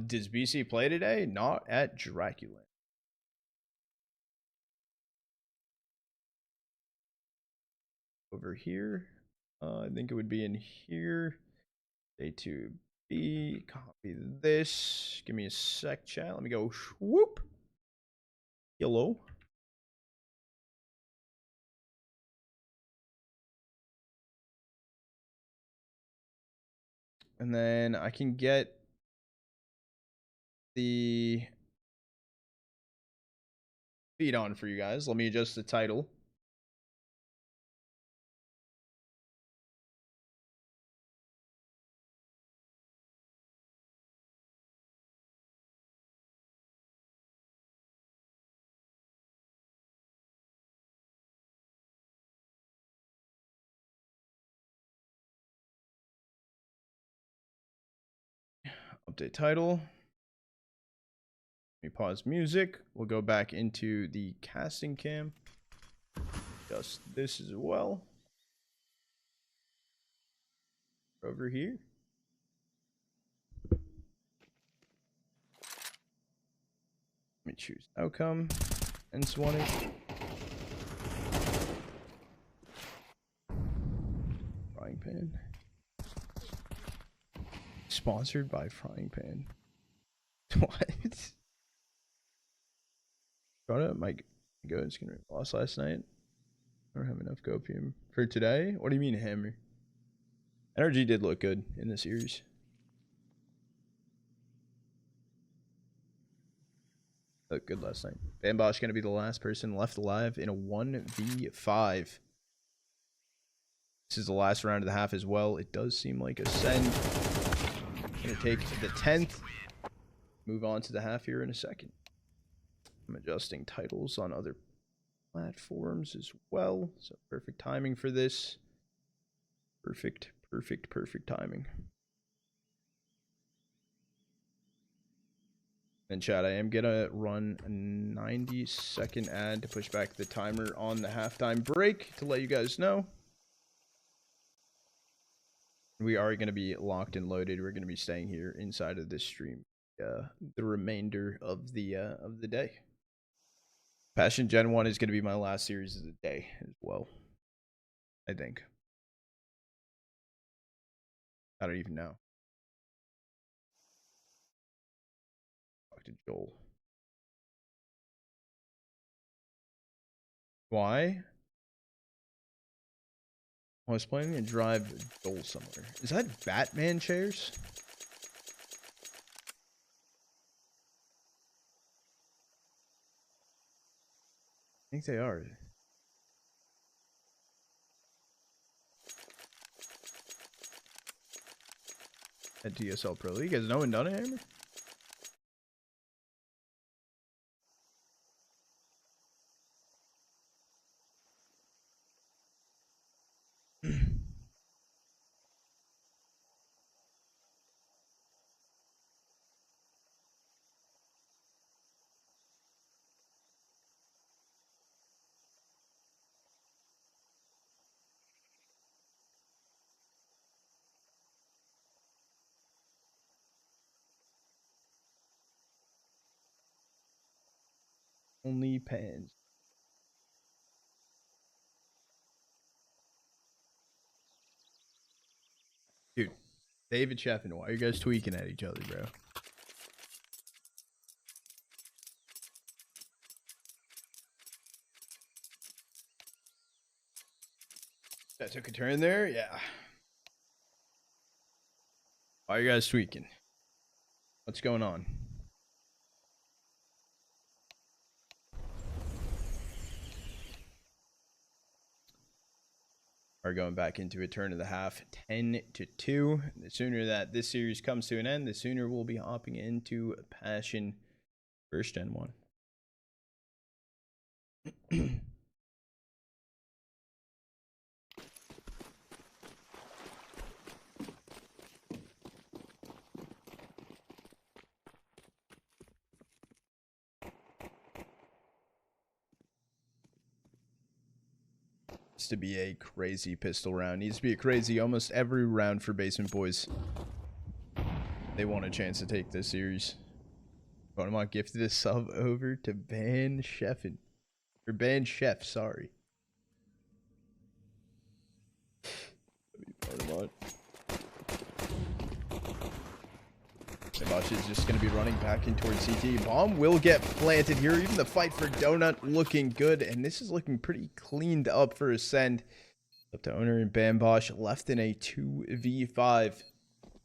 Does BC play today? Not at DraculaN. Over here. I think it would be in here. A2B. Copy this. Give me a sec, chat. Let me go whoop. Hello. And then I can get the feed on for you guys. Let me adjust the title. Update title. Let me pause music. We'll go back into the casting cam. Adjust this as well. Over here. Let me choose outcome. ENCE wanted. Frying pan. Sponsored by Frying Pan. What? Brought up my goat skin lost last night. I don't have enough copium for today. What do you mean hammer? Energy did look good in the series. Looked good last night. Bambosh gonna be the last person left alive in a 1v5. This is the last round of the half as well. It does seem like Ascend. Gonna take the 10th. Move on to the half here in a second. I'm adjusting titles on other platforms as well. So perfect timing for this. Perfect timing. And chat, I am gonna run a 90-second ad to push back the timer on the halftime break to let you guys know. We are going to be locked and loaded. We're going to be staying here inside of this stream the remainder of the day. Passion Gen 1 is going to be my last series of the day as well, I think. I don't even know. Talk to Joel. Why? I was planning to drive Joel somewhere. Is that Batman chairs? I think they are. At DSL Pro League. Has no one done it, Hammer? Only pans. Dude, David Chaffin, why are you guys tweaking at each other, bro? That took a turn there? Yeah. Why are you guys tweaking? What's going on? are going back into a turn of the half, 10-2. The sooner that this series comes to an end, the sooner we'll be hopping into Passion First Gen 1. To be a crazy pistol round. Needs to be a crazy almost every round for Basement Boys. They want a chance to take this series. Bonamont gifted a sub over to Ban Chefin. Or Ban Chef, sorry. Bonamont. Bosch is just going to be running back in towards CT. Bomb will get planted here. Even the fight for Donut looking good. And this is looking pretty cleaned up for Ascend. Up to Owner and Bambosh left in a 2v5.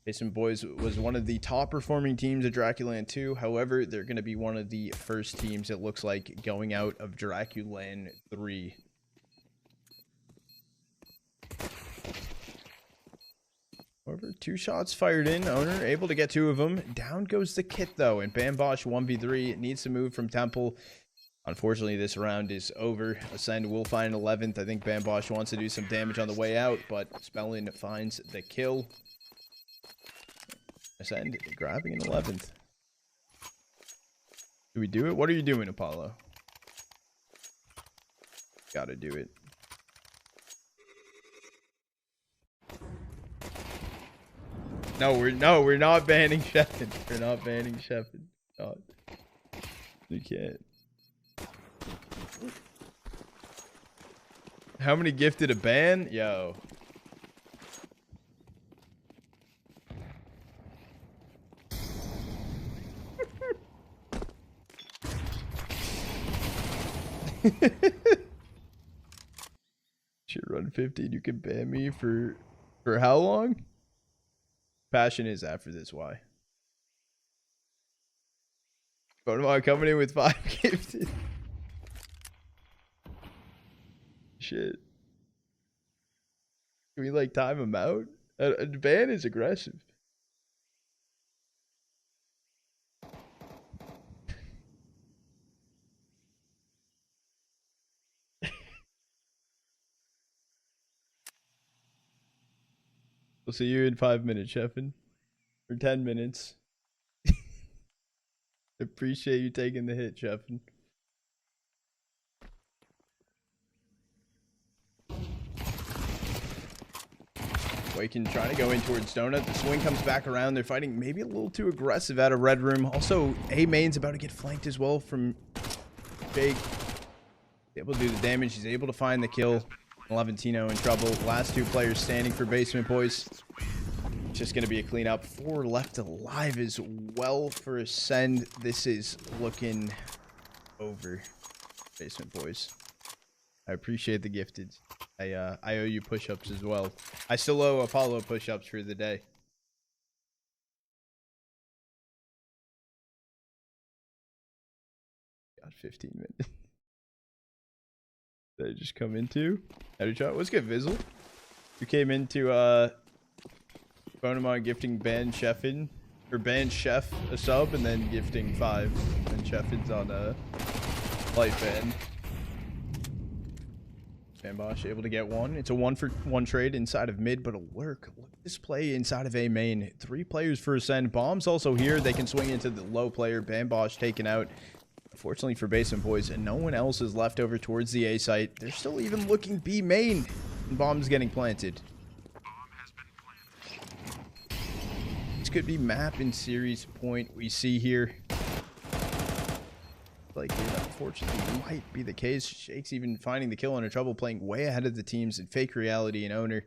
Basement Boys was one of the top performing teams of DraculaN 2. However, they're going to be one of the first teams, it looks like, going out of DraculaN 3. However, 2 shots fired in. Owner able to get 2 of them. Down goes the kit, though. And Bambosh 1v3 needs to move from Temple. Unfortunately, this round is over. Ascend will find 11th. I think Bambosh wants to do some damage on the way out, but Spellin finds the kill. Ascend grabbing an 11th. Do we do it? What are you doing, Apollo? Gotta do it. No, we're not banning Sheffin. We're not banning Sheffin. God. You can't. How many gifted a ban? Yo. Should run 15. You can ban me for how long? Passion is after this. Why? Bonamon coming in with 5 gifted. Shit. Can we like time him out? A ban is aggressive. We'll see you in 5 minutes, Sheffin. Or 10 minutes. Appreciate you taking the hit, Sheffin. Waken trying to go in towards Donut. The swing comes back around. They're fighting maybe a little too aggressive out of Red Room. Also, A main's about to get flanked as well from Jake. Able to do the damage. He's able to find the kill. Levantino in trouble. Last 2 players standing for Basement Boys. It's just going to be a cleanup. 4 left alive as well for Ascend. This is looking over, Basement Boys. I appreciate the gifted. I owe you push-ups as well. I still owe Apollo push-ups for the day. Got 15 minutes. Did I just come into? Headshot. What's good, Vizzle? You came into Bonamon gifting Ban Chefin, or Ban Chef a sub, and then gifting 5. And Chefin's on a light ban. Bambosh able to get 1. It's a 1-for-1 trade inside of mid, but a lurk. Look at this play inside of A main. 3 players for Ascend. Bomb's also here. They can swing into the low player. Bambosh taken out. Unfortunately for Basement Boys, and no one else is left over towards the A site. They're still even looking B main. And Bomb's getting planted. This could be map and series point we see here. Like it unfortunately might be the case. Shake's even finding the kill under trouble, playing way ahead of the teams in Fake Reality and Owner.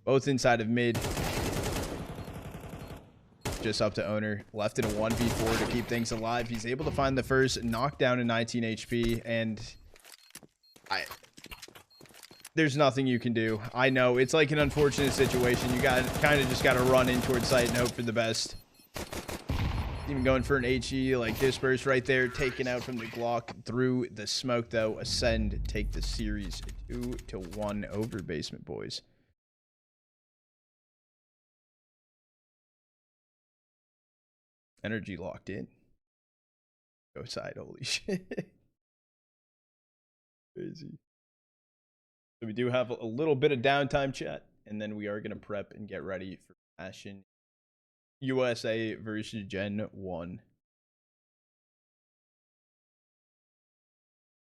Both inside of mid. Just up to Owner. Left in a 1v4 to keep things alive. He's able to find the first knockdown in 19 HP. And there's nothing you can do. I know. It's like an unfortunate situation. You got kind of just got to run in towards site and hope for the best. Even going for an HE like disperse right there, taken out from the Glock through the smoke though. Ascend take the series 2-1 over Basement Boys. Energy locked in. Go side. Holy shit. Crazy. So we do have a little bit of downtime, chat, and then we are going to prep and get ready for Ashen USA versus Gen 1.